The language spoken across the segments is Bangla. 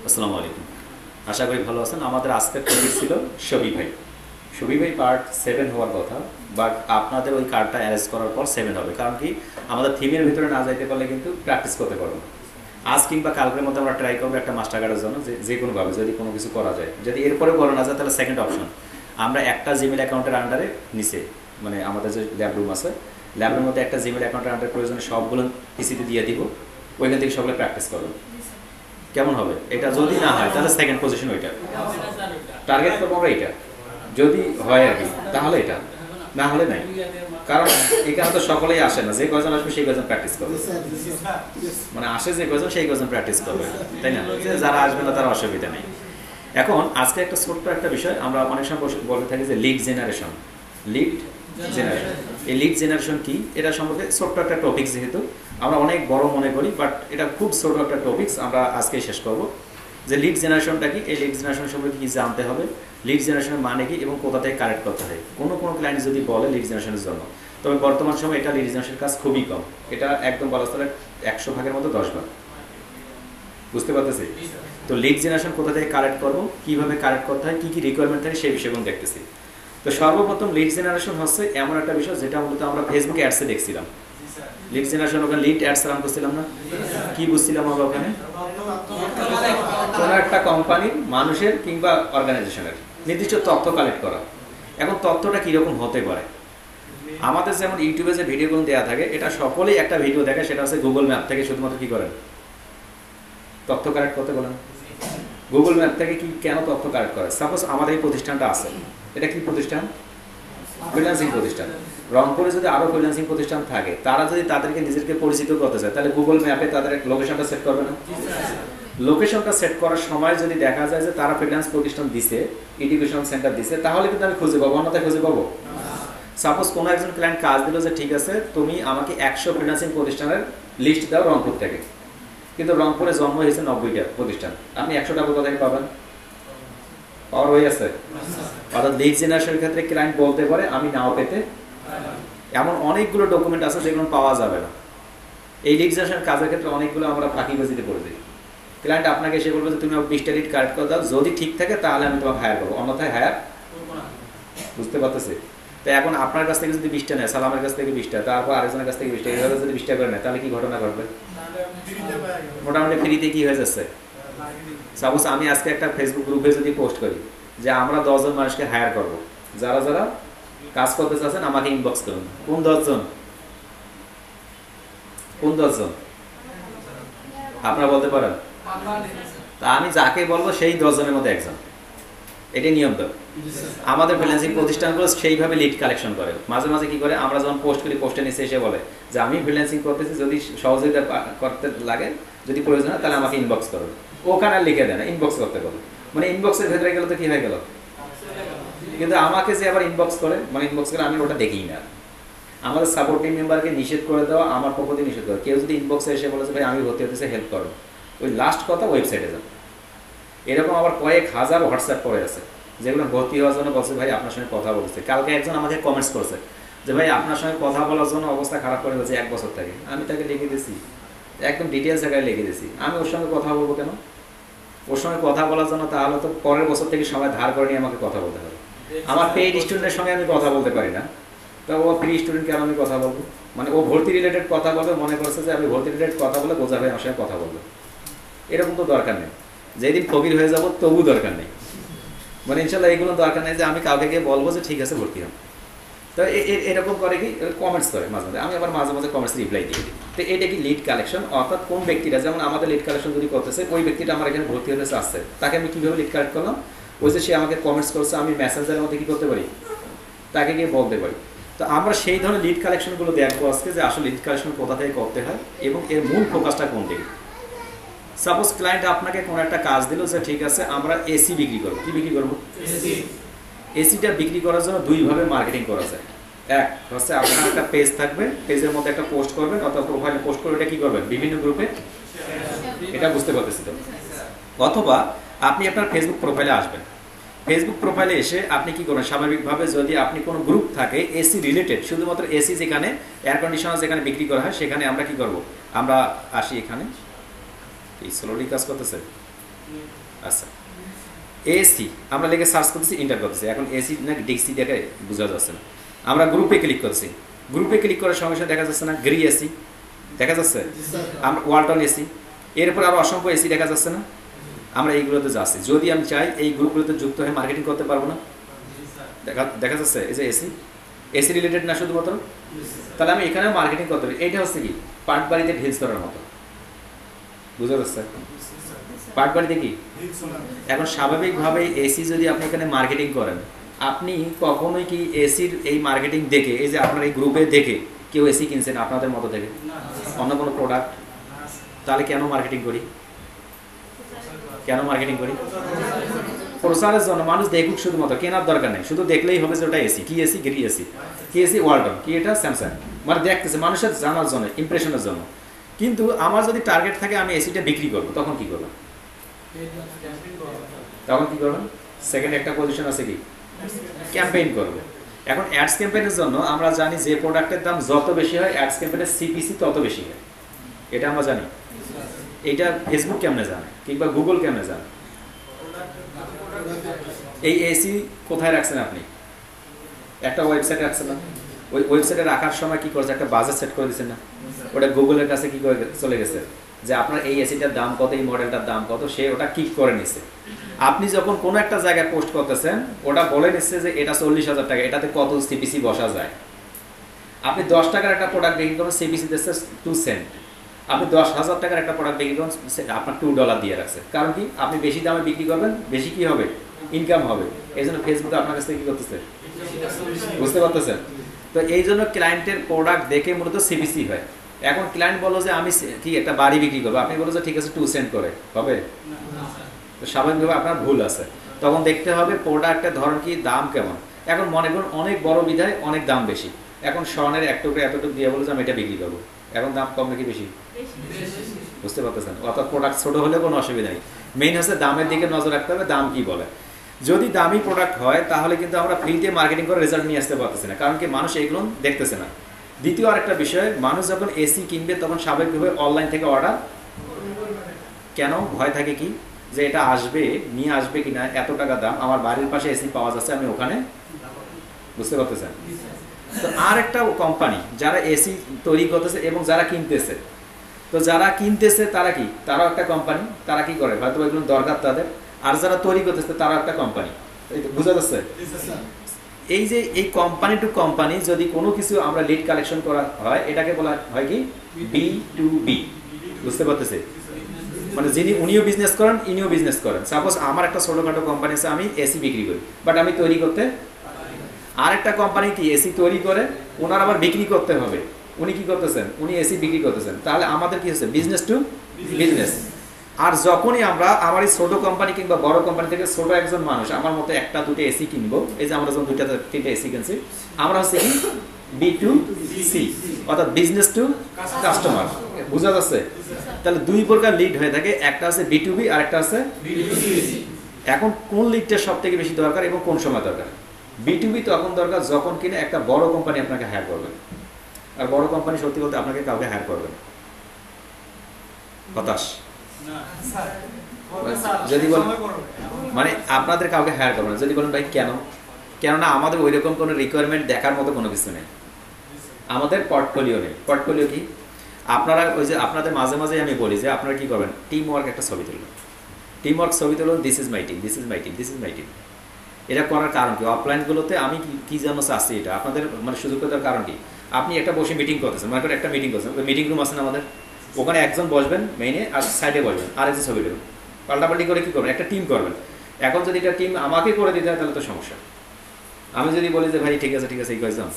আসসালামু আলাইকুম। আশা করি ভালো আছেন। আমাদের আজকের টপিক ছিল শফি ভাই পার্ট 7 হওয়ার কথা, বাট আপনাদের ওই কার্ডটা অ্যারেঞ্জ করার পর 7 হবে। কারণ কি, আমাদের থিমের ভিতরে না যাইতে পারলে কিন্তু প্র্যাকটিস করতে পারবো না। আজ কিংবা কালকের মধ্যে আমরা ট্রাই করবো একটা মাস্টার কার্ডের জন্য, যে কোনোভাবে যদি কোনো কিছু করা যায়। যদি এরপরে করা না যায় তাহলে সেকেন্ড অপশন আমরা একটা জিমেল অ্যাকাউন্টের আন্ডারে নিচে, মানে আমাদের যে ল্যাব রুম আছে, ল্যাবের মধ্যে একটা জিমেল অ্যাকাউন্টের আন্ডারে প্রয়োজনে সবগুলো পিসিতে দিয়ে দিব, ওইখান থেকে সবগুলো প্র্যাকটিস করবেন। কেমন হবে? এটা যদি না হয় তাহলে সেকেন্ড পজিশন ওইটা টার্গেট করবো আমরা। এটা যদি হয় আর কি, তাহলে এটা, না হলে নাই। কারণ এখানে তো সকলেই আসে না, যে কজন আসবে সেই কজন প্র্যাকটিস করবে, মানে আসে যে কজন সেই কজন প্র্যাকটিস করবে, তাই না? যারা আসবে না তার অসুবিধা নেই। এখন আজকে একটা ছোট্ট একটা বিষয় আমরা অনেক সময় বলতে থাকি যে লিড জেনারেশন। এই লিড জেনারেশন কি, এটা সম্পর্কে ছোট্ট একটা টপিক, যেহেতু আমরা অনেক বড় মনে করি, বাট এটা খুব ছোট একটা টপিকস, আমরা আজকে শেষ করব। যে লিড জেনারেশনটা কি, এই লিড জেনারেশন সম্পর্কে কি জানতে হবে, লিড জেনারেশনের মানে কি এবং কোথা থেকে কালেক্ট করতে হয়। কোনো ক্লায়েন্ট যদি বলে লিড জেনারেশনের জন্য, তবে বর্তমান সময় এটা লিড জেনারেশনের কাজ খুবই কম। এটা একদম বলা চলে 100 ভাগের মধ্যে 10 ভাগ। বুঝতে পারতেছি? তো লিড জেনারেশন কোথা থেকে কালেক্ট করবো, কীভাবে কালেক্ট করতে হয়, কী কী রিকোয়ারমেন্ট থাকে, সেই বিষয়গুলো দেখতেছি। তো সর্বপ্রথম লিড জেনারেশন হচ্ছে এমন একটা বিষয় যেটা মূলত আমরা ফেসবুকে অ্যাডসে দেখছিলাম। লিড জেনারেশন, ওখানে লিড অ্যাডস রান করছিলাম না? কি বুঝছিলাম আমরা ওখানে? কোনো একটা কোম্পানির, মানুষের কিংবা অর্গানাইজেশনের নির্দিষ্ট তথ্য কালেক্ট করা। এখন তথ্যটা কীরকম হতে পারে, আমাদের যেমন ইউটিউবে যে ভিডিওগুলো দেওয়া থাকে, এটা সকলেই একটা ভিডিও দেখে, সেটা হচ্ছে গুগল ম্যাপ থেকে শুধুমাত্র কী করেন, তথ্য কালেক্ট করতে বলেন। গুগল ম্যাপ থেকে কি কেন তথ্য কালেক্ট করে? সাপোজ আমাদের এই প্রতিষ্ঠানটা আছে, এটা কি প্রতিষ্ঠান? ফ্রিল্যান্সিং প্রতিষ্ঠান। রংপুরে যদি আরও ফ্রিল্যান্সিং প্রতিষ্ঠান থাকে, তারা যদি তাদেরকে নিজেকে পরিচিত করতে চায়, তাহলে গুগল ম্যাপে তাদের লোকেশনটা সেট করবে না? লোকেশনটা সেট করার সময় যদি দেখা যায় যে তারা ফ্রিল্যান্স প্রতিষ্ঠান দিছে, এডুকেশন সেন্টার দিছে, তাহলে কিন্তু আমি খুঁজে পাবো, অন্যথায় খুঁজে পাবো। সাপোজ কোনো একজন ক্লায়েন্ট কাজ দিল যে ঠিক আছে, তুমি আমাকে 100 ফ্রিল্যান্সিং প্রতিষ্ঠানের লিস্ট দাও রংপুর থেকে, কিন্তু রংপুরে জন্ম হয়েছে 90টা প্রতিষ্ঠান, আপনি 100টা কোথা থেকে পাবেন? পাওয়ার হয়ে আছে। অর্থাৎ লিড জেনারেশনের ক্ষেত্রে ক্লায়েন্ট বলতে পারে আমি নাও পেতে, এমন অনেকগুলো ডকুমেন্ট আছে যেগুলো পাওয়া যাবে না। এই লিড জেনারেশন কাজের ক্ষেত্রে অনেকগুলো আমরা ফাঁকিবাজিতে পড়ে দিই। ক্লায়েন্ট আপনাকে এসে বলবে যে তুমি 20টা লিড কালেক্ট করে দাও, যদি ঠিক থাকে তাহলে আমি তোমাকে হায়ার করবো, অন্যথায় হায়ার। বুঝতে পারতেছি? তো এখন আপনার কাছ থেকে যদি 20টা নেয়, সালামের কাছ থেকে 20টা, তারপর আরেকজনের কাছ থেকে 20টা, এইভাবে যদি 20টা করে নেয়, তাহলে কি ঘটনা ঘটবে? মোটামুটি ফ্রিতে কি হয়ে যাচ্ছে। সাপোজ আমি আজকে একটা ফেসবুক গ্রুপে যদি পোস্ট করি যে আমরা 10 জন মানুষকে হায়ার করব, যারা যারা কাজ করতে চাচ্ছেন আমাকে ইনবক্স করুন। কোন 10 জন? কোন 10 জন আপনারা বলতে পারেন? তা আমি যাকে বলবো সেই 10 জনের মধ্যে একজন। এটাই নিয়ম। তো আমাদের ফ্রিল্যান্সিং প্রতিষ্ঠানগুলো সেইভাবে লিড কালেকশন করে। মাঝে মাঝে কি করে, আমরা যখন পোস্ট করি, পোস্টে নিচে এসে বলে যে আমি ফ্রিল্যান্সিং করতেছি, যদি সহযোগিতা করতে লাগে, যদি প্রয়োজন হয় তাহলে আমাকে ইনবক্স করুন। ওখানে আর লিখে দেয় না, ইনবক্স করতে বলে। মানে ইনবক্সের ভেতরে গেলে তো কি হয়ে গেল, কিন্তু আমাকে যে আবার ইনবক্স করে, মানে ইনবক্স করে, আমি ওটা দেখিই না। আমাদের সাপোর্টিং মেম্বারকে নিষেধ করে দেওয়া, আমার পক্ষ থেকে নিষেধ করে। কেউ যদি ইনবক্সে এসে বলেছে ভাই আমি ভর্তি হতেছে, হেল্প করো, ওই লাস্ট কথা ওয়েবসাইটে যান। এরকম আবার কয়েক হাজার হোয়াটসঅ্যাপ করে আছে যেগুলো ভর্তি হওয়ার জন্য বলছে ভাই আপনার সঙ্গে কথা বলছে। কালকে একজন আমাকে কমেন্টস করছে যে ভাই আপনার সঙ্গে কথা বলার জন্য অবস্থা খারাপ করে হয়েছে 1 বছর থেকে। আমি তাকে লিখে দিয়েছি, একদম ডিটেলস জায়গায় লিখে দিয়েছি, আমি ওর সঙ্গে কথা বলবো কেন? ওর সঙ্গে কথা বলার জন্য তাহলে তো পরের বছর থেকে সময় ধার করে নিয়ে আমাকে কথা বলতে হবে। আমার পেইড স্টুডেন্টের সঙ্গে আমি কথা বলতে পারি না, তা ও ফ্রি স্টুডেন্ট কেন আমি কথা বলবো? মানে ও ভর্তি রিলেটেড কথা বলবে, মনে করছে যে আমি ভর্তি রিলেটেড কথা বলে বোঝা ভাই আমার সঙ্গে কথা বলবো। এরকম তো দরকার নেই। যেদিন ফকির হয়ে যাবো তবু দরকার নেই, মানে ইনশাল্লাহ এগুলো দরকার নেই যে আমি কাউকে গিয়ে বলবো যে ঠিক আছে ভর্তি হন। তো এরকম করে কি কমেন্টস করে মাঝে মাঝে, আমি আবার মাঝে মাঝে কমেন্টস রিপ্লাই দিয়ে দিই। তো এটা কি লিড কালেকশন? অর্থাৎ কোন ব্যক্তিটা, যেমন আমাদের লিড কালেকশন যদি করতেছে, ওই ব্যক্তিটা আমার এখানে ভর্তি হতে চাচ্ছে, তাকে আমি কীভাবে লিড কালেক্ট করলাম? ওই যে সে আমাকে কমেন্টস করছে, আমি মেসেঞ্জারের মধ্যে কী করতে পারি, তাকে গিয়ে বলতে পারি। তো আমরা সেই ধরনের লিড কালেকশনগুলো দেখবো আজকে, যে আসলে লিড কালেকশন কোথা থেকে করতে হয় এবং এর মূল ফোকাসটা কোন দিকে। সাপোজ ক্লায়েন্ট আপনাকে কোনো একটা কাজ দিল যে ঠিক আছে আমরা এসি বিক্রি করবো। কি বিক্রি করবো? এসিটা বিক্রি করার জন্য 2 ভাবে মার্কেটিং করা যায়। এক হচ্ছে আপনার একটা পেজ থাকবে, পেজের মধ্যে একটা পোস্ট করবেন, অথবা প্রোফাইলে পোস্ট করে এটা কি করবেন, বিভিন্ন গ্রুপে, এটা বুঝতে পারতেছি তো। অথবা আপনি আপনার ফেসবুক প্রোফাইলে আসবেন, ফেসবুক প্রোফাইলে এসে আপনি কি করবেন, স্বাভাবিকভাবে যদি আপনি কোনো গ্রুপ থাকে এসি রিলেটেড, শুধুমাত্র এসি যেখানে এয়ার কন্ডিশনার যেখানে বিক্রি করা হয়, সেখানে আমরা কি করব, আমরা আসি এখানে। এই স্লোলি কাজ করতেছে, আচ্ছা, এসি আমরা লিখে সার্চ করতেছি, এন্টার করতেছি। এখন এসি না ডিসি দেখে বোঝা যাচ্ছে না। আমরা গ্রুপে ক্লিক করছি, গ্রুপে ক্লিক করার সঙ্গে সঙ্গে দেখা যাচ্ছে না গ্রি এসি দেখা যাচ্ছে, আমরা ওয়ালটন এসি, এরপর আরও অসংখ্য এসি দেখা যাচ্ছে না। আমরা এইগুলোতে যাচ্ছি, যদি আমি চাই এই গ্রুপগুলোতে যুক্ত হয়ে মার্কেটিং করতে পারবো না। দেখা যাচ্ছে এই যে এসি, এসি রিলেটেড না শুধুমাত্র, তাহলে আমি এখানে মার্কেটিং করতে পারি। এইটা হচ্ছে কি পাট বাড়িতে ঢিলস করার মতো, বুঝা যাচ্ছে? পাট বাড়িতে কি এখন স্বাভাবিকভাবে এসি যদি আপনি এখানে মার্কেটিং করেন, আপনি কখনোই কি এসির এই মার্কেটিং দেখে, এই যে আপনার এই গ্রুপে দেখে কেউ এসি কিনছেন আপনাদের মতো থেকে অন্য কোনো প্রোডাক্ট? তাহলে কেন মার্কেটিং করি? কেন মার্কেটিং করি? প্রচারের জন্য, মানুষ দেখুক শুধুমাত্র, কেনার দরকার নেই, শুধু দেখলেই হবে যে ওটা এসি। কি এসি? Gree AC. কি এসি? ওয়ালটন। কি এটা? স্যামসাং। মানে দেখতেছে মানুষের জানার জন্য, ইমপ্রেশনের জন্য। কিন্তু আমার যদি টার্গেট থাকে আমি এসিটা বিক্রি করবো, তখন কি করবো? তখন কি করবেন? সেকেন্ড একটা পজিশন আছে কি ক্যাম্পেইন করবে। এখন অ্যাডস ক্যাম্পেইনের জন্য আমরা জানি যে প্রোডাক্টের দাম যত বেশি হয় অ্যাডস ক্যাম্পেইনের সিপিসি তত বেশি হয়, এটা আমরা জানি। এটা ফেসবুক কেমনে জানে কিংবা গুগল কেমনে জানে? এই এসি কোথায় রাখছেন আপনি? একটা ওয়েবসাইটে রাখছেন না? ওই ওয়েবসাইটে রাখার সময় কি করছে? একটা বাজেট সেট করে দিচ্ছেন না? ওটা গুগলের কাছে কি করে চলে গেছে যে আপনার এই এসিটার দাম কত, এই মডেলটার দাম কত, সে ওটা কিক করে নিচ্ছে। আপনি যখন কোনো একটা জায়গায় পোস্ট করতেছেন ওটা বলে নিচ্ছে যে এটা 40,000 টাকা, এটাতে কত সিপিসি বসা যায়। আপনি 10 টাকার একটা প্রোডাক্ট বিক্রি করুন, সিপিসি দিচ্ছে 2 সেন্ট। আপনি 10,000 টাকার একটা প্রোডাক্ট বিক্রি করুন, আপনার $2 দিয়ে রাখছে। কারণ কি? আপনি বেশি দামে বিক্রি করবেন, বেশি কি হবে? ইনকাম হবে। এই জন্য ফেসবুকে আপনার কাছ থেকে কি করতেছে? বুঝতে পারতেছেন? তো এই জন্য ক্লায়েন্টের প্রোডাক্ট দেখে মূলত সিপিসি হয়। এখন ক্লায়েন্ট বলো যে আমি কি একটা বাড়ি বিক্রি করবো, আপনি বলো যে ঠিক আছে 2 সেন্ট করে হবে, তো স্বাভাবিকভাবে আপনার ভুল আছে। তখন দেখতে হবে প্রোডাক্টের ধরন কি, দাম কেমন। এখন মনে করুন অনেক বড় বিধায় অনেক দাম বেশি, এখন স্বর্ণের এক টুকরো এতটুকু দিয়ে বলে যে আমি এটা বিক্রি করবো, এখন দাম কম নাকি বেশি? বুঝতে পারতেছেন? অর্থাৎ প্রোডাক্ট ছোট হলে কোনো অসুবিধা নেই, মেইন হচ্ছে দামের দিকে নজর রাখতে হবে, দাম কি বলে। যদি দামি প্রোডাক্ট হয় তাহলে কিন্তু আমরা ফ্রিতে মার্কেটিং করে রেজাল্ট নিয়ে আসতে পারতেছি না, কারণ কি মানুষ এইগুলো দেখতেছে না। দ্বিতীয় আরেকটা বিষয়, মানুষ যখন এসি কিনবে তখন স্বাভাবিকভাবে অনলাইন থেকে অর্ডার কেন ভয় থাকে কি যে এটা আসবে, নিয়ে আসবে কিনা, এত টাকা দাম, আমার বাড়ির পাশে এসি পাওয়া যাচ্ছে, আমি ওখানে। বুঝতে পারতেছেন? তো আর একটা কোম্পানি যারা এসি তৈরি করতেছে এবং যারা কিনতেছে, তো যারা কিনতেছে তারা কি, তারাও একটা কোম্পানি, তারা কি করে হয়তো এগুলো দরকার তাদের, আর যারা তৈরি করতেছে তারাও একটা কোম্পানি। বুঝা যাচ্ছে? এই যে এই কোম্পানি টু কোম্পানি যদি কোনো কিছু আমরা লিড কালেকশন করা হয়, এটাকে বলা হয় কি B2B। বুঝতে পারতেছে? মানে যিনি উনিও বিজনেস করেন, ইনিও বিজনেস করেন। সাপোজ আমার একটা ছোটখাটো কোম্পানি আছে, আমি এসি বিক্রি করি, বাট আমি তৈরি করতে। আর একটা কোম্পানি কি এসি তৈরি করে, ওনার আবার বিক্রি করতে হবে। উনি কি করতেছেন? উনি এসি বিক্রি করতেছেন। তাহলে আমাদের কি হচ্ছে? Business to business. আর যখনই আমরা আমার এই ছোট কোম্পানি কিংবা বড় কোম্পানি থেকে ছোট একজন মানুষ আমার মতো একটা দুটো এসি কিনবো, এই যে আমরা যখন 2-3টা এসি কিনছি, আমরা হচ্ছে কি B2C, অর্থাৎ বিজনেস টু কাস্টমার। বুঝা যাচ্ছে? তাহলে দুই প্রকার লিড হয়ে থাকে, একটা আছে B2B আর একটা আছে B2C। এখন কোন লিডটা সব থেকে বেশি দরকার এবং কোন সময় দরকার? B2B তখন দরকার যখন কিনা একটা বড় কোম্পানি আপনাকে হায়ার করবে, আর বড় কোম্পানি সত্যি বলতে আপনাকে কাউকে হায়ার করবে না। হতাশ যদি বলেন, মানে আপনাদের কাউকে হায়ার করবে না। যদি বলেন ভাই কেন? কেননা আমাদের ওই রকম কোনো রিকোয়ারমেন্ট দেখার মতো কোনো কিছু নেই, আমাদের পোর্টফোলিও নেই। পোর্টফোলিও কি? আপনারা ওই যে আপনাদের মাঝে মাঝে আমি বলি যে আপনারা কি করবেন, টিম ওয়ার্ক একটা ছবি তুলবেন, টিম ওয়ার্ক ছবি তুলুন, this is my team, this is my team, this is my team. এটা করার কারণ কি? অফলাইনগুলোতে আমি কি জন্য চাচ্ছি এটা আপনাদের মানে সুযোগ দেওয়ার কারণ কি? আপনি একটা বসে মিটিং করতেছেন, মনে করেন একটা মিটিং করছেন, ওই মিটিং রুম আছে না আমাদের, ওখানে একজন বসবেন মেইনে, আর সাইডে বসবেন আর একজন ছবি দেবেন, পাল্টাপাল্টি করে কি করবেন? একটা টিম করবেন। এখন যদি এটা টিম আমাকে করে দিতে হয় তাহলে তো সমস্যা। আমি যদি বলি যে ভাই ঠিক আছে ঠিক আছে এই কয়েকজন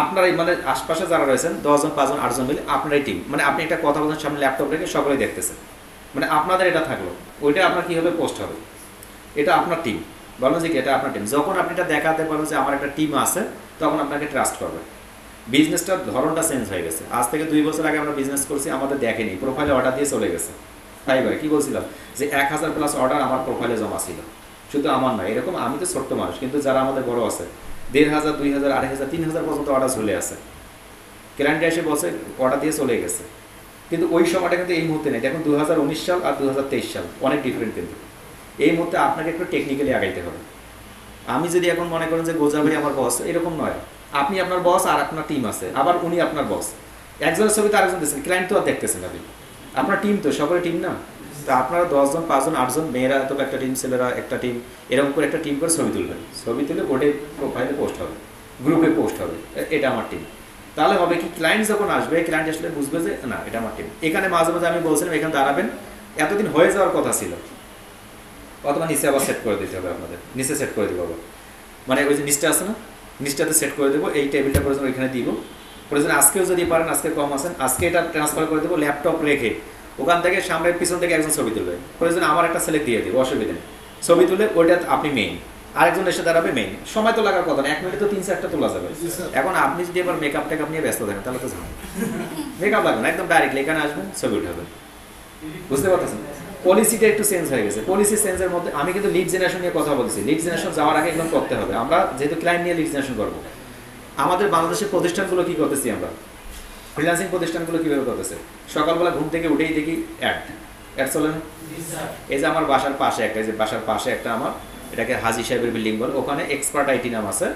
আপনারাই, মানে আশপাশে যারা রয়েছেন 10 জন 5 জন 8 জন মিলে আপনারাই টিম, মানে আপনি একটা কথা বলছেন সামনে ল্যাপটপ রেখে সকলেই দেখতেছেন, মানে আপনাদের এটা থাকলো, ওইটা আপনার কি হবে? পোস্ট হবে। এটা আপনার টিম, বলো যে কি এটা আপনার টিম। যখন আপনি এটা দেখাতে পারবেন যে আমার একটা টিম আছে, তখন আপনাকে ট্রাস্ট করবে। বিজনেসটার ধরনটা চেঞ্জ হয়ে গেছে। আজ থেকে 2 বছর আগে আমরা বিজনেস করছি, আমাদের দেখেনি, প্রোফাইলে অর্ডার দিয়ে চলে গেছে। তাই ভাই কি বলছিলাম যে 1000+ অর্ডার আমার প্রোফাইলে জমা ছিল। শুধু আমার নয়, এরকম আমি তো ছোট্ট মানুষ, কিন্তু যারা আমাদের বড় আছে 1500, 2000, 2500, 3000 পর্যন্ত অর্ডার চলে আসে। ক্লায়েন্ট এসে বসে অর্ডার দিয়ে চলে গেছে। কিন্তু ওই সময়টা কিন্তু এই মুহূর্তে নেই। দেখুন 2019 সাল আর 2023 সাল অনেক ডিফারেন্ট। কিন্তু এই মুহূর্তে আপনাকে একটু টেকনিক্যালি আগাইতে হবে। আমি যদি এখন মনে করেন যে গোজার ভাই আমার বস, এরকম নয়। আপনি আপনার বস আর আপনার টিম আছে, আবার উনি আপনার বস, একজনের ছবিতে আরেকজন দেখছেন, ক্লায়েন্ট তো আর দেখতেছেন আপনি, আপনার টিম তো সকলে টিম না। তো আপনারা 10 জন 5 জন 8 জন, মেয়েরা তো একটা টিম, ছেলেরা একটা টিম, এরকম করে একটা টিম করে ছবি তুলবেন। ছবি তুলে ওটে প্রোফাইলে পোস্ট হবে, গ্রুপে পোস্ট হবে, এটা আমার টিম। তাহলে হবে কি, ক্লায়েন্ট যখন আসবে, ক্লায়েন্ট আসলে বুঝবে যে না এটা আমার টিম। এখানে মাঝে মাঝে আমি বলছিলাম এখানে দাঁড়াবেন, এতদিন হয়ে যাওয়ার কথা ছিল, অথবা নিচে আবার সেট করে দিতে হবে আপনাদের, নিচে সেট করে দেবো আবার, মানে ওই যে নিচটা আছে না, নিচটাতে সেট করে দেবো। এই টেবিলটা প্রয়োজন ওইখানে দিব, প্রয়োজন আজকেও যদি পারেন, আজকে কম আছেন, আজকে এটা ট্রান্সফার করে দেবো, ল্যাপটপ রেখে ওখান থেকে সামনের পিছন থেকে একজন ছবি তুলবে, প্রয়োজন আমার একটা ছেলে দিয়ে দিব, অসুবিধা নেই। ছবি তুলে ওইটা আপনি মেইন, আরেকজন এসে দাঁড়াবে মেইন। সময় তো লাগার কথা না, 1 মিনিটে তো 3-4টা তোলা যাবে। এখন আপনি যদি এবার মেকআপ টেকআপ নিয়ে ব্যস্ত থাকেন তাহলে তো ঝামেলা। মেকআপ লাগবে না, একদম ডাইরেক্টলি এখানে আসবেন, ছবি উঠাবেন। বুঝতে পারতেছেন? পলিসিটা একটু চেঞ্জ হয়ে গেছে। পলিসি চেঞ্জের মধ্যে আমি কিন্তু লিড জেনারেশন নিয়ে কথা বলছি। লিড জেনারেশন যাওয়ার আগে একদম করতে হবে। আমরা যেহেতু ক্লায়েন্ট নিয়ে লিড জেনারেশন করবো, আমাদের বাংলাদেশের প্রতিষ্ঠানগুলো কি করতেছি আমরা, ফ্রিল্যান্সিং প্রতিষ্ঠানগুলো কীভাবে করতেছে, সকালবেলা ঘুম থেকে উঠেই দেখি অ্যাড চলে না। এই যে আমার বাসার পাশে একটা, এই যে বাসার পাশে একটা, আমার এটাকে হাজি সাহেবের বিল্ডিং বলে, ওখানে এক্সপার্ট আইটি নাম আছে,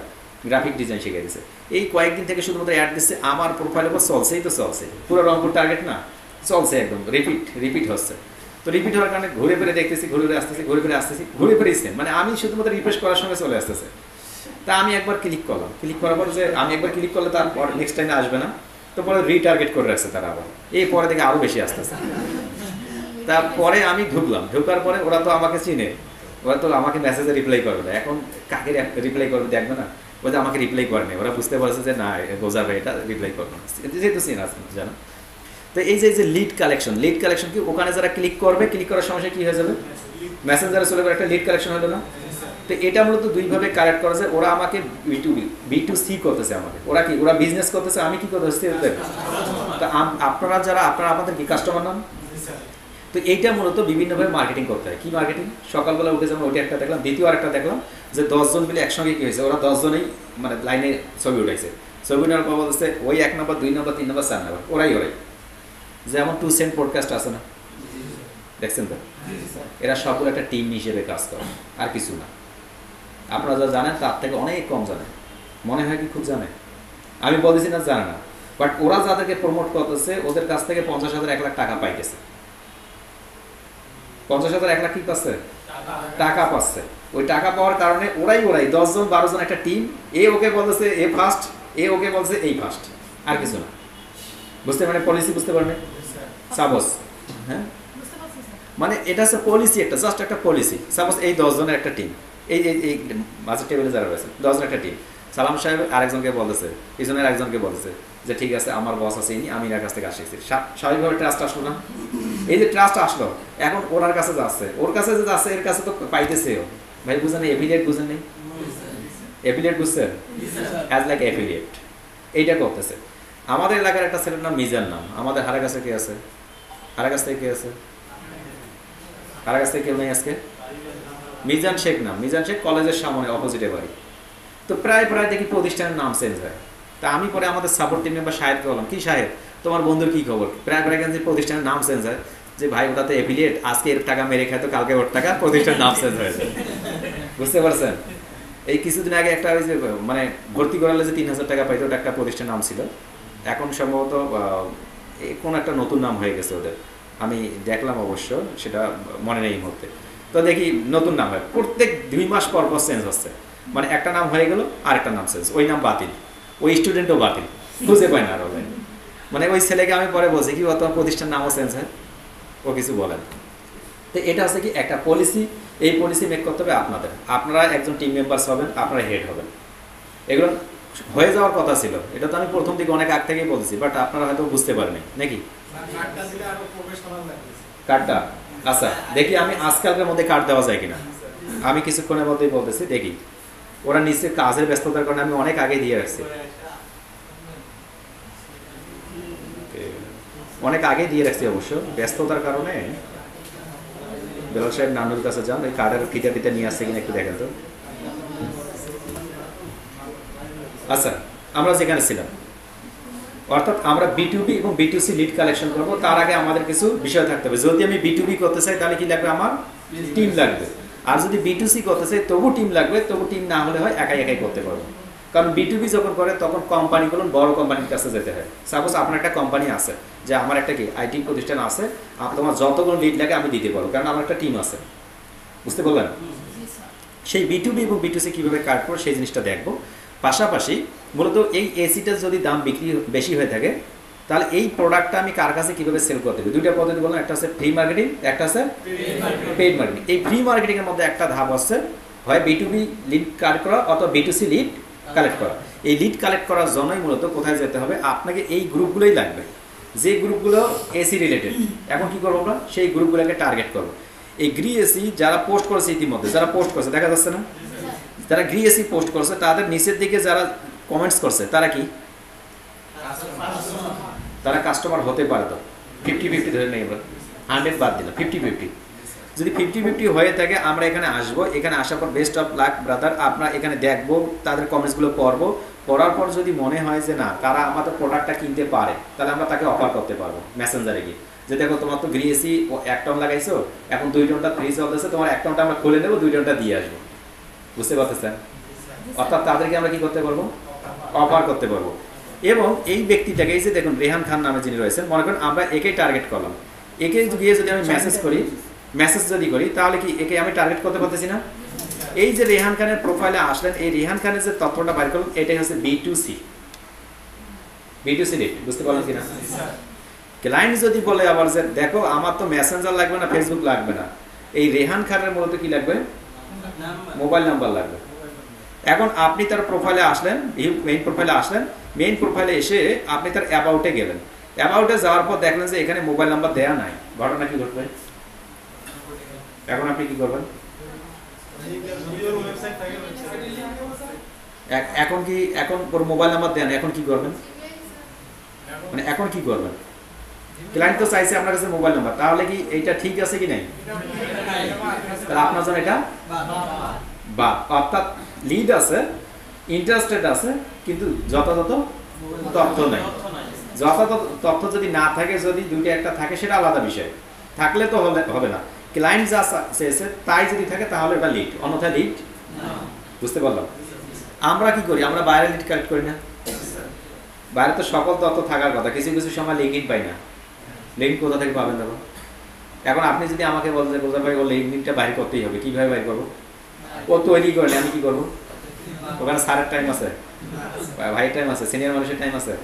গ্রাফিক ডিজাইন শিখে দিচ্ছে। এই কয়েকদিন থেকে শুধুমাত্র অ্যাড দিচ্ছে, আমার প্রোফাইলের উপর চলছেই তো চলছে, পুরো রংপুর টার্গেট না, চলছে একদম রিপিট হচ্ছে। তো রিপিট হওয়ার কারণে ঘুরে ফিরে দেখতেছি, ঘুরে ফিরে আসতেছি, ঘুরে ফিরে আসতেছি, ঘুরে ফিরে স্ক্যান, মানে আমি শুধুমাত্র রিফ্রেশ করার সঙ্গে চলে আসতেছে। তা আমি একবার ক্লিক করলাম, ক্লিক করার পর যে আমি একবার ক্লিক করলে তারপর নেক্সট টাইমে আসবে না, তো পরে রিটার্গেট করে রাখছে তারা আবার, এই পরে থেকে আরও বেশি আসতেছে। তারপরে আমি ঢুকার পরে ওরা তো আমাকে চিনে, ওরা তো আমাকে মেসেজে রিপ্লাই করবে না। এখন কাকে রিপ্লাই করবে দেখবে না, ওই যে আমাকে রিপ্লাই করেনি, ওরা বুঝতে পারছে যে না গোজার ভাই এটা রিপ্লাই করবে না, যেহেতু চিন আছে জানো। তো এই যে লিড কালেকশন কি, ওখানে যারা ক্লিক করবে, ক্লিক করার সময় কি হয়ে যাবে, মেসেঞ্জারে চলে যাবে, একটা লিড কালেকশন হলো না। তো এটা মূলত দুইভাবে কালেক্ট করা যায়। ওরা আমাকে B2C করতেছে, আমাকে ওরা বিজনেস করতেছে, আমি কি করতেছি। তো আপনারা যারা আপনাদের কি কাস্টমার নাম, তো এইটা মূলত বিভিন্নভাবে মার্কেটিং করতে হয়। কি মার্কেটিং, সকালবেলা উঠে যেমন ওইটা একটা দেখলাম, দ্বিতীয় আরেকটা দেখলাম যে 10 জন মিলে একসঙ্গে কি হয়েছে, ওরা 10 জনেই মানে লাইনে ছবি উঠাইছে। ছবি নেওয়ার পর বলতেছে ওই 1 নম্বর 2 নম্বর 3 নম্বর 4 নম্বর, ওরাই যেমন 2 সেন্ট পডকাস্ট আছে না, দেখছেন তো, এরা সবগুলো একটা টিম হিসেবে কাজ করে, আর কিছু না। আপনারা যা জানেন তার থেকে অনেক কম জানে, মনে হয় কি খুব জানে, আমি বলতেছি না জানে না, বাট ওরা যাদেরকে প্রমোট করতেছে ওদের কাছ থেকে 50,000 1 লাখ টাকা পাইতেছে। 50,000 1 লাখ কি পাচ্ছে, টাকা পাচ্ছে। ওই টাকা পাওয়ার কারণে ওরাই 10 জন 12 জন একটা টিম, এ ওকে বলতেছে এ ফার্স্ট, এ ওকে বলছে এই ফার্স্ট, আর কিছু না। বুঝতে মানে পলিসি বুঝতে পারবেন, সাপোজ, হ্যাঁ, মানে এটা হচ্ছে পলিসি, একটা জাস্ট একটা পলিসি। সাপোজ এই 10 জনের একটা টিম, এই মাঝের টেবিলে যারা রয়েছে 10 জন একটা টিম, সালাম সাহেব আরেকজনকে বলতেছে, পিছনের একজনকে বলতেছে যে ঠিক আছে আমার বস আছে ইনি, আমি এর কাছ থেকে আসছি। স্বাভাবিকভাবে ট্রাস্ট আসলো না, এই যে ট্রাস্ট আসলো, এখন ওনার কাছে যাচ্ছে, ওর কাছে যে যাচ্ছে এর কাছে তো পাইতেছেও। ভাই বুঝেন, এফিলিয়েট বুঝেন নেই, এফিলিয়েট বুঝছেন, অ্যাজ লাইক এফিলিয়েট এইটা করতেছে। আমাদের এলাকার একটা ছেলের নাম মিজান নাম, আমাদের হারের কাছে কে আছে, হারের কাছ থেকে কে আছে, হারের কাছ থেকে কেউ নেই আজকে, মিজান শেখ নাম, মিজান শেখ কলেজের সামনে অপোজিটে বাড়ি। তো প্রায় দেখি প্রতিষ্ঠানের নাম চেঞ্জ হয়। তা আমি পরে আমাদের সাপোর্ট টিম মেম্বার সাহেবকে বললাম, কি সাহেব তোমার বন্ধুর কি খবর, প্রায় কিন্তু প্রতিষ্ঠানের নাম চেঞ্জ হয়, যে ভাই ওটা তো এফিলিয়েট, আজকে এর টাকা মেরে খায় তো কালকে ওর টাকা, প্রতিষ্ঠানের নাম চেঞ্জ হয়ে যায়। বুঝতে পারছেন? এই কিছুদিন আগে একটা ওই যে মানে ভর্তি করালে যে 3,000 টাকা পাইতো, ওটা একটা প্রতিষ্ঠানের নাম ছিল, এখন সম্ভবত কোন একটা নতুন নাম হয়ে গেছে ওদের, আমি দেখলাম অবশ্য, সেটা মনে নেই এই মুহূর্তে। তো দেখি নতুন নাম হয়, প্রত্যেক 2 মাস পর চেঞ্জ হচ্ছে, মানে একটা নাম হয়ে গেল আর একটা নাম চেঞ্জ, ওই নাম বাতিল, ওই স্টুডেন্টও বাতিল, খুঁজে পায় না আর অনলাইন। মানে ওই ছেলেকে আমি পরে বলছি কি তোমার প্রতিষ্ঠান নামও চেঞ্জ হয়, ও কিছু বলেন। তো এটা হচ্ছে কি একটা পলিসি, এই পলিসি মেক করতে হবে আপনাদের, আপনারা একজন টিম মেম্বার্স হবেন, আপনারা হেড হবেন। এগুলো হয়ে যাওয়ার কথা ছিল, এটা তো আমি প্রথম দিকে অনেক আগ থেকেই বলছি, বাট আপনারা হয়তো বুঝতে পারেনি নাকি। কার্ডটা আচ্ছা দেখি আমি আজকালকের মধ্যে কার্ড দেওয়া যায় কিনা, আমি কিছুক্ষণের মধ্যেই বলতেছি, দেখি। ওরা নিচে কাজের ব্যস্ততার কারণে আমি অনেক আগে দিয়ে রাখছি, অনেক আগে দিয়ে রাখছি অবশ্য, ব্যস্ততার কারণে। বেলাল সাহেব নানুর কাছে যান, ওই কার্ডের ফিতা নিয়ে আসছে কিনা একটু দেখেন তো। আচ্ছা আমরা যেখানে ছিলাম, অর্থাৎ আমরা B2B এবং B2C লিড কালেকশন করব, তার আগে আমাদের কিছু বিষয় থাকতে হবে। যদি আমি B2B করতে চাই তাহলে কি লাগবে, আমার টিম লাগবে। আর যদি B2C করতে চাই তবু টিম লাগবে, তবু টিম না হলে হয় একাই একাই করতে পারবো। কারণ B2B যখন করে তখন কোম্পানিগুলো বড় কোম্পানির কাছে যেতে হয়। সাপোজ আপনার একটা কোম্পানি আছে, যে আমার একটা কি আইটি প্রতিষ্ঠান আছে, তোমার যতগুলো লিড লাগে আমি দিতে পারবো, কারণ আমার একটা টিম আছে। বুঝতে পারলেন? সেই B2B এবং B2C কীভাবে কাট করবো সেই জিনিসটা দেখবো। পাশাপাশি মূলত এই এসিটার যদি দাম বিক্রি বেশি হয়ে থাকে তাহলে এই প্রোডাক্টটা আমি কার কাছে কীভাবে সেল করতে হবে। দুইটা পদ্ধতি বললাম, একটা আছে ফ্রি মার্কেটিং, একটা আছে পেইড মার্কেটিং। এই ফ্রি মার্কেটিংয়ের মধ্যে একটা ধাপ আছে, হয় B2B লিড কালেক্ট করা অথবা B2C লিড কালেক্ট করা। এই লিড কালেক্ট করার জন্যই মূলত কোথায় যেতে হবে, আপনাকে এই গ্রুপগুলোই লাগবে, যে গ্রুপগুলো এসি রিলেটেড। এখন কি করবো আমরা, সেই গ্রুপগুলোকে টার্গেট করবো। এই গ্রি এসি যারা পোস্ট করেছে ইতিমধ্যে, যারা পোস্ট করছে দেখা যাচ্ছে না, যারা গ্রি এসি পোস্ট করছে তাদের নিচের দিকে যারা কমেন্টস করছে তারা কি, তারা কাস্টমার হতে পারে। তো 50-50 ধরে নেই, আমরা 100 বাদ দিলাম, 50-50। যদি 50-50 হয়ে থাকে আমরা এখানে আসবো, এখানে আসার পর বেস্ট অফ লাক ব্রাদার, আমরা এখানে দেখবো, তাদের কমেন্টসগুলো পড়বো। পড়ার পর যদি মনে হয় যে না তারা আমাদের প্রোডাক্টটা কিনতে পারে, তাহলে আমরা তাকে অফার করতে পারবো মেসেঞ্জারে গিয়ে, যে দেখো তোমার তো গ্রি এসি 1 টন লাগাইছো, এখন 2 টনটা ফ্রি চলতেছে, তোমার 1 টনটা আমরা খুলে নেবো, 2 টনটা দিয়ে আসবো। বুঝতে পারতেছেন? অর্থাৎ তাদেরকে আমরা কি করতে পারবো, অফার করতে পারবো। এবং এই ব্যক্তিটাকে, এই যে দেখুন রেহান খান নামে যিনি রয়েছেন, মনে করেন আমরা একেই টার্গেট করলাম, একে গিয়ে যদি আমি মেসেজ যদি করি তাহলে কি একে আমি টার্গেট করতে পারতেছি না? এই যে রেহান খানের প্রোফাইলে আসলেন, এই রেহান খানের যে তথ্যটা বাইর করলাম, এটাই হচ্ছে B2C লিড। বুঝতে পারলেন কিনা? ক্লায়েন্ট যদি বলে আবার যে দেখো আমার তো মেসেঞ্জার লাগবে না, ফেসবুক লাগবে না, এই রেহান খানের মূলত কি লাগবে, মোবাইল নাম্বার লাগবে। এখন আপনি তার প্রোফাইলে আসলেন, মেইন প্রোফাইলে এসে আপনি তার অ্যাবাউটে গেলেন। অ্যাবাউটে যাওয়ার পর দেখলেন যে এখানে মোবাইল নাম্বার দেয়া নাই। ঘটনা কি ঘটবে? এখন আপনি কি করবেন? এখন ওর মোবাইল নাম্বার দেন, এখন কি করবেন? মানে এখন কি করবেন? ক্লায়েন্ট তো চাইছে আপনার কাছে মোবাইল নাম্বার, তাহলে কি এইটা ঠিক আছে কি নাই? তাহলে আপনার জন্য এটা বা, অর্থাৎ লিড আছে, ইন্টারেস্টেড আছে, কিন্তু যথাযথ তথ্য নাই। যথাযথ তথ্য যদি না থাকে, যদি দুইটা একটা থাকে সেটা আলাদা বিষয়, থাকলে তো হবে না। ক্লায়েন্ট যা চেয়েছে তাই যদি থাকে তাহলে এটা লিড, অন্যথায় লিড। বুঝতে পারলাম? আমরা কি করি, আমরা বাইরে লিড কালেক্ট করি না। বাইরে তো সকল তথ্য থাকার কথা, কিছু কিছু সময় লিঙ্কড পাই না। লিঙ্ক কোথা থেকে পাবেন দেখো? এখন আপনি যদি আমাকে বলেন যে গোজা ভাই ও লিঙ্কটা বাইর করতেই হবে, কিভাবে বাইর করবো? ও তৈরি করলে আমি কি করবো? ওখানে স্যারের টাইম আছে, ভাইয়ের টাইম আছে, সিনিয়র মানুষের টাইম আছে,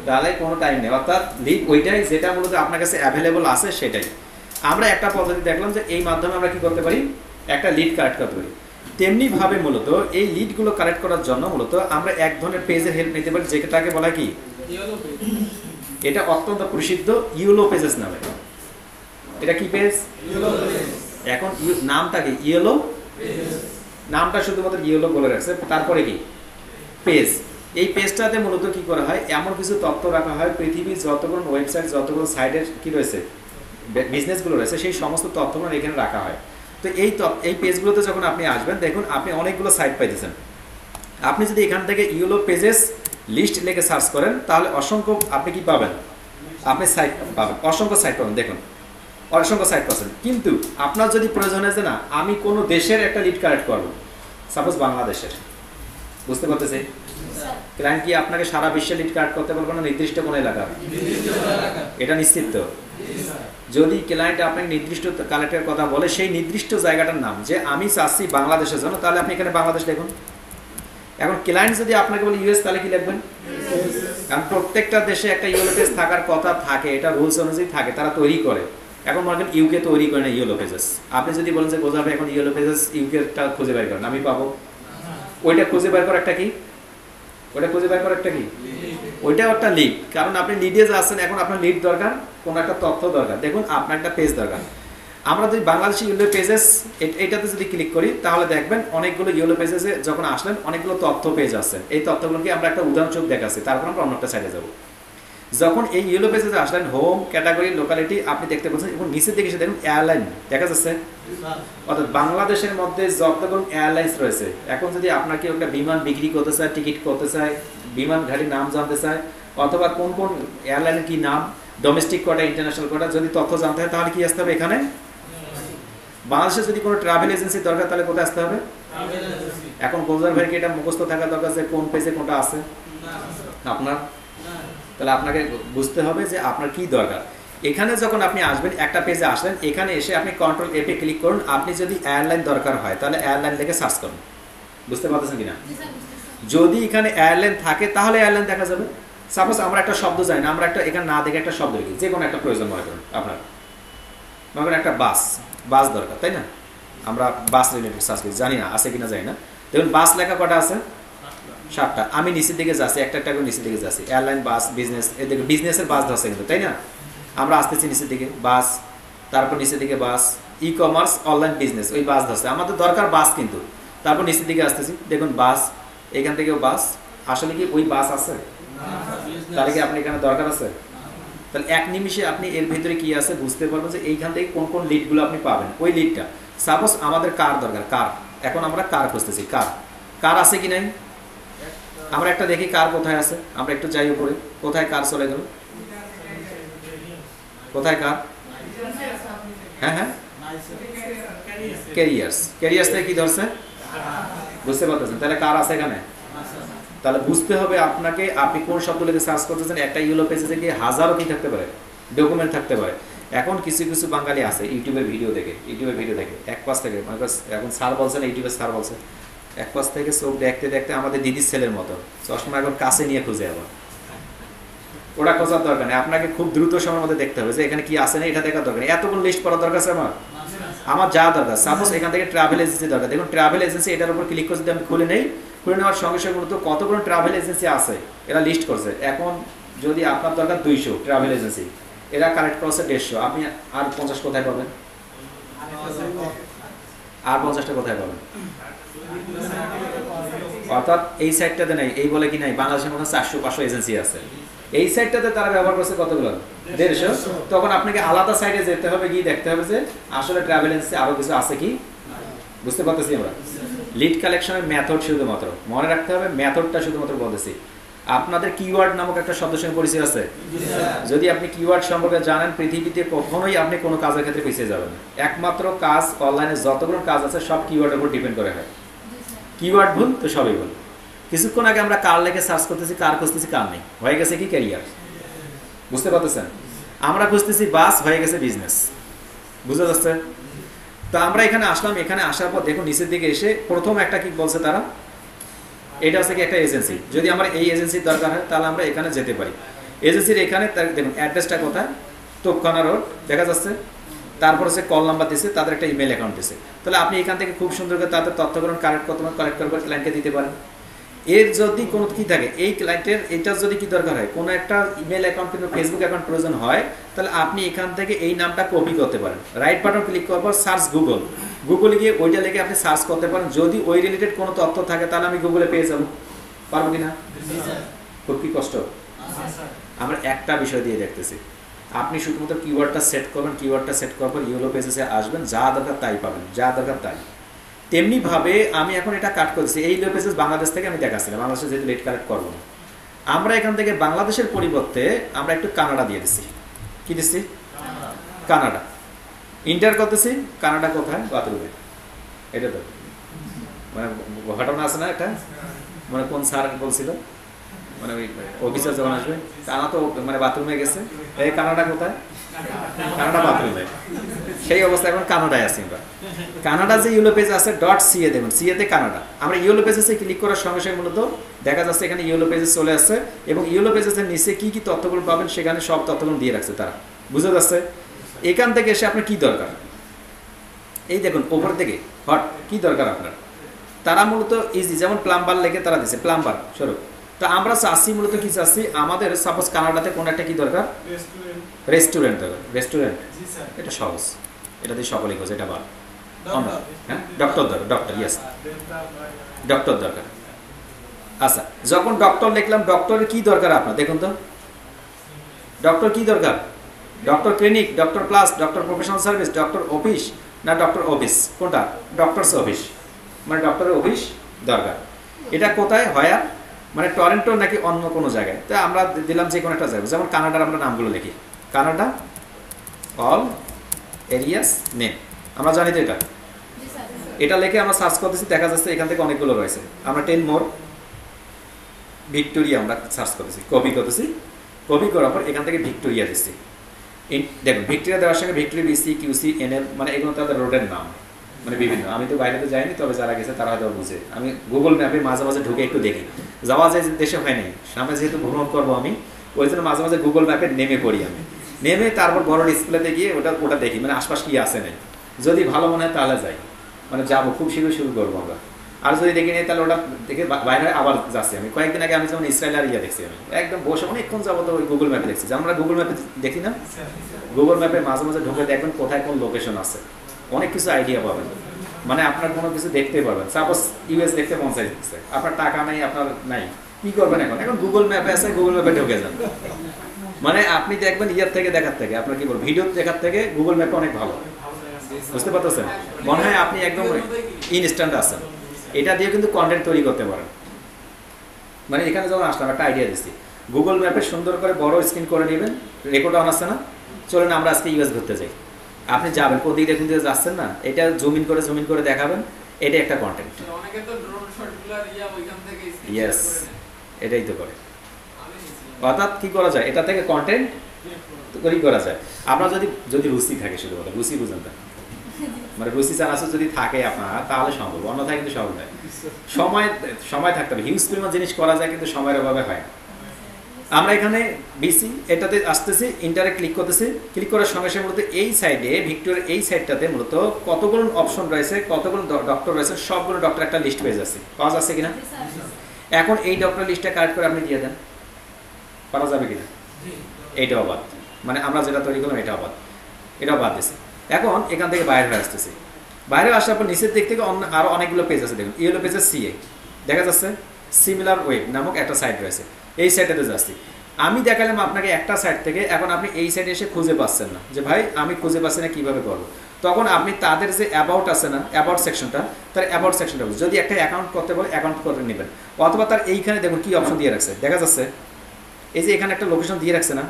তাহলে কোনো টাইম নেই। অর্থাৎ লিড ওইটাই যেটা মূলত আপনার কাছে অ্যাভেলেবল আছে সেটাই। আমরা একটা পদ্ধতি দেখলাম যে এই মাধ্যমে আমরা কি করতে পারি, একটা লিড কালেক্ট করতে পারি। তেমনিভাবে মূলত এই লিডগুলো কালেক্ট করার জন্য মূলত আমরা এক ধরনের পেজের হেল্প নিতে পারি, যেটাকে বলা কি, এটা অত্যন্ত প্রসিদ্ধ ইয়েলো পেজেস নামে। এটা কি পেজ? এখন নামটা কি, ইয়েলো, নামটা শুধুমাত্র ইয়েলো বলে রাখছে, তারপরে কি পেজ। এই পেজটাতে মূলত কি করা হয়, এমন কিছু তথ্য রাখা হয় পৃথিবীর যতগুলো ওয়েবসাইট, যতগুলো সাইটের কি রয়েছে, বিজনেসগুলো রয়েছে, সেই সমস্ত তথ্যগুলো এখানে রাখা হয়। তো এই পেজগুলোতে যখন আপনি আসবেন, দেখুন আপনি অনেকগুলো সাইট পাইতেছেন। আপনি যদি এখান থেকে ইয়েলো পেজেস লিস্ট লিখে সার্চ করেন তাহলে অসংখ্য আপনি কি পাবেন, আপনি সাইট পাবেন, অসংখ্য সাইট পাবেন। দেখুন অসংখ্য সাইট পাচ্ছেন, কিন্তু আপনার যদি প্রয়োজন হয় যে না আমি কোনো দেশের একটা লিড কালেক্ট করবো, সাপোজ বাংলাদেশের, বুঝতে পারতেছি ক্লায়েন্ট কি আপনাকে সারা বিশ্বে লিড কালেক্ট করতে পারবো না, নির্দিষ্ট কোনো এলাকা? এটা নিশ্চিত তো? যদি ক্লায়েন্ট আপনাকে নির্দিষ্ট কালেক্টের কথা বলে, সেই নির্দিষ্ট জায়গাটার নাম যে আমি চাচ্ছি বাংলাদেশের জন্য, তাহলে আপনি এখানে বাংলাদেশ লিখুন। এখন ক্লায়েন্ট যদি আপনাকে বলে ইউএস, তাহলে কি লিখবেন? কারণ প্রত্যেকটা দেশে একটা ইয়েলো পেজ থাকার কথা থাকে, এটা রুলস অনুযায়ী থাকে, তারা তৈরি করে। এখন মনে করেন ইউকে তৈরি করে না ইয়েলো পেজেস, আপনি যদি বলেন যে বোঝা ভাই এখন ইয়েলো পেজেস ইউকেটা খুঁজে বের করেন, আমি পাবো? ওইটা খুঁজে বের করা একটা কি, ওইটা খুঁজে বের করা একটা কি, ওইটাও একটা লিড। কারণ আপনি লিডে যাচ্ছেন, এখন আপনার লিড দরকার, কোনো একটা তথ্য দরকার। দেখুন আপনার একটা পেজ দরকার। আমরা যদি বাংলাদেশি ইয়েলো পেজেস এইটাতে যদি ক্লিক করি তাহলে দেখবেন অনেকগুলো ইয়েলো পেজেসে যখন আসলেন অনেকগুলো তথ্য পেজ আছে। এই তথ্যগুলোকে আমরা একটা উদাহরণস্বরূপ দেখাচ্ছি, তারপর আমরা অন্য একটা সাইডে যাবো। যখন এই ইয়েলো পেজে আসলেন, হোম, ক্যাটাগরি, লোকালিটি আপনি দেখতে পাচ্ছেন, এবং নিচের দিকে এসে দেখুন এয়ারলাইন দেখা যাচ্ছে। অর্থাৎ বাংলাদেশের মধ্যে যতগুলো এয়ারলাইন্স রয়েছে, এখন যদি আপনাকে একটা বিমান বিক্রি করতে চায়, টিকিট করতে চায়, বিমান ঘাটির নাম জানতে চায়, অথবা কোন কোন এয়ারলাইনের কি নাম, ডোমেস্টিক কোটা, ইন্টারন্যাশনাল কোটা, যদি তথ্য জানতে হয় তাহলে কি আসতে হবে এখানে। বাংলাদেশে যদি কোনো ট্রাভেল এজেন্সি দরকার তাহলে কোথায় আসতে হবে? এখন গোলজার ভাইকে এটা মুখস্থ থাকা দরকার যে কোন পেজে কোনটা আছে আপনার, তাহলে আপনাকে বুঝতে হবে যে আপনার কি দরকার। এখানে যখন আপনি আসবেন, একটা পেজে আসলেন, এখানে এসে আপনি কন্ট্রোল এপে ক্লিক করুন। আপনি যদি এয়ারলাইন দরকার হয় তাহলে এয়ারলাইন লিখে সার্চ করুন। বুঝতে পারতেছেন কিনা? যদি এখানে এয়ারলাইন থাকে তাহলে এয়ারলাইন দেখা যাবে। সাপোজ আমরা একটা শব্দ জানি না, আমরা একটা এখানে না দেখে একটা শব্দ লিখি, যে কোনো একটা প্রয়োজন মনে করুন আপনার, মনে করেন একটা বাস দরকার, তাই না? আমরা বাস রিলেটেড সার্চ করি, জানি না আছে কিনা জানি না। দেখুন বাস লেখা কটা আছে? 7টা। আমি নিচের দিকে যাচ্ছি, একটা একটা করে নিচের দিকে যাচ্ছি। এয়ারলাইন, বাস, বিজনেস, এদিকে বিজনেসের বাস ধরছে কিন্তু, তাই না? আমরা আসতেছি নিচের দিকে, বাস, তারপর নিচের দিকে বাস, ই কমার্স, অনলাইন বিজনেস, ওই বাস ধরছে। আমাদের দরকার বাস কিন্তু। তারপর নিচের দিকে আসতেছি, দেখুন বাস, এখান থেকেও বাস। আসলে কি ওই বাস আছে? তাহলে কি আপনি এখানে দরকার আছে? তাহলে এক নিমিষে আপনি এর ভিতরে কি আছে বুঝতে পারবেন যে এইখান থেকে কোন কোন লিডগুলো আপনি পাবেন। ওই লিডটা সাপোজ আমাদের কার দরকার, কার, এখন আমরা কার খুঁজতেছি। কার আছে কি নাই? আমরা একটা দেখি কার কোথায় আছে। আমরা একটু যাই উপরে, কোথায় কার চলে গেল? কোথায় কার? হ্যাঁ, ক্যারিয়ার্স থেকে কি ধরছে? বুঝতে পারতেছেন? তাহলে কার আছে এখানে? তাহলে বুঝতে হবে আপনাকে, আপনি কোন শব্দ লিখে সার্চ করতেছেন। একটা ইউলো পেজে থেকে হাজারো কি থাকতে পারে, ডকুমেন্ট থাকতে পারে। এখন কিছু কিছু বাঙালি আছে ইউটিউবের ভিডিও দেখে এক পাশ থেকে, এখন স্যার বলছেন, ইউটিউবের স্যার বলছে, এক পাশ থেকে চোখ দেখতে দেখতে আমাদের দিদির ছেলের মতো চশমা এখন কাছে নিয়ে খুঁজে আবার। ওটা খোঁজার দরকার নেই, আপনাকে খুব দ্রুত সময়ের মধ্যে দেখতে হবে যে এখানে কি আছে না, এটা দেখার দরকার নেই। এতগুলো লিস্ট করার দরকার আছে আমার যা দরকার। সাপোজ এখান থেকে ট্রাভেল এজেন্সি দরকার, দেখুন ট্রাভেল এজেন্সি, এটার উপর ক্লিক করে যদি আমি খুলে নেওয়ার সঙ্গে সঙ্গে মূলত কতগুলো ট্রাভেল এজেন্সি আছে এরা লিস্ট করছে। এখন যদি আপনার দরকার 200 ট্রাভেল এজেন্সি, এরা কালেক্ট করছে 150, আপনি আর 50 কোথায় পাবেন? আর 50টা কোথায় পাবেন? অর্থাৎ এই সাইটটাতে নেই, এই বলে কি নাই, বাংলাদেশের মধ্যে 400-500 এজেন্সি আছে। এই সাইটটাতে তারা ব্যবহার করছে কতগুলো? 150। তখন আপনাকে আলাদা সাইটে যেতে হবে, গিয়ে দেখতে হবে যে আসলে ট্রাভেল এজেন্সি আরো কিছু আছে কি। বুঝতে পারতেছি আমরা? লিড কালেকশনের মেথড শুধুমাত্র মনে রাখতে হবে, মেথডটা শুধুমাত্র বলতেছি। আপনাদের কিওয়ার্ড নামক একটা শব্দের সঙ্গে পরিচয় আছে? যদি আপনি কিওয়ার্ড সম্পর্কে জানেন, পৃথিবীতে কখনোই আপনি কোনো কাজের ক্ষেত্রে পিছিয়ে যাবেন। একমাত্র কাজ, অনলাইনে যতগুলো কাজ আছে সব কিওয়ার্ডের উপর ডিপেন্ড করে হয়। কিওয়ার্ড ভুল তো সবই ভুল। কিছুক্ষণ আগে আমরা কার লেখে সার্চ করতেছি, কার খুঁজতেছি, কার নেই, হয়ে গেছে কি ক্যারিয়ার। বুঝতে পারতেছেন? আমরা খুঁজতেছি বাস, হয়ে গেছে বিজনেস। বুঝতে যাচ্ছে? তো আমরা এখানে আসলাম, এখানে আসার পর দেখুন নিচের দিকে এসে প্রথম একটা কি বলছে তারা, এটা হচ্ছে কি একটা এজেন্সি। যদি আমার এই এজেন্সির দরকার হয় তাহলে আমরা এখানে যেতে পারি। এজেন্সির এখানে দেখুন অ্যাড্রেসটা কোথায়, তোপখানা রোড দেখা যাচ্ছে। তারপর হচ্ছে কল নাম্বার দিচ্ছে, তাদের একটা ইমেল অ্যাকাউন্ট দিচ্ছে। তাহলে আপনি এখান থেকে খুব সুন্দর করে তাদের তথ্যগুলো কালেক্ট করে ক্লায়েন্টকে দিতে পারেন। এর যদি কোনো কি থাকে, এই ক্লায়েন্টের এটা যদি কি দরকার হয়, কোনো একটা ইমেল অ্যাকাউন্ট কিংবা ফেসবুক অ্যাকাউন্ট প্রয়োজন হয়, তাহলে আপনি এখান থেকে এই নামটা কপি করতে পারেন। রাইট বাটন ক্লিক করার পর সার্চ গুগলে গিয়ে ওইটা লিখে আপনি সার্চ করতে পারেন। যদি ওই রিলেটেড কোনো তথ্য থাকে তাহলে আমি গুগলে পেয়ে যাবো। পারবো কিনা? খুব কি কষ্ট? আমরা একটা বিষয় দিয়ে দেখতেছি। আপনি শুধুমাত্র কিওয়ার্ডটা সেট করবেন, কিওয়ার্ডটা সেট করার পর ইউলো পেজে আসবেন, যা দরকার তাই পাবেন, যা দরকার তাই। তেমনিভাবে আমি এখন এটা কাট করছি, এই ইউলো পেজেস বাংলাদেশ থেকে আমি দেখাচ্ছিলাম, বাংলাদেশে যেহেতু লেট কালেক্ট করবো না, আমরা এখান থেকে বাংলাদেশের পরিবর্তে আমরা একটু কানাডা দিয়ে দিচ্ছি। কি দিচ্ছি? কানাডা। ইন্টার করতেছি, কানাডা কোথায়? বাথরুমে। এটা তো মানে ঘটনা আছে না, এটা মানে কোন স্যার বলছিল, মানে ওই অফিসার যখন আসবে, কানা তো মানে বাথরুমে গেছে, এই কানাডা কোথায়? কানাডা বাথরুমে। সেই অবস্থা এখন কানাডায় আছি আমরা। কানাডা যে ইউলো পেজ আছে .ca দেখুন, সিএতে কানাডা। আমরা ইউলো পেজে ক্লিক করার সঙ্গে সঙ্গে মূলত দেখা যাচ্ছে এখানে ইউলো পেজে চলে আসছে, এবং ইউলো পেজের নিচে কি কি তথ্যগুলো পাবেন সেখানে সব তথ্যগুলো দিয়ে রাখছে তারা। বুঝতে যাচ্ছে? এখান থেকে এসে আপনার কি দরকার, এই দেখুন ওপর থেকে হট কি দরকার আপনার, তারা মূলত ইজি, যেমন প্লাম্বার লেগে তারা দিচ্ছে, প্লাম্বার স্বরূপ। তো আমরা চাচ্ছি মূলত কি চাচ্ছি, আমাদের সাপোজ কানাডাতে কোন একটা কি দরকার, রেস্টুরেন্ট দরকার। রেস্টুরেন্ট এটা সহজ, এটা দিয়ে সকলেই খোঁজ, এটা ভালো। হ্যাঁ, ডক্টর দরকার, ডক্টর, ইয়েস ডক্টর দরকার। আচ্ছা, যখন ডক্টর লিখলাম, ডক্টরের কি দরকার আপনার দেখুন তো, ডক্টর কি দরকার? Doctor clinic, doctor plus, doctor professional service, doctor office না ডক্টর অফিস, কোনটা? ডক্টরস অফিস, মানে ডক্টরের অফিস দরকার। এটা কোথায়? হয় মানে টরেন্টো নাকি অন্য কোনো জায়গায়, তো আমরা দিলাম যে কোনো একটা জায়গা, যেমন কানাডার আমরা নামগুলো লিখি, কানাডা অল এরিয়াস নেম, আমরা জানি তো এটা, এটা লিখে আমরা সার্চ করতেছি, দেখা যাচ্ছে এখান থেকে অনেকগুলো রয়েছে। আমরা 10 মোর ভিক্টোরিয়া আমরা সার্চ করতেছি, কপি করতেছি, কপি করার পর এখান থেকে ভিক্টোরিয়া দিচ্ছি। দেখুন ভিক্টোরিয়া দেওয়ার সঙ্গে ভিক্টোরিয়া বিসি কিউসি এনএল মানে এগুলো তাদের রোডের নাম, মানে বিভিন্ন, আমি তো বাইরে তো যাইনি, তবে যারা গেছে তারা হয়তো বুঝে। আমি গুগল ম্যাপে মাঝে মাঝে ঢুকে একটু দেখি, যাওয়া যায় দেশে হয়নি, সামনে যেহেতু ভ্রমণ করবো আমি, ওই জন্য মাঝে মাঝে গুগল ম্যাপে নেমে পড়ি আমি, নেমে তারপর বড় ডিসপ্লেতে গিয়ে ওটা দেখি, মানে আশপাশ কি আছে নেই, যদি ভালো মনে হয় তাহলে যাই, মানে যাবো খুব শীঘ্রই শুরু করবো আমরা। আর যদি দেখি নেই তাহলে ওটা দেখে বাইরে আবার যাচ্ছি। আমি কয়েকদিন আগে আমি যেমন ইসরায়েল আর দেখছি, আমি একদম বসে অনেকক্ষণ যাবো তো ওই গুগল ম্যাপে দেখছি, যে আমরা গুগল ম্যাপে দেখি না, গুগল ম্যাপে মাঝে মাঝে ঢুকে দেখবেন কোথায় কোন লোকেশন আছে, অনেক কিছু আইডিয়া পাবেন, মানে আপনার কোনো কিছু দেখতে পারবেন। সাপোজ ইউএস দেখতে মন চাইছে, আপনার টাকা নাই, আপনার নাই, কি করবেন এখন? এখন গুগল ম্যাপে আছে, গুগল ম্যাপে ঢুকে যান, মানে আপনি দেখবেন ইয়ার থেকে দেখার থেকে, আপনার কি বলবো ভিডিও দেখার থেকে গুগল ম্যাপে অনেক ভালো, বুঝতে পারতেছেন? মনে হয় আপনি একদম ইনস্ট্যান্ট আছেন, এটা দিয়ে কিন্তু কন্টেন্ট তৈরি করতে পারেন। মানে এখানে যখন আসলাম একটা আইডিয়া দিচ্ছি, গুগল ম্যাপে সুন্দর করে বড় স্ক্রিন করে নেবেন, রেকর্ড অন আছে না, চলেন আমরা আজকে ইউএস ঘুরতে যাই, আপনি যাবেন কোন দিকে যাচ্ছেন না, এটা জুম ইন করে দেখাবেন, এটা একটা কন্টেন্ট। ইয়েস, এটাই তো করে, অর্থাৎ কি করা যায়, এটা থেকে কন্টেন্ট তৈরি করা যায়। আপনার যদি রুচি থাকে, শুধু কথা রুচি বুঝেন না, মানে রুচি চানাচুর যদি থাকে আপনার, তাহলে সম্ভব, অন্যথায় কিন্তু সম্ভব নয়। সময় থাকতে হবে, হিউজ পরিমাণ জিনিস করা যায়, কিন্তু সময়ের অভাবে হয়। আমরা এখানে বিসি এটাতে আসতেছি, ইন্টারে ক্লিক করতেছি, ক্লিক করার সঙ্গে সঙ্গে মূলত এই সাইডে ভিক্টোরিয়ার এই সাইডটাতে মূলত কতগুলো অপশন রয়েছে, কতগুলো ডক্টর রয়েছে, সবগুলো ডক্টর একটা লিস্ট পেয়ে যাচ্ছে, পাওয়া যাচ্ছে কিনা? এখন এই ডক্টর লিস্টটা কালেক্ট করে আপনি দিয়ে দেন, পাওয়া যাবে কিনা? এইটাও বাদ, মানে আমরা যেটা তৈরি করলাম এটাও বাদ দিচ্ছি। এখন এখান থেকে বাইরে হয়ে আসতেছি, বাইরে আসার পর নিচের দিক থেকে আরো অনেকগুলো পেজ আছে, দেখুন ইয়েলো পেজের সিএ দেখা যাচ্ছে, সিমিলার ওয়েব নামক একটা সাইট রয়েছে, এই সাইটটাতে যাচ্ছি। আমি দেখালাম আপনাকে একটা সাইট থেকে, এখন আপনি এই সাইটে এসে খুঁজে পাচ্ছেন না, যে ভাই আমি খুঁজে পাচ্ছি না কীভাবে করবো, তখন আপনি তাদের যে অ্যাবাউট আছে না, অ্যাবাউট সেকশনটা, তার অ্যাবাউট সেকশনটা যদি একটা অ্যাকাউন্ট করতে বলে অ্যাকাউন্ট করে নেবেন, অথবা তার এইখানে দেখুন কী অপশন দিয়ে রাখছে, দেখা যাচ্ছে এই যে এখানে একটা লোকেশন দিয়ে রাখছে না,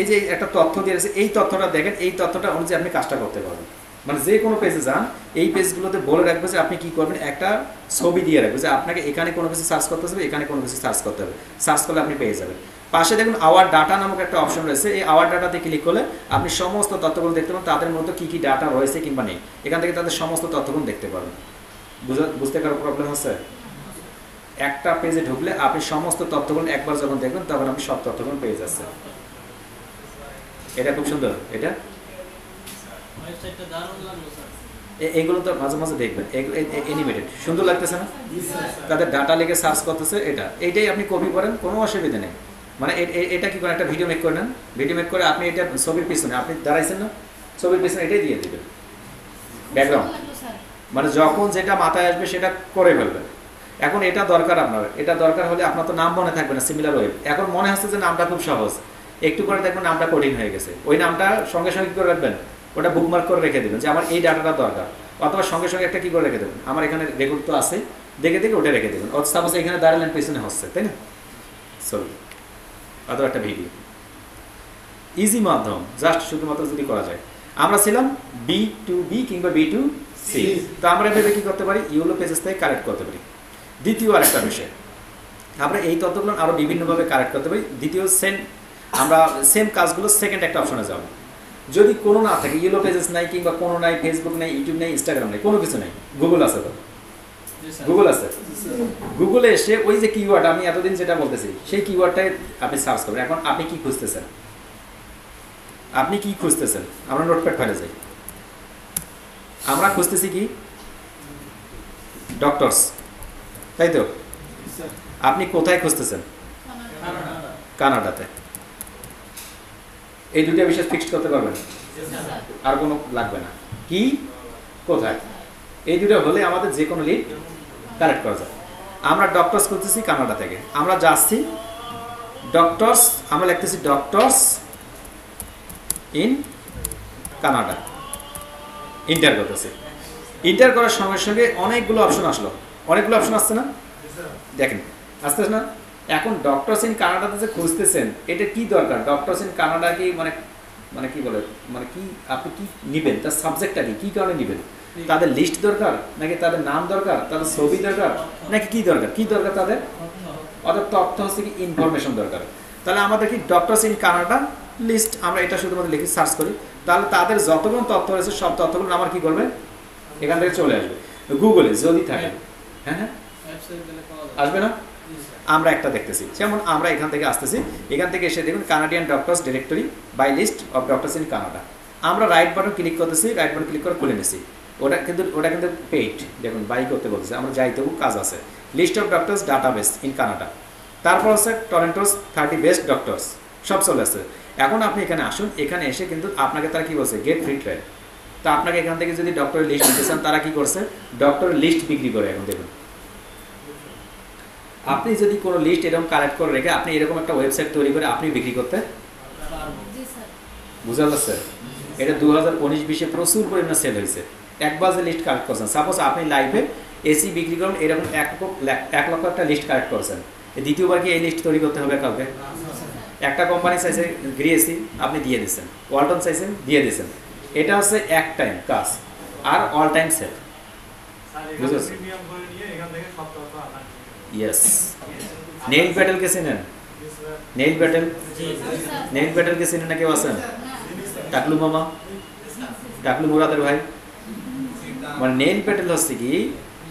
এই যে একটা তথ্য দিয়ে রাখছে, এই তথ্যটা দেখেন, এই তথ্যটা অনুযায়ী আপনি কাজটা করতে পারবেন। মানে যে কোনো পেজে যান, এই পেজগুলোতে বলে রাখবে যে আপনি কি করবেন, একটা ছবি দিয়ে রাখবে যে আপনাকে এখানে কোনো কিছু সার্চ করতে হবে, এখানে কোনো কিছু সার্চ করতে হবে, সার্চ করলে আপনি পেয়ে যাবেন। পাশে দেখুন আওয়ার ডাটা নামক একটা অপশন রয়েছে, এই আওয়ার ডাটাতে ক্লিক করলে আপনি সমস্ত তথ্যগুলো দেখতে পাবেন, তাদের মধ্যে কী কী ডাটা রয়েছে কিংবা নেই, এখান থেকে তাদের সমস্ত তথ্যগুলো দেখতে পাবেন। বুঝতে কারো প্রবলেম হচ্ছে? একটা পেজে ঢুকলে আপনি সমস্ত তথ্যগুলো একবার যখন দেখবেন, তখন আপনি সব তথ্যগুলো পেয়ে যাচ্ছেন। এটা খুব সুন্দর, এটা এগুলো তো মাঝে মাঝে দেখবেন, এনিমেটেড সুন্দর লাগতেছে না? তাদের ডাটা লিখে সার্চ করতেছে, এইটাই আপনি কপি করেন, কোনো অসুবিধা নেই। মানে এটা কি করেন, একটা ভিডিও মেক করে নেন, ভিডিও মেক করে আপনি এটা ছবির পিছনে আপনি দাঁড়াইছেন না, ছবির পিছনে এটাই দিয়ে দেবেন ব্যাকগ্রাউন্ড, মানে যখন যেটা মাথায় আসবে সেটা করে ফেলবেন। এখন এটা দরকার আপনার, এটা দরকার হলে আপনার তো নাম মনে থাকবে না, সিমিলার ওয়েব। এখন মনে হচ্ছে যে নামটা খুব সহজ, একটু করে দেখবেন নামটা কঠিন হয়ে গেছে, ওই নামটা সঙ্গে সঙ্গে কী করে রাখবেন, ওটা বুকমার্ক করে রেখে দেবেন যে আমার এই ডাটাটা দরকার, অথবা সঙ্গে সঙ্গে একটা কী করে রেখে দেবেন, আমার এখানে রেকর্ড তো আছে, দেখে ওটা রেখে দেবেন, সাপোজ এখানে দাঁড়ালেন পেছনে হচ্ছে, তাই না, ছবি অথবা একটা ভিডিও, ইজি মাধ্যম, জাস্ট শুধুমাত্র যদি করা যায়। আমরা ছিলাম B2B কিংবা B2C, তো আমরা ভেবে কী করতে পারি, ইউলো পেজেস থেকে কালেক্ট করতে পারি। দ্বিতীয় আরেকটা বিষয়, আমরা এই তথ্যগুলো আরও বিভিন্নভাবে কালেক্ট করতে পারি। দ্বিতীয় আমরা সেম কাজগুলো সেকেন্ড একটা অপশনে যাব, যদি কোনো না থাকে, ইয়েলো পেজেস নাই কিংবা কোনো নাই, ফেসবুক নাই, ইউটিউব নাই, ইনস্টাগ্রাম নাই, কোনো কিছু নেই, গুগল আছে তো, গুগল আছে, গুগলে এসে ওই যে কিওয়ার্ড আমি এতদিন যেটা বলতেছি সেই কিওয়ার্ডটাই আপনি সার্চ করবেন। এখন আপনি কি খুঁজতেছেন, আমরা নোটপ্যাড ফাইলে যাই, আমরা খুঁজতেছি কি ডক্টরস, তাই তো? আপনি কোথায় খুঁজতেছেন? কানাডাতে। এই দুটো বিষয় ফিক্সড করতে পারবেন, আর কোনো লাগবে না, কি কোথায়, এই দুটো হলে আমাদের যে কোনো লিড কালেক্ট করা যায়। আমরা ডক্টরস করতেছি কানাডা থেকে, আমরা যাচ্ছি ডক্টরস, আমরা লিখতেছি ডক্টরস ইন কানাডা, ইন্টার করতেছি। ইন্টার করার সঙ্গে সঙ্গে অনেকগুলো অপশন আসলো, অনেকগুলো অপশন আসছে না, দেখেন আসতেছে না, এখন ডক্টরস ইন কানাডাতে যে খুঁজতেছেন এটা কি দরকার? ডক্টরস ইন কানাডা কি মানে মানে কি বলে মানে কি আপনি কি নেবেন, তার সাবজেক্টটা কি কারণে নেবেন? তাদের লিস্ট দরকার নাকি তাদের নাম দরকার, তাদের ছবি দরকার নাকি কি দরকার তাদের? অর্থাৎ তথ্য হচ্ছে কি ইনফরমেশন দরকার। তাহলে আমাদের কি ডক্টরস ইন কানাডা লিস্ট, আমরা এটা শুধুমাত্র লিখে সার্চ করি, তাহলে তাদের যতগুলো তথ্য রয়েছে সব তথ্যগুলো আমার কি করবে এখান থেকে চলে আসবে গুগলে যদি থাকে। হ্যাঁ হ্যাঁ আসবে না? আমরা একটা দেখতেছি, যেমন আমরা এখান থেকে আসতেছি, এখান থেকে এসে দেখুন Canadian doctors directory by list of doctors in Canada. আমরা রাইট বাটন ক্লিক করতেছি, রাইট বাটন ক্লিক করে খুলে নিছি। ওটা কিন্তু পেইড, দেখুন বাই করতে বলতেছে, আমরা যাইতেও কাজ আছে। List of doctors database in Canada, তারপর হচ্ছে টরন্টোস 30 বেস্ট ডক্টরস, সব চলে আসছে। এখন আপনি এখানে আসুন, এখানে এসে কিন্তু আপনাকে তারা কি বলছে গেট ফ্রি ট্রায়াল। তা আপনাকে এখান থেকে যদি ডক্টরের লিস্ট দিতে চান, তারা কি করছে ডক্টরের লিস্ট বিক্রি করে। এখন দেখুন আপনি যদি কোনো লিস্ট এরকম কালেক্ট করে রেখে আপনি এরকম একটা ওয়েবসাইট তৈরি করে আপনি বিক্রি করতে বুঝা যাচ্ছে? এটা 2019-20 প্রচুর পরিমাণে সেল হয়েছে। একবার যে লিস্ট কালেক্ট করছেন, সাপোজ আপনি লাইভে এসি বিক্রি করুন, এরকম 1 লক্ষ একটা লিস্ট কালেক্ট করছেন, দ্বিতীয়বার কি এই লিস্ট তৈরি করতে হবে কাউকে? একটা কোম্পানি চাইছে গ্রি এসি, আপনি দিয়ে দিচ্ছেন, ওয়ালটন চাইছেন দিয়ে দিচ্ছেন। এটা হচ্ছে এক টাইম কাজ আর অল টাইম সেল, বুঝেছেন? ইয়েস। নেইল ব্যাটেলকে চিনেন? নেইল ব্যাটেলকে চিনেন না কেউ আছেন? টাকলু মামা, টাকলু মুরাদের ভাই। মানে নেইল ব্যাটেল হচ্ছে কি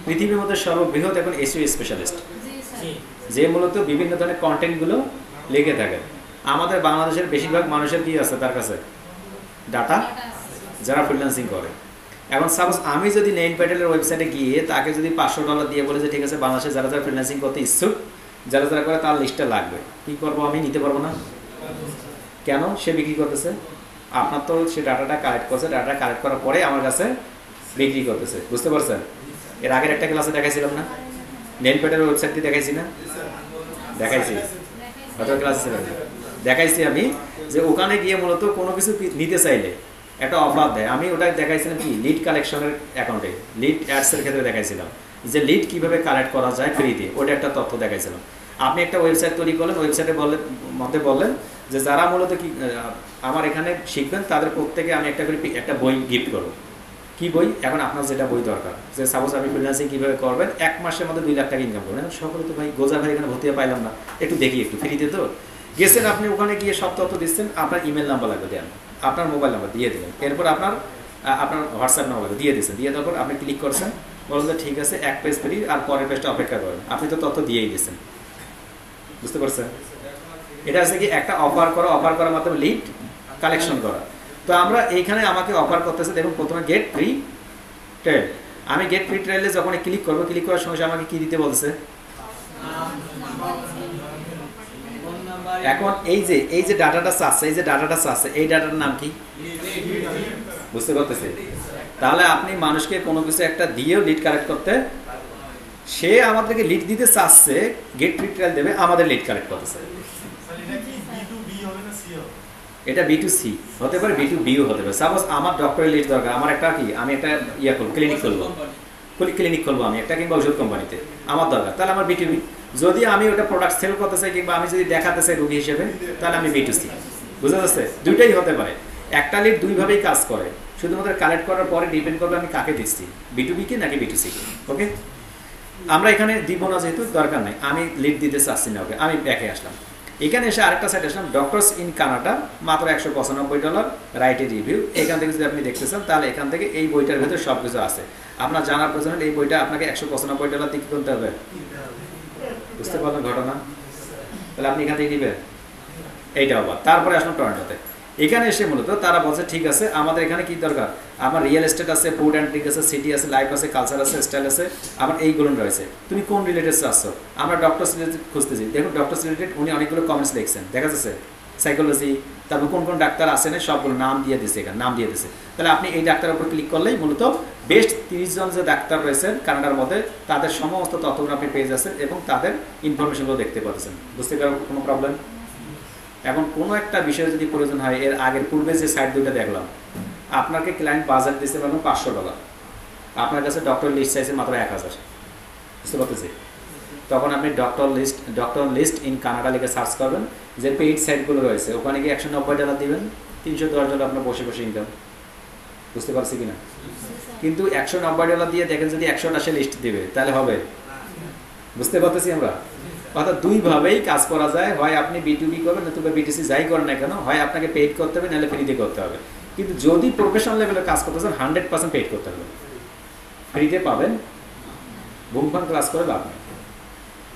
পৃথিবীর মধ্যে সর্ববৃহৎ এখন এসইও স্পেশালিস্ট, যে মূলত বিভিন্ন ধরনের কন্টেন্টগুলো লিখে থাকে। আমাদের বাংলাদেশের বেশিরভাগ মানুষের কি আছে তার কাছে ডাটা, যারা ফ্রিল্যান্সিং করে। এখন সাপোজ আমি যদি নেইল প্যাটেলের ওয়েবসাইটে গিয়ে তাকে যদি $500 দিয়ে বলে যে ঠিক আছে বাংলাদেশে যারা যারা ফ্রিল্যান্সিং করতে ইচ্ছুক, যারা যারা করে তার লিস্টটা লাগবে, কী করবো আমি? নিতে পারবো না। কেন? সে বিক্রি করতেছে। আপনার তো সে ডাটাটা কালেক্ট করছে, ডাটাটা কালেক্ট করার পরে আমার কাছে বিক্রি করতেছে, বুঝতে পারছেন? এর আগের একটা ক্লাসে দেখাইছিলাম না, নেইল প্যাটেলের ওয়েবসাইটটি দেখাইছি না? দেখাইছি, হয়তো ক্লাসে ছিলাম, দেখাইছি আমি যে ওখানে গিয়ে মূলত কোনো কিছু নিতে চাইলে একটা অফার দেয়। আমি ওটা দেখাইছিলাম কি লিড কালেকশনের অ্যাকাউন্টে, লিড অ্যাডসের ক্ষেত্রে দেখাইছিলাম যে লিড কিভাবে কালেক্ট করা যায় ফ্রিতে, ওটা একটা তথ্য দেখাইছিলাম। আপনি একটা ওয়েবসাইট তৈরি করলেন, ওয়েবসাইটে বললেন যে যারা মূলত কি আমার এখানে শিখবেন তাদের প্রত্যেকে আমি একটা করে একটা বই গিফট করবো। কি বই? এখন আপনার যেটা বই দরকার, যে সাপোজ আমি ফ্রিল্যান্সিং কীভাবে করবেন, 1 মাসের মধ্যে 2 লাখ টাকা ইনকাম করবেন। সকলে তো ভাই গোজা ভাই এখানে ভর্তি পাইলাম না, একটু দেখি একটু ফ্রিতে তো গেছেন আপনি, ওখানে গিয়ে সব তথ্য দিচ্ছেন, আপনার ইমেল নাম্বার লাগবে দেন, আপনার মোবাইল নাম্বার দিয়ে দিলেন, এরপর আপনার হোয়াটসঅ্যাপ নাম্বার দিয়ে দিচ্ছেন, দিয়ে দেওয়ার পর আপনি ক্লিক করছেন, বলছেন ঠিক আছে 1 পেজ ফ্রি আর পরের পেজটা অপেক্ষা করেন। আপনি তো তথ্য দিয়েই দিচ্ছেন, বুঝতে পারছেন? এটা হচ্ছে কি একটা অফার করার মাধ্যমে লিড কালেকশন করা। তো আমরা এইখানে আমাকে অফার করতেছে, দেখুন প্রথমে গেট ফ্রি ট্রায়াল। আমি গেট ফ্রি ট্রায়ালে যখন ক্লিক করবো, ক্লিক করার সময় আমাকে কি দিতে বলছে? এখন এই যে ডাটাটা চাচ্ছে, এই ডাটার নাম কি? বুঝতে পারতেছে? তাহলে আপনি মানুষকে কোনো কিছু একটা দিয়েও লিড কালেক্ট করতে, সে আমাদেরকে লিড দিতে চাচ্ছে, গেট ফ্রি ট্রায়াল দেবে, আমাদের লিড কালেক্ট করতেছে। এটা B2C হতে পারে, B2Bও হতে পারে। সাপোজ আমার ডক্টরের লিস্ট দরকার, আমার একটা কি আমি একটা ক্লিনিক খুলবো আমি একটা, কিংবা ওষুধ কোম্পানিতে আমার দরকার, তাহলে আমার B2B। যদি আমি ওটা প্রোডাক্ট সেল করতে চাই কিংবা আমি যদি দেখাতে চাই রোগী হিসেবে, তাহলে আমি B2C। বুঝা যাচ্ছে? দুইটাই হতে পারে। একটা লিড দুইভাবেই কাজ করে, শুধুমাত্র কালেক্ট করার পরে ডিপেন্ড করবে আমি কাকে দিচ্ছি, B2B কে নাকি B2C কে। ওকে, আমরা এখানে দিব না যেহেতু দরকার নাই, আমি লিড দিতে চাচ্ছি না। ওকে, আমি ব্যাকে আসলাম, এখানে এসে আরেকটা সাইট আসলাম, ডক্টরস ইন কানাডা, মাত্র $195, রাইট এ রিভিউ। এখান থেকে যদি আপনি দেখতে চান তাহলে এখান থেকে এই বইটার ভেতরে সব কিছু আছে। আপনার জানার প্রয়োজন হলে এই বইটা আপনাকে $195 দিয়ে কিনতে হবে। বুঝতে পারলেন ঘটনা? তাহলে আপনি এখান থেকে নেবেন এইটা আবার। তারপরে আসলাম টরন্টোতে, এখানে এসে মূলত তারা বলছে ঠিক আছে আমাদের এখানে কি দরকার, আমার রিয়েল এস্টেট আছে, ফুড অ্যান্ড ড্রিঙ্ক আছে, সিটি আছে, লাইফ আছে, কালচার আছে, স্টাইল আছে, আমার এইগুলো রয়েছে, তুমি কোন রিলেটেড চাচ্ছ? আমরা ডক্টরস রিলেটেড খুঁজতেছি। দেখুন ডক্টরস রিলেটেড উনি অনেকগুলো কমেন্টস লিখছেন, দেখা যাচ্ছে সাইকোলজি, তারপর কোন কোন ডাক্তার আসে না সবগুলো নাম দিয়ে দিচ্ছে, এখানে নাম দিয়ে দিচ্ছে। তাহলে আপনি এই ডাক্তারের উপর ক্লিক করলেই মূলত বেস্ট 30 জন যে ডাক্তার রয়েছেন কানাডার মধ্যে, তাদের সমস্ত তথ্যগুলো আপনি পেয়ে যাচ্ছেন এবং তাদের ইনফরমেশনগুলো দেখতে পাচ্ছেন। বুঝতে পারবেন কোনো প্রবলেম? এখন কোনো একটা বিষয়ে যদি প্রয়োজন হয়, এর আগের পূর্বে যে সাইট দুইটা দেখলাম, আপনাকে ক্লায়েন্ট বাজার দিচ্ছে মানে $500, আপনার কাছে ডক্টর লিস্ট চাইছে মাত্র 1000। বুঝতে পারতেছি? তখন আপনি ডক্টর লিস্ট ইন কানাডা লিখে সার্চ করবেন, যে পেইড সাইটগুলো রয়েছে ওখানে গিয়ে $190 দিবেন, $310 আপনার বসে বসে ইনকাম। বুঝতে পারছি কিনা? কিন্তু $190 দিয়ে দেখেন যদি 100টা সে লিস্ট দিবে তাহলে হবে? বুঝতে পারতেছি আমরা? অর্থাৎ দুইভাবেই কাজ করা যায়, হয় আপনি B2B করবেন নতুবা B2C যাই করেন না কেন, হয় আপনাকে পেইড করতে হবে নাহলে ফ্রিতে করতে হবে। কিন্তু যদি প্রফেশনাল লেভেলে কাজ করতে চান 100% পেইড করতে হবে। ফ্রিতে পাবেন বুমফান ক্লাস করে লাভ নেই।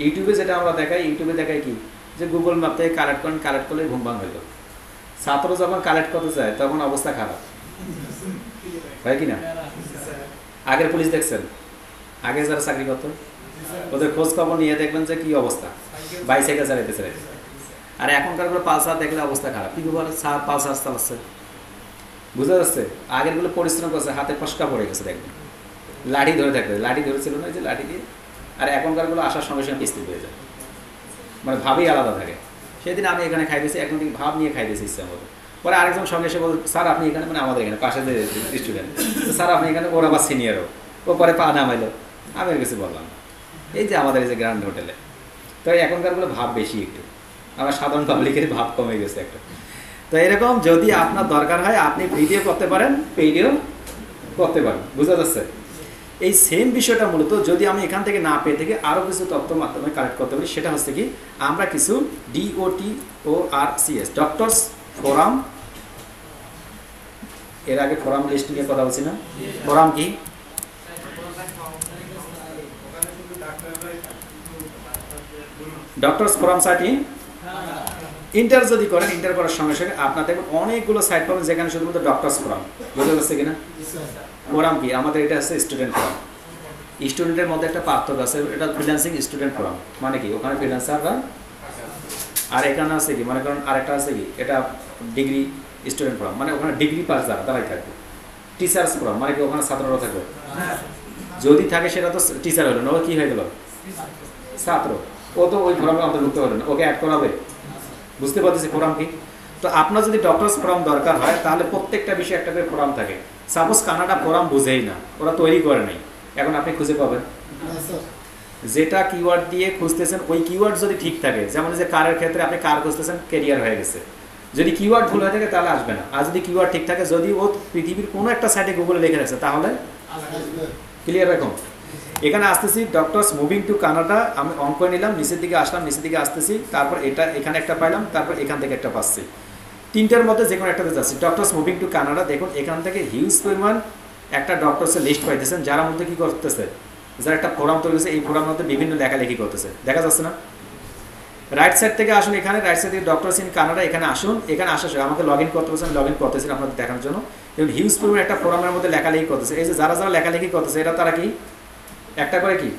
ইউটিউবে যেটা আমরা দেখাই, ইউটিউবে দেখাই কি যে গুগল ম্যাপ থেকে কালেক্ট করলে ঘুমভান হইল। ছাত্র যখন কালেক্ট করতে চায় তখন অবস্থা খারাপ হয় কিনা? আগের পুলিশ দেখছেন, আগে যারা চাকরি করতো ওদের খোঁজ খবর নিয়ে দেখবেন যে কি অবস্থা, বাইসাইকেল চালাইতে। আর এখনকার গুলো পালসার দেখলে অবস্থা খারাপ, কি বলে পালসার চালাচ্ছে, বুঝা যাচ্ছে? আগের গুলো পরিশ্রম করছে, হাতে ফসকা পড়ে গেছে দেখবেন, লাঠি ধরে থাকবে, লাঠি ধরেছিল না যে লাঠি দিয়ে। আর এখনকার গুলো আসার সঙ্গে সঙ্গে কিস্তি হয়ে যায়, মানে ভাবই আলাদা থাকে। সেদিন আমি এখানে খাইতেছি, এখন থেকে ভাব নিয়ে খাইতেছি ইচ্ছা মতো। পরে আরেকজন সঙ্গে এসে বল, স্যার আপনি এখানে, মানে আমাদের এখানে পাশে যে স্টুডেন্ট, স্যার আপনি এখানে, ওর আবার সিনিয়রও, ও পরে পা নামাইলো। আমি ওর কাছে বললাম এই যে আমাদের এই যে গ্র্যান্ড হোটেলে, তো এখনকার গুলো ভাব বেশি একটু, আমার সাধারণ পাবলিকের ভাব কমে গেছে একটা। তো এরকম যদি আপনার দরকার হয় আপনি ফ্রিতেও করতে পারেন, পেইডেও করতে পারেন। বুঝা যাচ্ছে? এই সেম বিষয়টা মূলত যদি আমি এখান থেকে না পেয়ে থেকে আরও কিছু তথ্য মাধ্যমে কালেক্ট করতে পারি, সেটা হচ্ছে কি আমরা কিছু DOTORCS ডক্টরস ফোরাম, এর আগে ফোরাম লিস্ট নিয়ে কথা বলছি না? ফোরাম কি? ডক্টরস ফোরাম সাইট ইন্টার যদি করেন, ইন্টার করার সঙ্গে সঙ্গে আপনার দেখবেন অনেকগুলো সাইট পাবেন যেখানে শুধুমাত্র ডক্টরস ফোরাম। বুঝতে পারছে কিনা? ফোরাম কি? আমাদের এটা আছে স্টুডেন্ট ফোরাম। স্টুডেন্টের মধ্যে একটা পার্থক্য আছে, এটা ফ্রিল্যান্সিং স্টুডেন্ট ফোরাম। মানে কি ওখানে ফ্রিল্যান্সাররা, আর এখানে আছে কি মনে করেন আরেকটা আছে কি এটা ডিগ্রি স্টুডেন্ট ফোরাম, মানে ওখানে ডিগ্রি পাস যারা তারাই থাকবে। টিচার্স ফোরাম মানে কি ওখানে ছাত্ররা থাকবে, যদি থাকে সেটা তো টিচার হলো না, ও কি হয়ে গেল ছাত্র, ও তো ওই ফোরামে অন্তর্ভুক্ত হলো না, ওকে অ্যাড করাবে। বুঝতে পারতেছি ফোরাম কি? তো আপনার যদি ডক্টরস ফোরাম দরকার হয় তাহলে প্রত্যেকটা বিষয়ে একটা করে ফোরাম থাকে। সাপোজ কানাডা ফোরাম বুঝেই না, ওরা তৈরি করে নাই, এখন আপনি খুঁজে পাবেন। যেটা কিওয়ার্ড দিয়ে খুঁজতেছেন ওই কিওয়ার্ড যদি ঠিক থাকে, যেমন যে কারের ক্ষেত্রে আপনি কার খুঁজতেছেন, কেরিয়ার হয়ে গেছে, যদি কিওয়ার্ড ভুল হয়ে থাকে তাহলে আসবে না। আর যদি কিওয়ার্ড ঠিক থাকে, যদি ও পৃথিবীর কোনো একটা সাইটে গুগলে লিখে রাখছে তাহলে ক্লিয়ার। এরকম এখানে আসতেছি ডক্টরস মুভিং টু কানাডা, আমি অঙ্ক নিলাম, নিচের দিকে আসলাম, নিচের দিকে আসতেছি, তারপর এটা এখানে একটা পাইলাম, তারপর এখান থেকে একটা পাচ্ছি, তিনটার মধ্যে যে কোনো একটাতে যাচ্ছি। ডক্টরস মুভিং টু কানাডা, দেখুন এখান থেকে হিউজ পরিমাণ একটা ডক্টরসের লিস্ট পাইতেছেন, যারা মধ্যে কি করতেছে, যারা একটা ফোরাম তৈরি করেছে, এই ফোরামের মধ্যে বিভিন্ন লেখালেখি করতেছে, দেখা যাচ্ছে না? রাইট সাইড থেকে আসুন, এখানে রাইট সাইড থেকে ডক্টরস ইন কানাডা, এখানে আসুন, এখানে আসার সময় আমাকে লগ ইন করতে বলছেন, লগ ইন করতেছেন আপনাদের দেখানোর জন্য। এবং হিউজ পরিমাণ একটা ফোরামের মধ্যে লেখালেখি করতেছে, এই যে যারা যারা লেখালেখি করতেছে এটা তারা কি একটা করে কি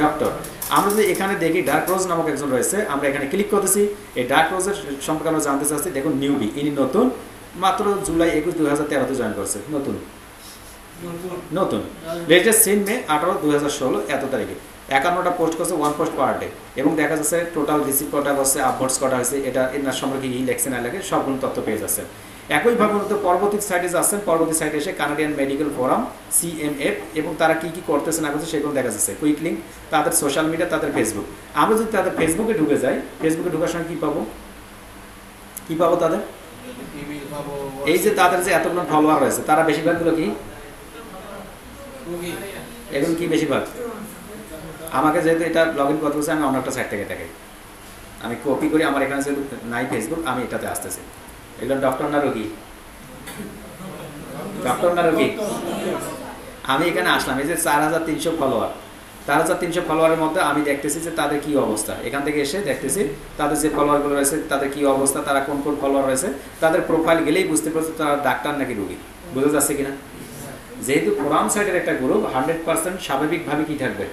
ডক্টর। আমরা যদি এখানে দেখি ডার্ক রোজ নামক একজন রয়েছে, আমরা এখানে ক্লিক করতেছি, এই ডার্ক রোজের সম্পর্কে আমরা জানতে চাচ্ছি। দেখুন নিউবি, ইনি নতুন, মাত্র জুলাই 21, 2013 জয়েন করছে, নতুন লেটেস্ট সিন মে 18, 2016 এত তারিখে 51টা পোস্ট করছে, 1 পোস্ট পার ডে, এবং দেখা যাচ্ছে টোটাল রিসিভ কটা হচ্ছে, আপভোটস কটা হয়েছে, এটা এনার সম্পর্কে কি লেখছে না লেখে সবগুলো তথ্য পেয়ে যাচ্ছেন। একইভাবে মূলত পরবর্তী সাইটে যাচ্ছেন, পরবর্তী সাইটে এসে কানাডিয়ান মেডিকেল ফোরাম CMF, এবং তারা কি কি করতেছে না করছে সেগুলো দেখা যাচ্ছে। কুইক লিঙ্ক তাদের সোশ্যাল মিডিয়া, তাদের ফেসবুক। আমরা যদি তাদের ফেসবুকে ঢুকে যাই, ফেসবুকে ঢোকার সময় কি পাবো তাদের এই যে তাদের যে এতগুলো ফলোয়ার রয়েছে, তারা বেশিরভাগগুলো কি এখন কি বেশিরভাগ, আমাকে যেহেতু এটা লগ ইন করতে বলছে, আমি অন্য একটা সাইট থেকে দেখাই, আমি কপি করি, আমার এখানে যেহেতু নাই ফেসবুক, আমি এটাতে আসতেছি। এগুলো ডক্টর না রোগী, ডক্টর না রোগী। আমি এখানে আসলাম, এই যে 4300 ফলোয়ার, 4300 ফলোয়ারের মধ্যে আমি দেখতেছি যে তাদের কি অবস্থা। এখান থেকে এসে দেখতেছি তাদের যে ফলোয়ারগুলো রয়েছে তাদের কি অবস্থা, তারা কোন কোন ফলোয়ার রয়েছে, তাদের প্রোফাইল গেলেই বুঝতে পারছে তারা ডাক্তার নাকি রোগী। বোঝা যাচ্ছে কিনা? যেহেতু ফোরাম সাইটের একটা গ্রুপ, 100% স্বাভাবিকভাবে কি থাকবে,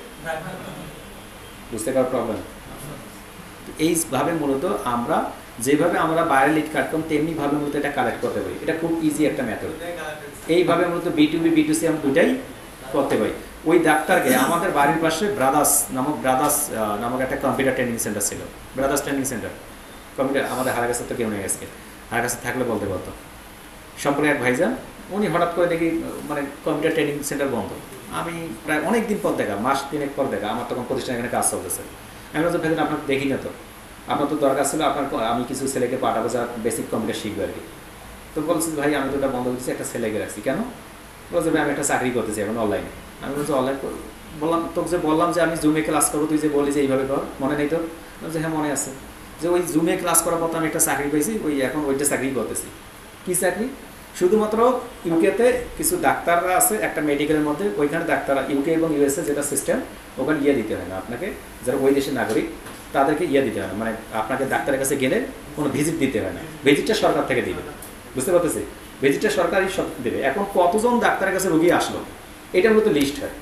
বুঝতে পারার প্রবলেম। এইভাবে মূলত আমরা যেভাবে আমরা বাইরে লিড কাটতাম তেমনি ভাবে মূলত এটা কালেক্ট করতে পারি। এটা খুব ইজি একটা মেথড। এইভাবে মূলত B2B B2C আমরা দুটাই করতে পারি। ওই ডাক্তারকে আমাদের বাড়ির পাশে ব্রাদার্স নামক একটা কম্পিউটার ট্রেনিং সেন্টার ছিল, ব্রাদার্স ট্রেনিং সেন্টার কম্পিউটার, আমাদের হারা কাছে তো কেউ নেই, আজকে হারা কাছে থাকলে বলতে পারতো। সম্পর্কে এক ভাইজান, উনি হঠাৎ করে দেখি মানে কম্পিউটার ট্রেনিং সেন্টার বন্ধ। আমি প্রায় অনেক দিন পর দেখা, মাস 3 পর দেখা, আমার তখন প্রতিষ্ঠান এখানে কাজ চলতেছে। আমি বলছি ভাই আপনার দেখি না তো, আপনার তো দরকার ছিল আপনার, আমি কিছু ছেলেকে পাঠাবো যা বেসিক কম্পিউটার শিখবে আর কি। তো বলছি ভাই আমি তো এটা বন্ধ করছি, একটা ছেলেকে রাখছি। কেন? বলছে ভাই আমি একটা চাকরি করতেছি এখন অনলাইনে। আমি বলছি অনলাইন বললাম তোকে যে বললাম যে আমি জুমে ক্লাস করবো, তুই যে বলি যে এইভাবে কর, মনে নেই তোর? বলছে হ্যাঁ মনে আছে, যে ওই জুমে ক্লাস করার পর আমি একটা চাকরি পেয়েছি, ওই এখন ওইটা চাকরি করতেছি। কী চাকরি? শুধুমাত্র ইউকেতে কিছু ডাক্তাররা আছে একটা মেডিকেলের মধ্যে, ওইখানে ডাক্তাররা ইউকে এবং ইউএসএ যেটা সিস্টেম, ওখানে দিতে হয় না আপনাকে, যারা ওই দেশের নাগরিক তাদেরকে দিতে হয় না, মানে আপনাকে ডাক্তারের কাছে গেলে কোনো ভিজিট দিতে হয় না, ভিজিটটা সরকার থেকে দিবে। বুঝতে পারতেছি? ভিজিটটা সরকারই সব দেবে। এখন কতজন ডাক্তারের কাছে রোগী আসলো এটা মূলত লিস্ট হয়।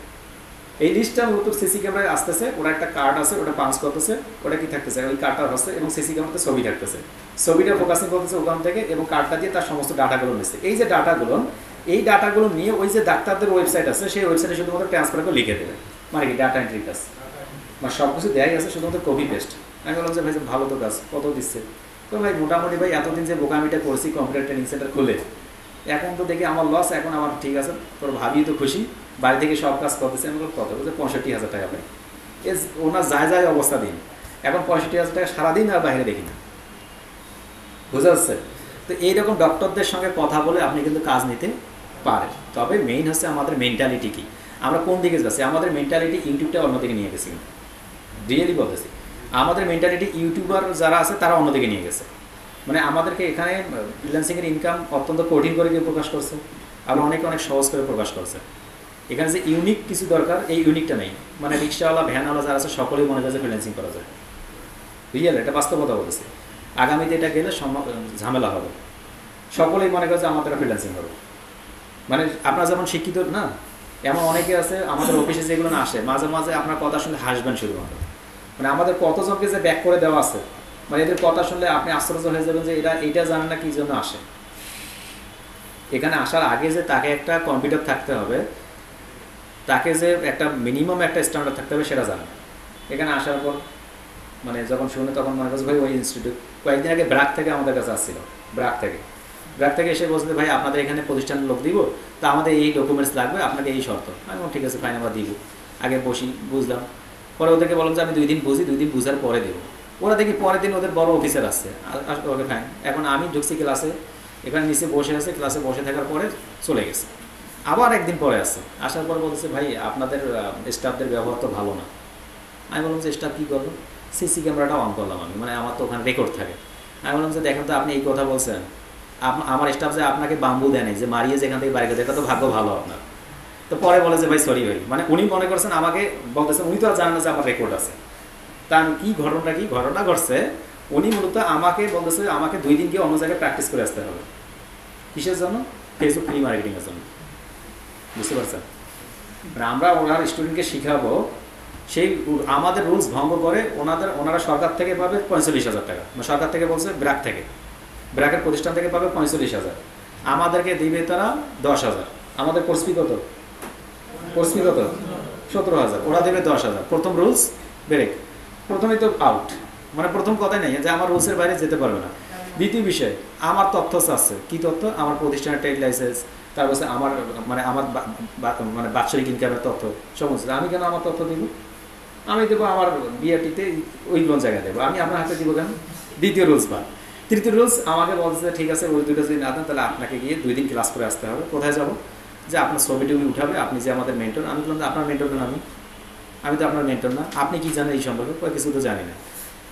এই লিস্টটা মূলত সিসি ক্যামেরায় আসতেছে, ওরা একটা কার্ড আছে, ওটা পাঞ্চ করতেছে, ওটা কি থাকতেছে ওই কার্ডটা হচ্ছে, এবং সিসি ক্যামেরাতে ছবি থাকতেছে, ছবিটা ফোকাসিং করতেছে ওখান থেকে, এবং কার্ডটা দিয়ে তার সমস্ত ডাটাগুলো নিচ্ছে। এই যে ডাটাগুলো, এই ডাটাগুলো নিয়ে ওই যে ডাক্তারদের ওয়েবসাইট আছে, সেই ওয়েবসাইটে শুধুমাত্র ট্রান্সফার করে লিখে দেবে, মানে কি ডাটা এন্ট্রি কাজ, মানে সব কিছু দেয়াই আছে, শুধুমাত্র কপি পেস্ট। আমি বললাম যে ভাই ভালো তো কাজ, কত দিচ্ছে? তো ভাই মোটামুটি ভাই এতদিন যে বোকামিটা করছি কম্পিউটার ট্রেনিং সেন্টার খুলে, এখন তো দেখি আমার লস, এখন আমার ঠিক আছে, তোর ভাবি তো খুশি, বাড়ি থেকে সব কাজ করতেছে। আমি কত বলছে 65,000 টাকা পাই। ওনার যায় যায় অবস্থা দিন, এখন 65,000 টাকা সারাদিন আর বাইরে দেখি না। বোঝা যাচ্ছে? তো এইরকম ডক্টরদের সঙ্গে কথা বলে আপনি কিন্তু কাজ নিতে পারেন। তবে মেইন হচ্ছে আমাদের মেন্টালিটি কি, আমরা কোন দিকে যাচ্ছি। আমাদের মেন্টালিটি ইউটিউবটা অন্যদিকে নিয়ে গেছি, রিয়েলি বলতেছি। আমাদের মেন্টালিটি ইউটিউবার যারা আছে তারা অন্যদিকে নিয়ে গেছে, মানে আমাদেরকে এখানে ফ্রিল্যান্সিংয়ের ইনকাম অত্যন্ত কঠিন করে কেউ প্রকাশ করছে, আর অনেকে অনেক সহজ করে প্রকাশ করছে। এখানে যে ইউনিক কিছু দরকার, এই ইউনিকটা নেই। মানে রিক্সাওয়ালা ভ্যানওয়ালা যারা আছে সকলেই মনে করে যে ফ্রিল্যান্সিং করা যায়, রিয়েল, এটা বাস্তবতা বলতেছে। আগামীতে এটা গেলে ঝামেলা হবে, সকলেই মনে করে যে আমাদের ফ্রিল্যান্সিং হবে। মানে আপনারা যেমন শিক্ষিত না, এমন অনেকে আছে আমাদের অফিসে যেগুলো না আসে, মাঝে মাঝে আপনার কথা শুনলে হাসবেন শুধুমাত্র। মানে আমাদের কতজনকে যে ব্যাক করে দেওয়া আছে, মানে এদের কথা শুনলে আপনি আশ্চর্য হয়ে যাবেন যে এরা এইটা জানেন না কি জন্য আসে। এখানে আসার আগে যে তাকে একটা কম্পিউটার থাকতে হবে, তাকে যে একটা মিনিমাম একটা স্ট্যান্ডার্ড থাকতে হবে সেটা জানে। এখানে আসার পর মানে যখন শুনে তখন মনে করছে ভাই ওই ইনস্টিটিউট, কয়েকদিন আগে ব্র্যাক থেকে আমাদের কাছে আসছিল, ব্র্যাক থেকে এসে বলছে ভাই আপনাদের এখানে প্রতিষ্ঠানের লোক দিব, তা আমাদের এই ডকুমেন্টস লাগবে, আপনাকে এই শর্ত। আমি ঠিক আছে ফাইন, আমরা দিব। আগে বসি, বুঝলাম, পরে ওদেরকে বললাম যে আমি 2 দিন বুঝি, 2 দিন বুঝার পরে দেবো। ওরা দেখি পরের দিন ওদের বড় অফিসার আসছে, ওকে ফাইন। এখন আমি ঢুকছি ক্লাসে, এখানে নিচে বসে আছে, ক্লাসে বসে থাকার পরে চলে গেছে। আবার একদিন পরে আসছে, আসার পরে বলতেছে ভাই আপনাদের স্টাফদের ব্যবহার তো ভালো না। আমি বললাম যে স্টাফ কী করবো? সিসি ক্যামেরাটা অন করলাম আমি, মানে আমার তো ওখানে রেকর্ড থাকে। আমি বললাম যে দেখেন তো আপনি এই কথা বলছেন, আমার স্টাফ যে আপনাকে বাম্বু দেয় নাই, যে মারিয়ে যেখান থেকে বাড়ি গেছে, এটা তো ভাগ্য ভালো আপনার। তো পরে বলে যে ভাই সরি ভাই, মানে উনি মনে করছেন আমাকে বলতেছেন, উনি তো আর জানেন না যে আমার রেকর্ড আছে। তা আমি কি ঘটনা ঘটছে, উনি মূলত আমাকে বলতেছে আমাকে 2 দিন গিয়ে অন্য জায়গায় প্র্যাকটিস করে আসতে হবে। কিসের জন্য? ফেসবুক ফ্রি মার্কেটিংয়ের জন্য। বুঝতে পারছেন? মানে আমরা ওনার স্টুডেন্টকে শিখাবো, সেই আমাদের রুলস ভঙ্গ করে ওনারা সরকার থেকে পাবে 45,000 টাকা, সরকার থেকে বলছে ব্র্যাকের প্রতিষ্ঠান থেকে পাবে 45,000, আমাদেরকে দিবে তারা 10,000। আমাদের কোর্স ফি কত? 17,000, ওরা দেবে 10,000। প্রথম রুলস ব্রেক, প্রথমেই তো আউট, মানে প্রথম কথাই নেই যে আমার রুলসের বাইরে যেতে পারবে না। দ্বিতীয় বিষয়, আমার তথ্য আছে, কি তথ্য? আমার প্রতিষ্ঠানের ট্রেড লাইসেন্স, তারপর আমার মানে বাৎসরিক ইনকামের তথ্য সমস্ত। আমি কেন আমার তথ্য দিব? আমি দেবো আমার বিআরটিতে ওই কোন জায়গায় দেবো, আমি আপনার হাতে দিব কেন? দ্বিতীয় রুলস বা তৃতীয় রুলস আমাকে বলছে ঠিক আছে ওই 2টা যদি না দেন তাহলে আপনাকে গিয়ে 2 দিন ক্লাস করে আসতে হবে। কোথায় যাব? যে আপনার ছবিটি উঠাবে, আপনি যে আমাদের মেন্টর। আমি বললাম আপনার মেন্টর না, আমি তো আপনার মেন্টর না, আপনি কি জানেন এই সম্পর্কে? কিছু তো জানি না।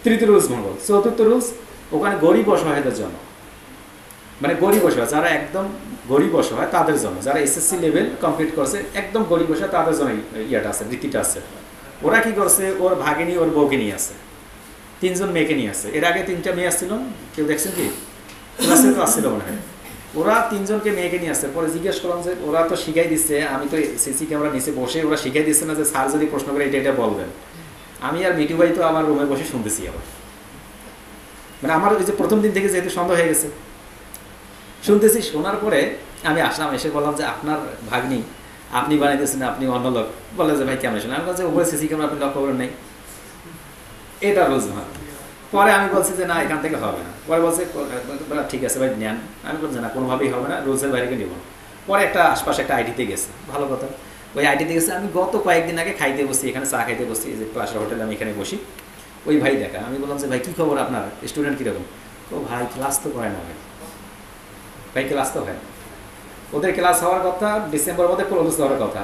তৃতীয় রুলস ভঙ্গ। চতুর্থ রুলস, ওখানে গরিব অসহায়দের জন্য, মানে গরিব অসহায় যারা একদম গরিব অসহায় তাদের জন্য, যারা এসএসসি লেভেল কমপ্লিট করছে, একদম গরিব অসহায় তাদের জন্য ইয়াটা আছে, বৃত্তিটা আছে। ওরা কি করছে, ওর ভাগিনী ওর বউকে নিয়ে আসছে, 3 জন মেয়েকে নিয়ে আসছে। এর আগে 3টা মেয়ে আসছিল, কেউ দেখছেন কি? ক্লাসে তো আসছিল মনে হয়। ওরা 3 জনকে মেয়েকে নিয়ে আসছে। পরে জিজ্ঞেস করলাম যে ওরা তো শিখাই দিচ্ছে, আমি তো সিসি ক্যামেরা নিচে বসে, ওরা শিখাই দিচ্ছে না যে স্যার যদি প্রশ্ন করে এটা বলবেন। আমি আর মিটু ভাই তো আমার রুমে বসে শুনতেছি। আবার মানে আমার ওই যে প্রথম দিন থেকে যেহেতু সন্দেহ হয়ে গেছে, শুনতেছি। শোনার পরে আমি আসলাম, এসে বললাম যে আপনার ভাগ্নি আপনি বানাইতেছেন, আপনি অন্য লোক। বলে যে ভাই কেমন শোনা? আমি বলছি উপরে সিসি ক্যামেরা আপনি লক্ষ্য করেন নাই, এটা রোজ না। পরে আমি বলছি যে না এখান থেকে হবে না। পরে বলছে ঠিক আছে ভাই নেন। আমি বলছি না কোনোভাবেই হবে না, রুলসের বাইরে নিব না। পরে একটা আশপাশে একটা আইটিতে গেছে, ভালো কথা। ওই আইটিতে গেছে, আমি গত কয়েকদিন আগে খাইতে বসছি, এখানে চা খাইতে বসছি, এই যে ক্লাসের হোটেলে আমি এখানে বসি। ওই ভাই দেখা। আমি বললাম যে ভাই কী খবর আপনার, স্টুডেন্ট কীরকম? তো ভাই ক্লাস তো করে না ভাই, ভাই ক্লাস তো হয়। ওদের ক্লাস হওয়ার কথা ডিসেম্বর মধ্যে ক্লোজ হওয়ার কথা,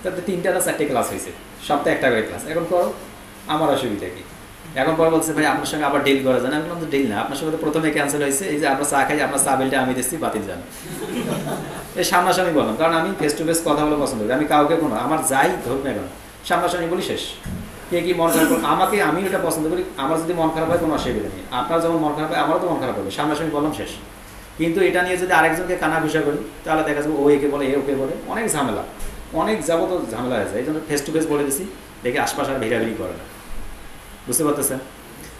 তাতে 3টা না 4টে ক্লাস হয়েছে, সপ্তাহে একটা করে ক্লাস। এখন করো, আমার অসুবিধা কি? এখন পরে বলছে ভাই আপনার সঙ্গে আবার ডিল করা যায় না। আমি বললাম তো ডিল না, আপনার সঙ্গে তো প্রথমে ক্যান্সেল হয়েছে, এই যে আমরা চা খাই, আপনার চা বিলটা আমি দিচ্ছি, বাতিল যান। এই সামনাসামনি বললাম, কারণ আমি ফেস টু ফেস কথা বলে পছন্দ করি। আমি কাউকে কোনো আমার যাই ধরুক না কেন সামনাসামনি বলি শেষ। কে কি মন খারাপ আমাকে, আমি ওটা পছন্দ করি। আমার যদি মন খারাপ হয় কোনো অসুবিধা নেই, আপনার যখন মন খারাপ হয় আমারও তো মন খারাপ হবে, সামনাসামনি বললাম শেষ। কিন্তু এটা নিয়ে যদি আরেকজনকে কানা ঘুষা করি তাহলে দেখা যাবে ও একে বলে এ ওকে বলে, অনেক ঝামেলা, অনেক যাবত ঝামেলা হয়ে যায়। এই জন্য ফেস টু ফেস বলে দিছি, দেখে আশপাশ আর ভিড়াভিড়ি করে না। বুঝতে পারতেছেন?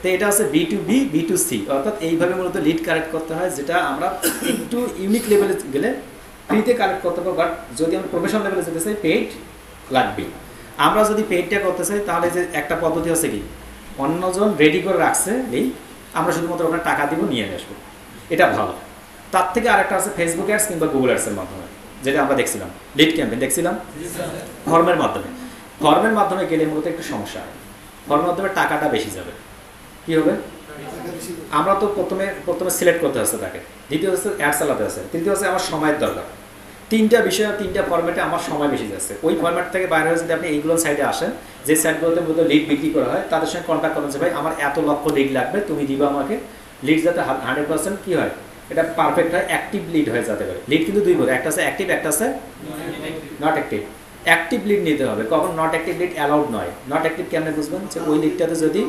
তো এটা হচ্ছে B2B B2C, অর্থাৎ এইভাবে মূলত লিড কালেক্ট করতে হয়, যেটা আমরা একটু ইউনিক লেভেলে গেলে ফ্রিতে কালেক্ট করতে পারবো। বাট যদি আমরা প্রফেশনাল লেভেলে যেতে চাই পেইড লাগবেই। আমরা যদি পেইডটা করতে চাই তাহলে যে একটা পদ্ধতি আছে কি, অন্যজন রেডি করে রাখছে এই, আমরা শুধুমাত্র ওখানে টাকা দিব, নিয়ে আসবো, এটা ভালো। তার থেকে আরেকটা আছে ফেসবুক অ্যাডস কিংবা গুগল অ্যাডসের মাধ্যমে, যেটা আমরা দেখছিলাম লিড ক্যাম্পেইন দেখছিলাম ফর্মের মাধ্যমে। ফর্মের মাধ্যমে গেলে মূলত একটু সমস্যা হয়, ফর্মের মাধ্যমে টাকাটা বেশি যাবে। কি হবে? আমরা তো প্রথমে সিলেক্ট করতে হচ্ছে তাকে, দ্বিতীয় হচ্ছে অ্যাড চালাতে আছে, তৃতীয় হচ্ছে আমার সময়ের দরকার। 3টা বিষয়, 3টা ফরম্যাটে আমার সময় বেশি যাচ্ছে। ওই ফরম্যাট থেকে বাইরে হয়ে যদি আপনি এইগুলো সাইডে আসেন, যে সাইটগুলোতে মূলত লিড বিক্রি করা হয়, তাদের সঙ্গে কন্ট্যাক্ট করেন যে ভাই আমার এত লক্ষ লিড লাগবে, তুমি দিবা আমাকে। লিড যাতে 100% কি হয়, এটা পারফেক্ট হয়, অ্যাক্টিভ লিড হয়ে যেতে পারে। লিড কিন্তু দুই প্রকার, একটা আছে অ্যাক্টিভ, একটা আছে নট অ্যাক্টিভ। অ্যাক্টিভ লিড নিতে হবে, কখন নট অ্যাক্টিভ লিড অ্যালাউড নয়। নট অ্যাক্টিভ কেমনে বুঝবেন? যে ওই লিডটাতে যদি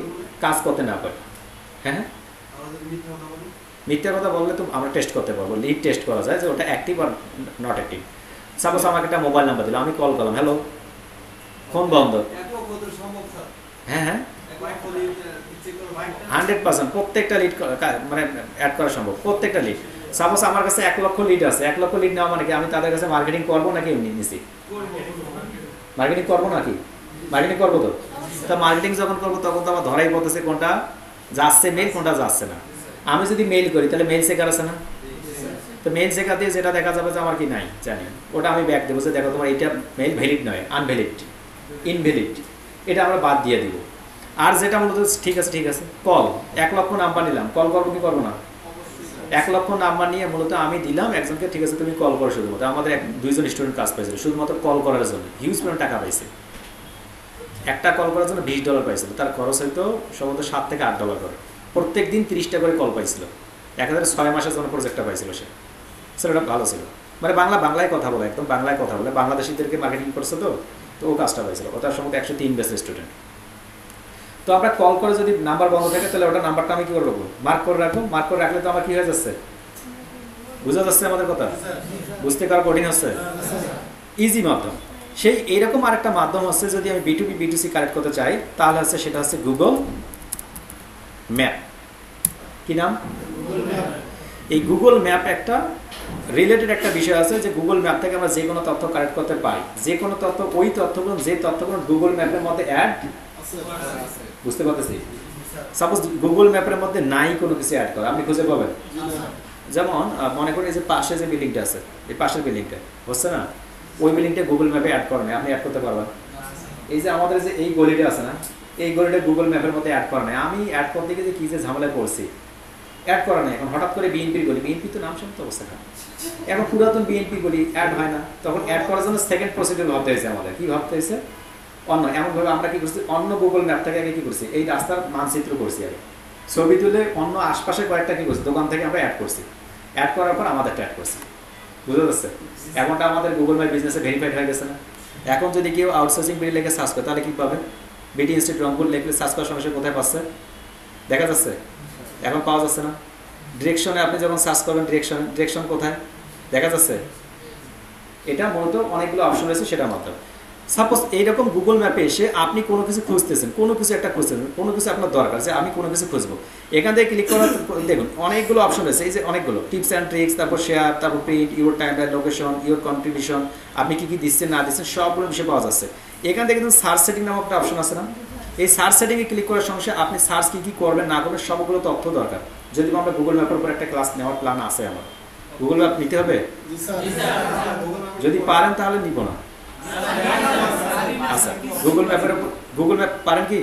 কাজ করতে না পারে। হ্যাঁ, মিথ্যা কথা বললে তো আমরা টেস্ট করতে পারবো, লিড টেস্ট করা যায় যে ওটা active are not active. Suppose আমাকে একটা মোবাইল নাম্বার দিল, আমি কল করলাম, হ্যালো, ফোন বন্ধ। হ্যাঁ হ্যাঁ 100% প্রত্যেকটা লিড মানে অ্যাড করা সম্ভব, প্রত্যেকটা লিড। সাপোজ আমার কাছে 1 লক্ষ লিড আছে, 1 লক্ষ লিড নেওয়া মানে কি আমি তাদের কাছে মার্কেটিং করবো নাকি এমনি নিছি? মার্কেটিং করবো নাকি? মার্কেটিং করবো তো। তা মার্কেটিং যখন করবো তখন তো আমার ধরাই পড়তেছে কোনটা যাচ্ছে মেল, কোনটা যাচ্ছে না। আমি যদি মেল করি তাহলে মেল চেকার আছে না? তো মেল চেকার দিয়ে যেটা দেখা যাবে যে আমার কি নাই জানি, ওটা আমি ব্যাক দেবো যে দেখো তোমার এইটা মেল ভ্যালিড নয়, আনভ্যালিড, ইনভ্যালিড, এটা আমরা বাদ দিয়ে দিব। আর যেটা মূলত ঠিক আছে কল, 1 লক্ষ নাম্বার নিলাম, কল করবো কি করবো না? 1 লক্ষ নাম্বার নিয়ে মূলত আমি দিলাম একজনকে, ঠিক আছে তুমি কল করো। শুধুমাত্র আমাদের 2জন স্টুডেন্ট কাজ পাইছিল শুধুমাত্র কল করার জন্য, হিউজ পরিমাণ টাকা পাইছে। একটা কল করার জন্য $20 পাইছিল, তার খরচ হয়তো সম্ভবত $7 থেকে $8 করে। প্রত্যেক দিন 30টা করে কল পাইছিল। 6 মাসের জন্য প্রজেক্টটা পাইছিল সে। সেটা ভালো ছিল, মানে বাংলায় কথা বলে, একদম বাংলায় কথা বলে, বাংলাদেশিদেরকে মার্কেটিং করছে তো ও কাজটা পাইছিল। ওটার সম্ভবত 103 ব্যাচের স্টুডেন্ট। তো আমরা কল করে যদি নাম্বার বন্ধ থাকে তাহলে ওটা নাম্বারটা আমি কি করে রাখবো? মার্ক করে রাখবো। মার্ক করে রাখলে তো আমার কি হয়ে যাচ্ছে, বুঝা যাচ্ছে আমাদের কথা? বুঝতে কারো কঠিন হচ্ছে? ইজি মাধ্যম। সেই এইরকম আরেকটা মাধ্যম হচ্ছে, যদি আমি B2B B2C কালেক্ট করতে চাই তাহলে হচ্ছে সেটা হচ্ছে গুগল ম্যাপ। কি নাম? এই গুগল ম্যাপ একটা রিলেটেড একটা বিষয় আছে, যে গুগল ম্যাপ থেকে আমরা যে কোনো তথ্য কালেক্ট করতে পারি, যে কোনো তথ্য, ওই তথ্যগুলো যে তথ্যগুলো গুগল ম্যাপের মধ্যে অ্যাড, বুঝতে পারতেছি? সাপোজ গুগল ম্যাপের মধ্যে নাই কোনো কিছু অ্যাড করা, আপনি খুঁজে পাবেন? যেমন মনে করি যে পাশে যে বিল্ডিংটা আছে, এই পাশের বিল্ডিংটা হচ্ছে না, ওই বিল্ডিংটা গুগল ম্যাপে অ্যাড করেন, আপনি অ্যাড করতে পারবেন? এই যে আমাদের যে এই গলিটা আছে না, এই গলিটা গুগল ম্যাপের মধ্যে অ্যাড করা নেই। আমি অ্যাড করতে গিয়ে যে কী যে ঝামেলায় পড়ছি, অ্যাড করা নেই। এখন হঠাৎ করে বিএনপির গলি, বিএনপি তো নাম শুনতে অবস্থা খারাপ, এখন পুরাতন বিএনপি গলি অ্যাড হয় না। তখন অ্যাড করার জন্য সেকেন্ড প্রসিডিউর ভাবতে হয়েছে আমাদের। কি ভাবতে হয়েছে? অন্য এমনভাবে আমরা কি করছি, অন্য গুগল ম্যাপ থেকে আগে কী করছি, এই রাস্তার মানচিত্র করছি, আগে ছবি তুলে অন্য আশপাশে কয়েকটা কী করছি দোকান থেকে আমরা অ্যাড করছি। অ্যাড করার পর আমাদেরটা অ্যাড করছি, বুঝতে পারছে? এখনটা আমাদের গুগল ম্যাপ বিজনেসে ভেরিফাইড হয়ে গেছে না? এখন যদি কেউ আউটসোর্সিং বিডি লেগে সার্চ করে তাহলে কী পাবে? বিডি ইনস্টিটিউট রংপুর লিখলে সার্চ করার সমস্যা কোথায় পাচ্ছে দেখা যাচ্ছে? এখন পাওয়া যাচ্ছে না। ডিরেকশনে আপনি যখন সার্চ করবেন, ডিরেকশন কোথায় দেখা যাচ্ছে? এটা মূলত অনেকগুলো অপশন রয়েছে, সেটার মাধ্যমে। সাপোজ এইরকম গুগল ম্যাপে এসে আপনি কোনো কিছু খুঁজতেছেন, কোনো কিছু একটা খুঁজতেছেন, কোনো কিছু আপনার দরকার, যে আমি কোনো কিছু খুঁজবো, এখান থেকে ক্লিক করার দেখুন অনেকগুলো অপশন রয়েছে। এই যে অনেকগুলো টিপস অ্যান্ড ট্রিক্স, তারপর শেয়ার, তারপর print, your time, location, your contribution, আপনি কী কী দিচ্ছেন না দিচ্ছেন সবগুলো বিষয় পাওয়া যাচ্ছে। এখান থেকে কিন্তু সার্চ সেটিং নামক একটা অপশন আছে না, এই সার্চ সেটিংয়ে ক্লিক করার সমস্যা আপনি সার্চ কী কী করবেন না করবেন সবগুলো তথ্য দরকার। যদি আমরা গুগল ম্যাপের উপর একটা ক্লাস নেওয়ার প্ল্যান আছে আমার, গুগল ম্যাপ নিতে হবে? যদি পারেন তাহলে নিব না। আচ্ছা, গুগল ম্যাপ পারেন কি?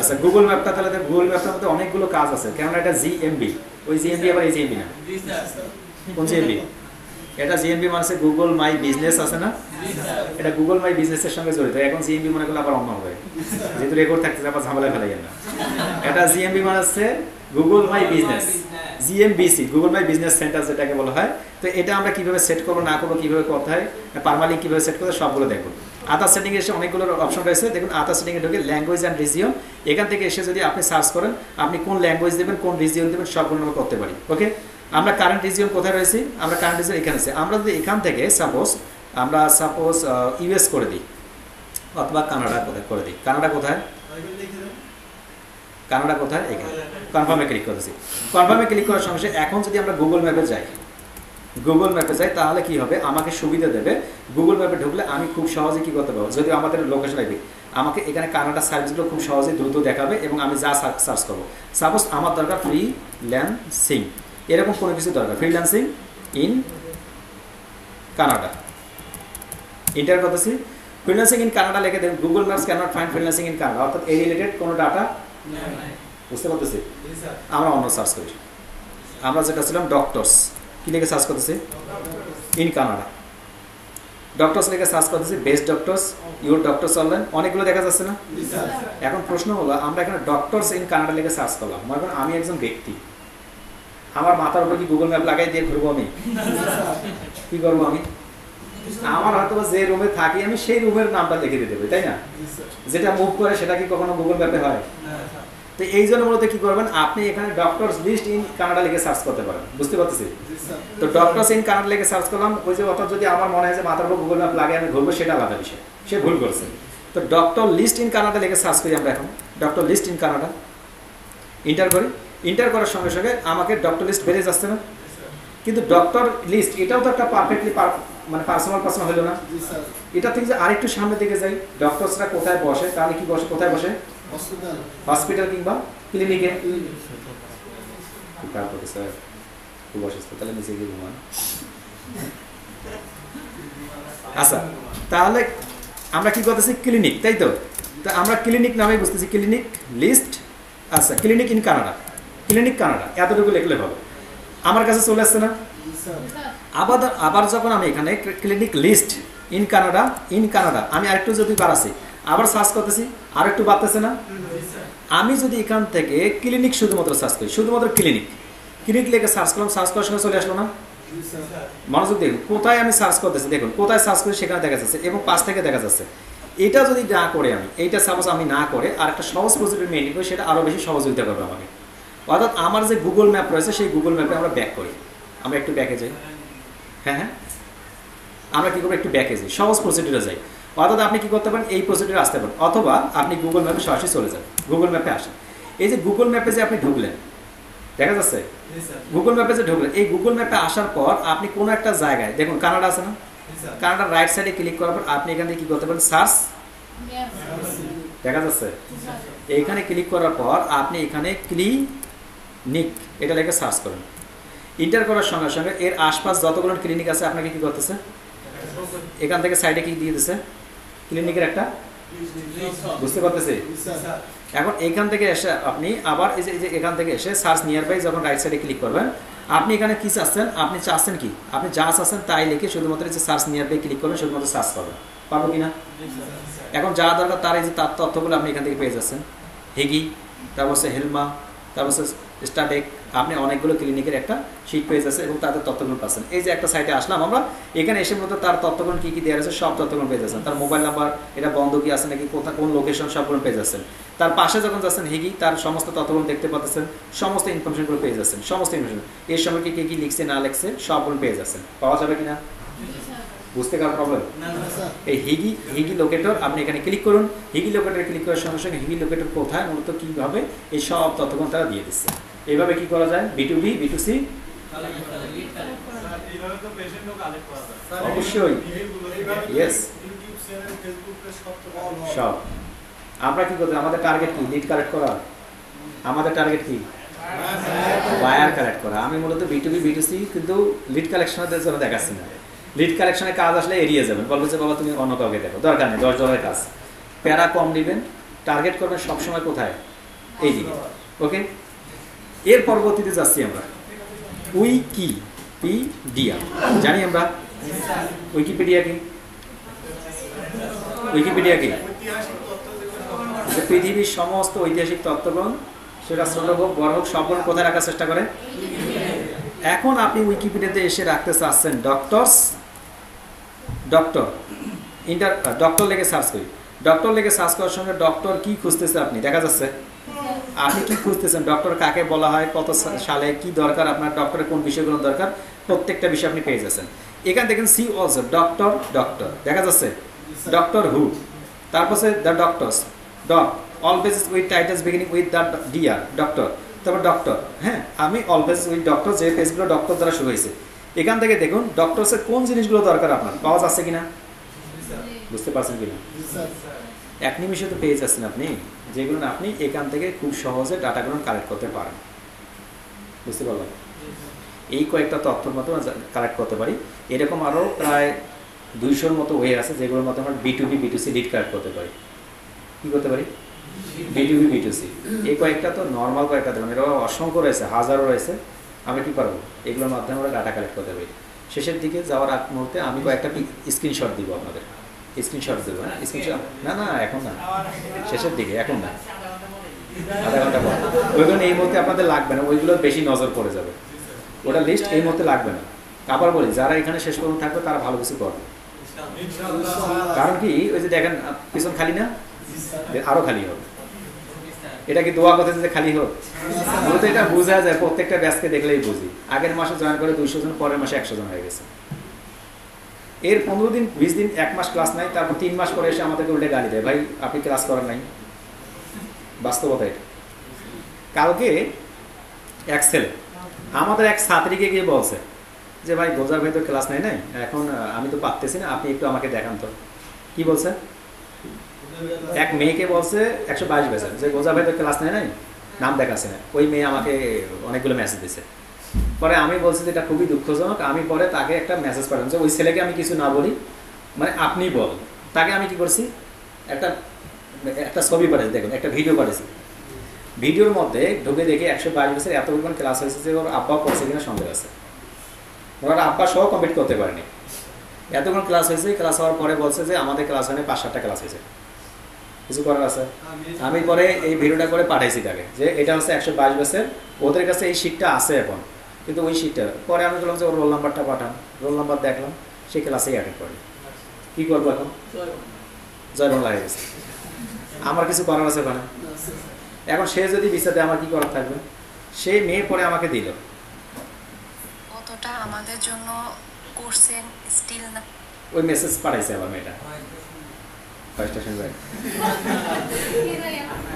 আচ্ছা গুগল ম্যাপটা তাহলে গুগল ম্যাপটার মধ্যে অনেকগুলো কাজ আছে, কেননা এটা জিএমবি, ওই জিএমবি আবার এই জিএমবি না, কোন জিএমবি? এটা জিএমবি মানে গুগল মাই বিজনেস আছে না, এটা গুগল মাই বিজনেসের সঙ্গে জড়িত। এখন জিএমবি মনে করলে আবার অন্য হবে, যেহেতু রেকর্ড থাকতে আবার ঝামেলা ফেলে না। এটা জিএমবি মানে হচ্ছে Google my business, GMBC, Google my business centre যেটাকে বলা হয়। তো এটা আমরা কিভাবে সেট করবো না করবো, কিভাবে কোথায় পারমালিঙ্ক কিভাবে সেট করবো সবগুলো দেখবো। আদার সেটিং এসে অনেকগুলো অপশন রয়েছে, দেখুন আদার সেটিং এ ঢুকে ল্যাঙ্গুয়েজ অ্যান্ড রিজিয়ন, এখান থেকে এসে যদি আপনি সার্চ করেন আপনি কোন ল্যাঙ্গুয়েজ দেবেন, কোন রিজিয়ন দেবেন, সবগুলো আমরা করতে পারি। ওকে, আমরা কারেন্ট রিজিয়ন কোথায় রয়েছি? আমরা কারেন্ট রিজিয়ন এখানে আছে। আমরা যদি এখান থেকে সাপোজ ইউএস করে দিই অথবা কানাডা কোথায় করে দিই, কানাডা কোথায়, কানাডা কোথায়, এখানে কনফার্মে ক্লিক করেছি। কনফার্মে ক্লিক করার সঙ্গে এখন যদি আমরা গুগল ম্যাপে যাই, গুগল ম্যাপে যাই তাহলে কি হবে, আমাকে সুবিধা দেবে। গুগল ম্যাপে ঢুকলে আমি খুব সহজে কি করতে পারবো, যদি আমাদের লোকেশন আইবি আমাকে এখানে কানাডা সার্ভিসগুলো খুব সহজে দ্রুত দেখাবে এবং আমি যা সার্চ করবো। সাপোজ আমার দরকার ফ্রিল্যান্সিং, এরকম কোনো কিছু দরকার, ফ্রিল্যান্সিং ইন কানাডা, এন্টার করতেছি। ফ্রিল্যান্সিং ইন কানাডা লিখে দেন, Google Maps can not find freelancing in Canada, অর্থাৎ এই রিলেটেড কোনো ডাটা বুঝতে পারতেছি। আমরা অন্য সার্চ করি, আমরা যেটা ছিলাম ডক্টরস, কি লিখে সার্চ করতেছি ইন কানাডা, ডক্টরস লিখে সার্চ করতেছি, best doctors, your doctors online, অনেকগুলো দেখা যাচ্ছে না। এখন প্রশ্ন হলো আমরা এখানে ডক্টরস ইন কানাডা লিখে সার্চ করলাম, মনে করেন আমি একজন ব্যক্তি, আমার মাথার উপর কি গুগল ম্যাপ লাগাই দিয়ে ঘুরবো আমি? কি করবো আমি? আমার হয়তো যে রুমে থাকি আমি সেই রুমের নামটা লিখে দিতে হবে, তাই না? যেটা মুভ করে সেটা কি কখনো গুগল ম্যাপে হয়? তো এই জন্য মূলত কি করবেন, আপনি এখানে ডক্টরস লিস্ট ইন কানাডা লিখে সার্চ করতে পারেন, বুঝতে পারতেছি? তো ডক্টরস ইন কানাডা লিখে সার্চ করলাম, ওই যে অর্থাৎ যদি আমার মনে হয় যে মাথার উপর গুগল ম্যাপ লাগে আমি ঘুরবো, সেটা আলাদা বিষয়, সে ভুল করছে। তো ডক্টর লিস্ট ইন কানাডা লিখে সার্চ করি আমরা এখন, doctor list in Canada enter করি। ইন্টার করার সঙ্গে সঙ্গে আমাকে ডক্টর লিস্ট বেড়ে যাচ্ছে না, কিন্তু ডক্টর লিস্ট এটাও তো একটা পারফেক্টলি মানে পার্সোনাল হলো না। এটা থেকে যে আরেকটু সামনে দিকে যাই, ডক্টরসরা কোথায় বসে, তাহলে কি বসে, কোথায় বসে? হসপিটাল কিংবা ক্লিনিকে। খুব অসুস্থ, তাহলে নিচে গিয়ে ঘুমান। আচ্ছা, তাহলে আমরা কি করতেছি, ক্লিনিক, তাই তো? তো আমরা ক্লিনিক নামে বুঝতেছি, ক্লিনিক লিস্ট, আচ্ছা clinic in Canada, clinic Canada, এতটুকু লিখলে হবে। আমার কাছে চলে আসছে না? আবার যখন আমি এখানে ক্লিনিক লিস্ট ইন কানাডা আমি আরেকটু যদি বাড়াচ্ছি, আবার সার্চ করতেছি, আর একটু বাড়তেছে না? আমি যদি এখান থেকে ক্লিনিক শুধুমাত্র সার্চ করি, শুধুমাত্র ক্লিনিক লিখে সার্চ করলাম, সার্চ করার সঙ্গে চলে আসলো না? মনোযোগ দেখুন কোথায় আমি সার্চ করতেছি, দেখুন কোথায় সার্চ করি সেখানে দেখা যাচ্ছে এবং পাশ থেকে দেখা যাচ্ছে। এটা যদি না করে আমি, এইটা সাপোজ আমি না করে আর একটা সহজ প্রসিডিউর মেনটেন করি, সেটা আরও বেশি সহযোগিতা করবে আমাকে। অর্থাৎ আমার যে গুগল ম্যাপ রয়েছে সেই গুগল ম্যাপে আমরা ব্যাক করি, আমরা একটু ব্যাকে যাই, হ্যাঁ আমরা কী করবো, একটু ব্যাকে যাই, সহজ প্রসিডিউরে যাই। অর্থাৎ আপনি কী করতে পারেন, এই প্রসিডিউরে আসতে পারেন, অথবা আপনি গুগল ম্যাপে সরাসরি চলে যান, গুগল ম্যাপে আসেন। এই যে গুগল ম্যাপে যে আপনি ঢুকলেন, দেখা যাচ্ছে গুগল ম্যাপে যে ঢুকলেন, এই গুগল ম্যাপে আসার পর আপনি কোনো একটা জায়গায় দেখুন কানাডা আছে না, কানাডার রাইট সাইডে ক্লিক করার পর আপনি এখান থেকে কী করতে পারেন, সার্চ, দেখা যাচ্ছে এইখানে ক্লিক করার পর আপনি এখানে ক্লিনিক এটা লিখে সার্চ করেন। ইন্টার করার সঙ্গে সঙ্গে এর আশপাশ যতগুলো ক্লিনিক আছে আপনাকে কি করতেছে, এখান থেকে সাইডে কি দিয়ে দিচ্ছে, ক্লিনিকের একটা, বুঝতে পারতেছি? এখন এইখান থেকে এসে আপনি আবার এই যে এখান থেকে এসে সার্চ নিয়ার বাই যখন রাইট সাইডে ক্লিক করবেন, আপনি এখানে কি চাচ্ছেন, আপনি চাচ্ছেন কি, আপনি যা চাচ্ছেন তাই লিখে শুধুমাত্র যে সার্চ নিয়ার বাই ক্লিক করবেন, শুধুমাত্র সার্চ করবেন, পারবো কিনা? এখন যা দরকার তার এই যে তার তথ্যগুলো আপনি এখান থেকে পেয়ে যাচ্ছেন, হেগি, তারপর হচ্ছে হেলমা, তারপর হচ্ছে স্টাডেক, আপনি অনেকগুলো ক্লিনিকের একটা শিট পেয়ে যাচ্ছে এবং তাদের তথ্যগুলো পাচ্ছেন। এই যে একটা সাইটে আসলাম আমরা, এখানে এসে মতো তার তথ্যগুলো কী কী দেওয়া আছে সব তথ্যগুলো পেয়ে যাচ্ছেন, তার মোবাইল নাম্বার, এটা বন্ধ কি আছে নাকি, কোথায় কোন লোকেশন, সবগুলো পেয়ে যাচ্ছেন। তার পাশে যখন যাচ্ছেন হেগি, তার সমস্ত তথ্যগুলো দেখতে পাচ্ছেন, সমস্ত ইনফরমেশনগুলো পেয়ে যাচ্ছেন, সমস্ত ইনফরমেশন এর সময় কি কে কী লিখছে না লিখছে সবগুলো পেয়ে যাচ্ছেন। পাওয়া যাবে কিনা, বুঝতে কার প্রবলেম? এই হিগি লোকেটর আপনি এখানে ক্লিক করুন, হিগি লোকেটরে ক্লিক করার সঙ্গে সঙ্গে হিগি লোকেটর কোথায় মূলত কীভাবে এই সব তথ্যগুলো তারা দিয়ে দিচ্ছে। এইভাবে কি করা যায়, B2B B2C, অবশ্যই ইয়েস, সব আমরা কি করতে, আমাদের টার্গেট কি, লিড কালেক্ট করা, আমাদের টার্গেট কি, বায়ার কালেক্ট করা। আমি মূলত B2B B2C কিন্তু লিড কালেকশনের জন্য দেখাচ্ছি না, লিড কালেকশনের কাজ আসলে এড়িয়ে যাবেন, বলবো যে বাবা তুমি অন্য কাউকে দেখো, দরকার নেই, $10 কাজ, প্যারা কম নেবেন, টার্গেট করবেন সবসময় কোথায়, এইদিকে। ওকে, এর পরবর্তীতে যাচ্ছি আমরা উইকিপিডিয়া। জানি আমরা উইকিপিডিয়া কি? উইকিপিডিয়া কি? পৃথিবীর সমস্ত ঐতিহাসিক তথ্যগণ, সেটা ছোট হোক বড় হোক, সবগুলো কোথায় রাখার চেষ্টা করে? এখন আপনি উইকিপিডিয়াতে এসে রাখতে চাচ্ছেন ডক্টর লেগে সার্চ করি। ডক্টর লেগে সার্চ করার সঙ্গে ডক্টর কি খুঁজতেছে আপনি দেখা যাচ্ছে? আপনি কি খুঁজতেছেন? ডক্টর কাকে বলা হয়, কত সালে, কি দরকার আপনার, ডক্টরের কোন বিষয়গুলো দরকার, প্রত্যেকটা বিষয় আপনি পেয়ে যাচ্ছেন। এখান দেখেন সি অলসো ডক্টর দেখা যাচ্ছে, ডক্টর হু, তারপর the doctors, always with titles beginning with the DR, doctor, তারপর ডক্টর। হ্যাঁ, আমি অলওয়েজ উইথ ডক্টর, যে পেজগুলো ডক্টর দ্বারা শুরু হয়েছে, এখান থেকে দেখুন ডক্টরসের কোন জিনিসগুলো দরকার আপনার পাওয়া যাচ্ছে কিনা, বুঝতে পারছেন কিনা? এক নিমিষে তো পেয়ে যাচ্ছেন আপনি, যেগুলো আপনি এখান থেকে খুব সহজে ডাটাগুলো কালেক্ট করতে পারেন। বুঝতে পারলাম? এই কয়েকটা তথ্যের মতো কালেক্ট করতে পারি। এরকম আরও প্রায় 200-র মতো ওয়ে আছে, যেগুলোর মধ্যে আমরা B2B B2C লিড কালেক্ট করতে পারি। কী করতে পারি? B2B B2C। এই কয়েকটা তো নর্মাল কয়েকটা দেখুন, এরা অসংখ্য রয়েছে, হাজারও রয়েছে। আমরা কী পারবো? এগুলোর মাধ্যমে আমরা ডাটা কালেক্ট করতে পারি। শেষের দিকে যাওয়ার আগ মুহূর্তে আমি কয়েকটা স্ক্রিনশট দিব আপনাদের, স্ক্রিনশট দেবো। হ্যাঁ, স্ক্রিনশট না এখন না, শেষের দিকে, এখন না, আধা ঘন্টা পর। ওইগুলো এই মুহূর্তে আপনাদের লাগবে না, ওইগুলো বেশি নজর পড়ে যাবে। ওটা লিস্ট এই মুহূর্তে লাগবে না। আবার বলি, যারা এখানে শেষ পর্যন্ত থাকবে তারা ভালো কিছু করবে। কারণ কি, ওই যে দেখেন পিছন খালি না, আরো খালি হবে। এটা কি দোয়া করতেছে যে খালি হোক? তো এটা বোঝা যায়, প্রত্যেকটা ব্যাচকে দেখলেই বুঝি। আগের মাসে জয়েন করে 200 জন, পরের মাসে 100 জন হয়ে গেছে। এর 15 দিন 20 দিন 1 মাস ক্লাস নাই, তারপর 3 মাস পরে এসে আমাদেরকে উল্টে গালি দেয়, ভাই আপনি ক্লাস করার নাই। বাস্তবতা এটা। কালকে এক ছেলে আমাদের এক ছাত্রীকে গিয়ে বলছে যে ভাই গোজার ভাই তো ক্লাস নেই নাই, এখন আমি তো পারতেছি না, আপনি একটু আমাকে দেখান তো। কি বলছে? এক মেয়েকে বলছে 122 ব্যাচের, যে গোজার ভাই তো ক্লাস নেই নাই, নাম দেখাচ্ছে না। ওই মেয়ে আমাকে অনেকগুলো মেসেজ দিয়েছে। পরে আমি বলছি যে এটা খুবই দুঃখজনক। আমি পরে তাকে একটা মেসেজ পাঠালাম যে ওই ছেলেকে আমি কিছু না বলি, মানে আপনি বল। তাকে আমি কি করছি, একটা ছবি পাঠিয়েছি, দেখুন একটা ভিডিও পাঠিয়েছি। ভিডিওর মধ্যে ঢুকে দেখে 122 বছর এত পরিমাণ ক্লাস হয়েছে যে ওর আব্বা পড়ছে কিনা সন্দেহ আছে। ওরা আব্বা সহ কমপ্লিট করতে পারেনি, এতক্ষণ ক্লাস হয়েছে। ক্লাস হওয়ার পরে বলছে যে আমাদের ক্লাস হয়নি, 5-7টা ক্লাস হয়েছে, কিছু করার আছে। আমি পরে এই ভিডিওটা করে পাঠাইছি তাকে, যে এটা হচ্ছে 122 বছর, ওদের কাছে এই শিটটা আছে এখন, কিন্তু ওই শিটটা পরে আমি বললাম যে ওর রোল নাম্বারটা পাঠান। রোল নাম্বার দেখলাম, সেই ক্লাসেই অ্যাটেন্ড করি। কী করবো এখন? জয় বাংলা হয়ে গেছে। আমার কিছু করার আছে ওখানে। এখন সে যদি বিচার দেয় আমার কি করার থাকবে? সেই মেয়ে পরে আমাকে দিল, কতটা আমাদের জন্য করছেন স্টিল না। ওই মেসেজ পাঠাইছে আবার মেয়েটা।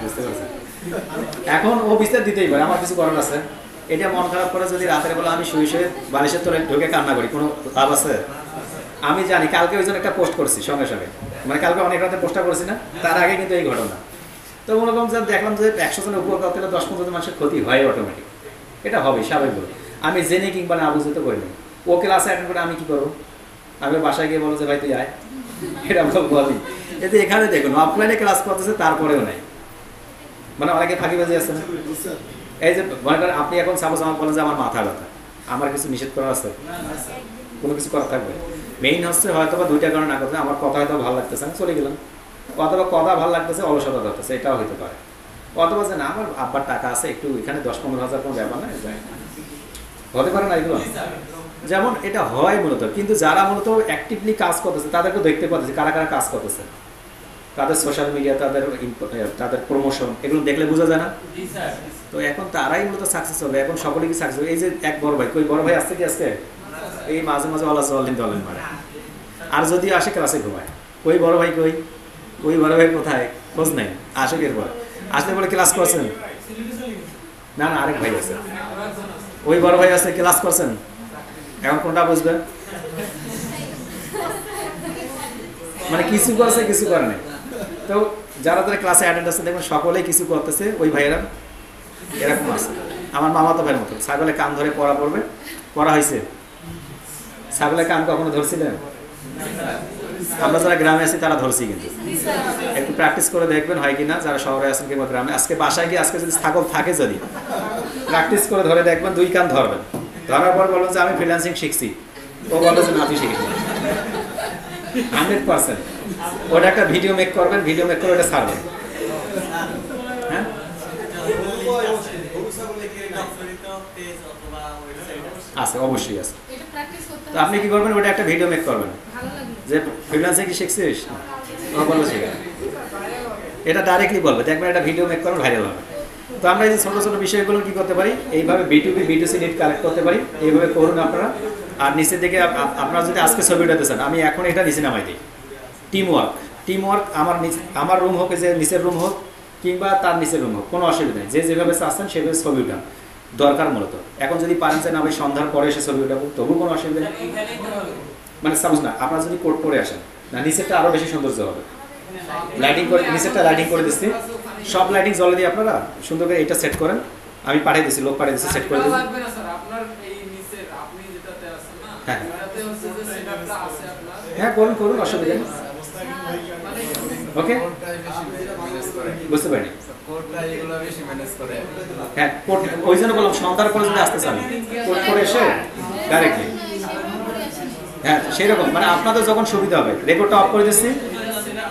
বুঝতে পারছেন? এখন ও বিচার দিতেই পারে, আমার কিছু করার আছে। এটা মন খারাপ করে যদি রাতের বেলা আমি শুয়ে শুয়ে বালিশের তলে ঢুকে কান্না করি, কোনো লাভ আছে? আমি জানি কালকে ওই জন্য একটা পোস্ট করছি সঙ্গে সঙ্গে, মানে কালকে অনেক রাতে পোস্টটা করছি না, তার আগে কিন্তু এই ঘটনা। তো মনে করুন যে দেখলাম যে 100 জনের উপর করতে 10-15 জন মানুষের ক্ষতি হয় অটোমেটিক। এটা হবে স্বাভাবিক। আমি জেনে কিংবা না বুঝে তো করিনি। ও ক্লাসে অ্যাটেন্ড করে আমি কি করবো? আমি বাসায় গিয়ে বলো যে ভাই তুই আয়, এটা আমি বলি। এতে এখানে দেখুন অফলাইনে ক্লাস করতেছে, তারপরেও নাই, মানে অনেকে ফাঁকিবাজি আছে না। এই যে মনে করেন আপনি এখন সাপোজ আমার বলেন যে আমার মাথা ব্যথা, আমার কিছু নিষেধ করা আছে? কোনো কিছু করা থাকবে? মেইন হচ্ছে হয়তো বা 2টা কারণ না করতে, আমার কথা হয়তো ভালো লাগতেছে, আমি চলে গেলাম। অথবা কথা ভালো লাগতেছে, অলসতা ধরতেছে, এটাও হতে পারে। অথবা যে না আমার আব্বার টাকা আছে, একটু এখানে 10-15 হাজার কোনো ব্যাপার না, যায় হতে পারে না এগুলো। যেমন এটা হয় মূলত, কিন্তু যারা মূলত অ্যাক্টিভলি কাজ করতেছে তাদেরকে দেখতে পাচ্ছে কারা কারা কাজ করতেছে, তাদের সোশ্যাল মিডিয়া, তাদের প্রমোশন, এগুলো দেখলে বোঝা যায় না। তো এখন তারাই মূলত সাকসেস হবে। এখন সকলে কি সাকসেস? এই যে এক বড় ভাই, কই বড় ভাই আসছে কি আজকে? এই মাঝে মাঝে দলেন মারে, আর যদি আসে ক্লাসে ঘুমায়। কই বড় ভাই কই? ওই বড় ভাই কোথায়? খোঁজ নেই। আসে এরপর আসলে বলে ক্লাস করছেন? না না, আরেক ভাই আছে, ওই বড় ভাই আছে, ক্লাস করছেন। এখন কোনটা বুঝবে? মানে কিছু করছে, কিছু করে নাই। তো যারা যারা ক্লাসে অ্যাটেন্ড আছে দেখবেন সকলেই কিছু করতেছে। ওই ভাইয়েরা এরকম আছে, আমার মামাতো ভাইয়ের মতো। ছাগলে কান ধরে পড়া পড়বে, পড়া হয়েছে। ছাগলের কান কখনো ধরছিলেন? আমরা যারা গ্রামে আছি তারা ধরছি, কিন্তু একটু প্র্যাকটিস করে দেখবেন হয় কিনা, যারা শহরে আছেন কিংবা গ্রামে। আজকে বাসায় গিয়ে আজকে যদি ছাগল থাকে, যদি প্র্যাকটিস করে ধরে দেখবেন, 2 কান ধরবেন, ধরার পর বলবেন যে আমি ফ্রিল্যান্সিং শিখছি, ও বলবে যে না তুই শিখিস 100%। ওটা একটা ভিডিও মেক করবেন, ভিডিও মেক করে ওটা ছাড়বেন। হ্যাঁ আছে, অবশ্যই আছে। তো আপনি কি করবেন, ওটা একটা ভিডিও মেক করবেন যে ফ্রিল্যান্সিং কি শিখছিস, ও বলবে শিখা, এটা ডাইরেক্টলি বলবে, দেখবেন এটা ভিডিও মেক করবেন, ভাইরাল হবে। তো আমরা এই যে ছোটো ছোটো বিষয়গুলো কি করতে পারি, এইভাবে B2B B2C লিড কালেক্ট করতে পারি, এইভাবে করুন আপনারা। আর নিচের দিকে আপনারা যদি আজকে ছবি উঠাতে চান, আমি এখন এটা নিচে নামাই দিই। টিম ওয়ার্ক আমার রুম হোক, যে নিচের রুম হোক কিংবা তার নিচের রুম হোক, কোনো অসুবিধা নেই, যে যেভাবে চাচ্ছেন সেভাবে ছবি উঠান দরকার মূলত। এখন যদি পারেন যে না ভাই সন্ধ্যার পরে এসে ছবি উঠাবো, তবু কোনো অসুবিধা নেই। মানে সাপোজ না আপনারা যদি কোট পরে আসেন, না নিচেরটা আরও বেশি সৌন্দর্য হবে। লাইটিং করে নিচেরটা লাইটিং করে দিচ্ছি, সব লাইটিং জ্বলে দিয়ে আপনারা সুন্দর করে এটা সেট করেন। আমি পাঠিয়ে দিচ্ছি, লোক পাঠিয়ে দিচ্ছি, সেট করে দিচ্ছি। হ্যাঁ হ্যাঁ করুন, অসুবিধা নেই। ওকে, বুঝতে পারিনি। হ্যাঁ ওই জন্য বললাম সন্ধ্যার পরে যদি আসতে চান, কোট করে এসে ডাইরেক্টলি, হ্যাঁ সেই রকম, মানে আপনাদের যখন সুবিধা হবে। রেকর্ডটা অফ করে দিচ্ছি।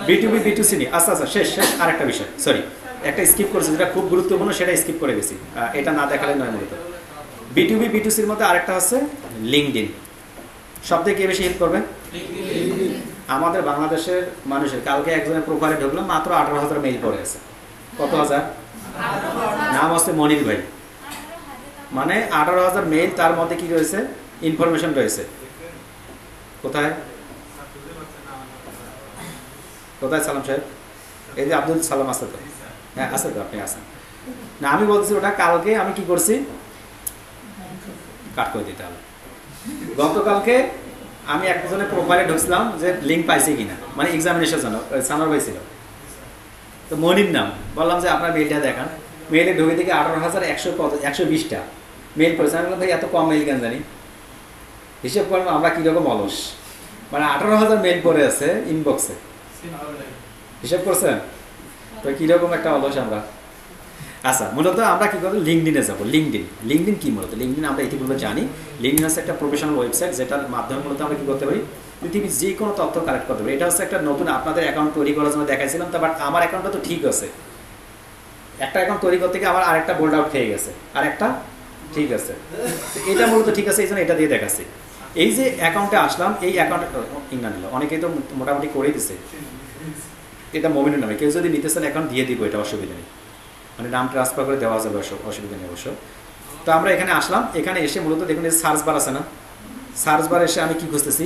B2B B2C নিয়ে আচ্ছা শেষ আরেকটা বিষয়, সরি একটা স্কিপ করেছি, যেটা খুব গুরুত্বপূর্ণ, সেটা স্কিপ করে গেছি, এটা না দেখালে নয় মূলত। B2B B2Cর মধ্যে আরেকটা হচ্ছে লিঙ্কডইন। সব থেকে বেশি হেল্প করবেন আমাদের বাংলাদেশের মানুষের। কালকে একজনের প্রোফাইলে ঢুকলাম, মাত্র 18,000 মেইল পড়ে আছে। কত হাজার? নাম হচ্ছে মনির ভাই। মানে 18,000 মেইল, তার মধ্যে কি রয়েছে, ইনফরমেশন রয়েছে। কোথায় সালাম সাহেব? এই যে আব্দুল সালাম আছে তো? হ্যাঁ আছে তো, আপনি আছেন না? আমি বলতেছি ওটা কালকে আমি কি করছি, কাট করে দিতে হবে। গতকালকে আমি একজনের প্রোফাইলে ঢুকছিলাম যে লিঙ্ক পাইছে কিনা, মানে এক্সামিনেশনের জন্য, সামার ভাই ছিল তো, মনির নাম, বললাম যে আপনার মেইলটা দেখান। মেইলে ঢুকে থেকে 18,120টা মেইল করেছে। আমি বললাম ভাই এত কম মেইল কেন জানি, হিসেব করলাম আমরা কীরকম অলস, মানে 18,000 মেইল পড়ে আছে ইনবক্সে, হিসাব করছেন তো কীরকম একটা অলস আমরা। আচ্ছা মূলত আমরা কী করবো, লিঙ্কডিনে যাবো। লিঙ্কডিন কী মূলত? লিঙ্কডিন আমরা ইতিপূর্বে জানি, লিঙ্কডিন হচ্ছে একটা প্রফেশনাল ওয়েবসাইট, যেটার মাধ্যমে মূলত আমরা কী করতে পারি, পৃথিবীর যে কোনো তথ্য কালেক্ট করতে পারি। এটা হচ্ছে একটা নতুন আপনাদের অ্যাকাউন্ট তৈরি করার জন্য দেখাইছিলাম, তো বাট আমার অ্যাকাউন্টটা তো ঠিক আছে, একটা অ্যাকাউন্ট তৈরি করতে গিয়ে আমার আরেকটা বোল্ড আউট খেয়ে গেছে, আরেকটা ঠিক আছে, এটা মূলত ঠিক আছে, এই জন্য এটা দিয়ে দেখাচ্ছি। এই যে অ্যাকাউন্টে আসলাম, এই অ্যাকাউন্টে ইংনা নিল, অনেকেই তো মোটামুটি করেই দিছে, এটা মোমিনের নামে। কেউ যদি নিতে চান অ্যাকাউন্ট দিয়ে দিব, এটা অসুবিধা নেই, মানে নাম ট্রান্সফার করে দেওয়া যাবে, অসুবিধা নেই অবশ্য। তো আমরা এখানে আসলাম, এখানে এসে মূলত দেখুন এই সার্চ বার আছে না, সার্চ বার এসে আমি কি খুঁজতেছি,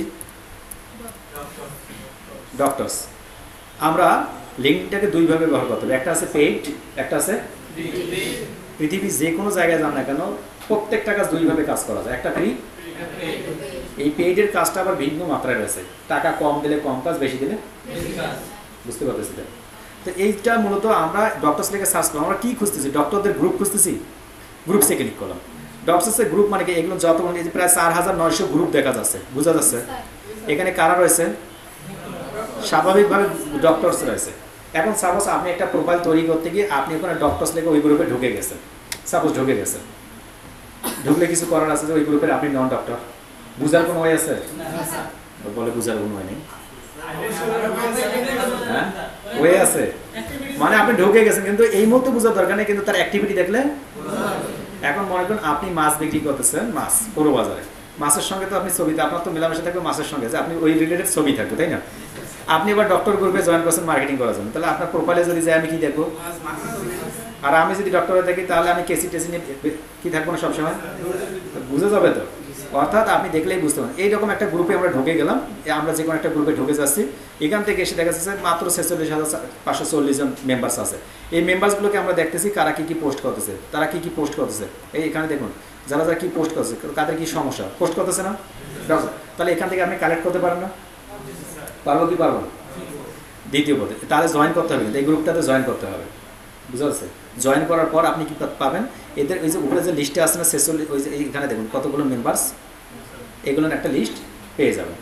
ডক্টরস। আমরা লিঙ্কটাকে দুইভাবে ব্যবহার করতে হবে, একটা আছে পেইড, একটা আছে পৃথিবীর যে কোনো জায়গায় যান না কেন প্রত্যেকটা কাজ দুইভাবে কাজ করা যায়, একটা ফ্রি। এই পেইডের কাজটা আবার ভিন্ন মাত্রায় রয়েছে, টাকা কম দিলে কম কাজ, বেশি দিলে বুঝতে পারতেছি। তো এইটা মূলত আমরা ডক্টরস লিখে সার্চ করলাম, আমরা কি খুঁজতেছি, ডক্টরদের গ্রুপ খুঁজতেছি, গ্রুপসে ক্লিক করলাম। ডক্টরসের গ্রুপ মানে কি, এগুলো যত প্রায় 4,900 গ্রুপ দেখা যাচ্ছে, বোঝা যাচ্ছে। এখানে কারা রয়েছে, স্বাভাবিকভাবে ডক্টরস রয়েছে। এখন সাপোজ আপনি একটা প্রোফাইল তৈরি করতে গিয়ে আপনি ওখানে ডক্টরস লিখে ওই গ্রুপে ঢুকে গেছেন, সাপোজ ঢুকে গেছেন, ঢুকলে কিছু করার আছে যে ওই গ্রুপের আপনি নন ডক্টর, বুঝার কোনো ওয়ে আছে? বলে বুঝার কোনো ওয়ে নেই, হ্যাঁ ওয়ে আছে, মানে আপনি ঢুকে গেছেন, কিন্তু এই মুহূর্তে বোঝার দরকার নেই, কিন্তু তার অ্যাক্টিভিটি দেখলে। এখন মনে করুন আপনি মাছ বিক্রি করতেছেন, মাছ পুরো বাজারে, মাছের সঙ্গে তো আপনি ছবিতে আপনার তো মেলামেশা থাকবে মাছের সঙ্গে, যে আপনি ওই রিলেটেড ছবি থাকবে, তাই না? আপনি এবার ডক্টর গ্রুপে জয়েন করছেন মার্কেটিং করার জন্য, তাহলে আপনার প্রোফাইলে যদি যাই আমি কি দেখবো, আর আমি যদি ডক্টরে দেখি তাহলে আমি কেসি টেসি নিয়ে কি থাকবো না সবসময়, বুঝে যাবে তো। অর্থাৎ আপনি দেখলেই বুঝতে পারেন। এইরকম একটা গ্রুপে আমরা ঢুকে গেলাম, আমরা যে কোনো একটা গ্রুপে ঢুকে যাচ্ছি, এখান থেকে এসে দেখা যাচ্ছে মাত্র 46,540 জন মেম্বার্স আছে। এই মেম্বার্সগুলোকে আমরা দেখতেছি কারা কী পোস্ট করতেছে, তারা কী পোস্ট করতেছে। এই এখানে দেখুন যারা যারা কী পোস্ট করতেছে, তাদের কী সমস্যা, পোস্ট করতেছে না, তাহলে এখান থেকে আপনি কালেক্ট করতে পারেন না, পারবো কি পারবো না? দ্বিতীয় পথে তাহলে জয়েন করতে হবে, এই গ্রুপটাতে জয়েন করতে হবে, বুঝতে পারছে? জয়েন করার পর আপনি কি পাবেন, এদের ওই যে উপরে যে লিস্টে আসছে না 46, ওই যে এইখানে দেখুন কতগুলো মেম্বার্স, এগুলোর একটা লিস্ট পেয়ে যাবেন।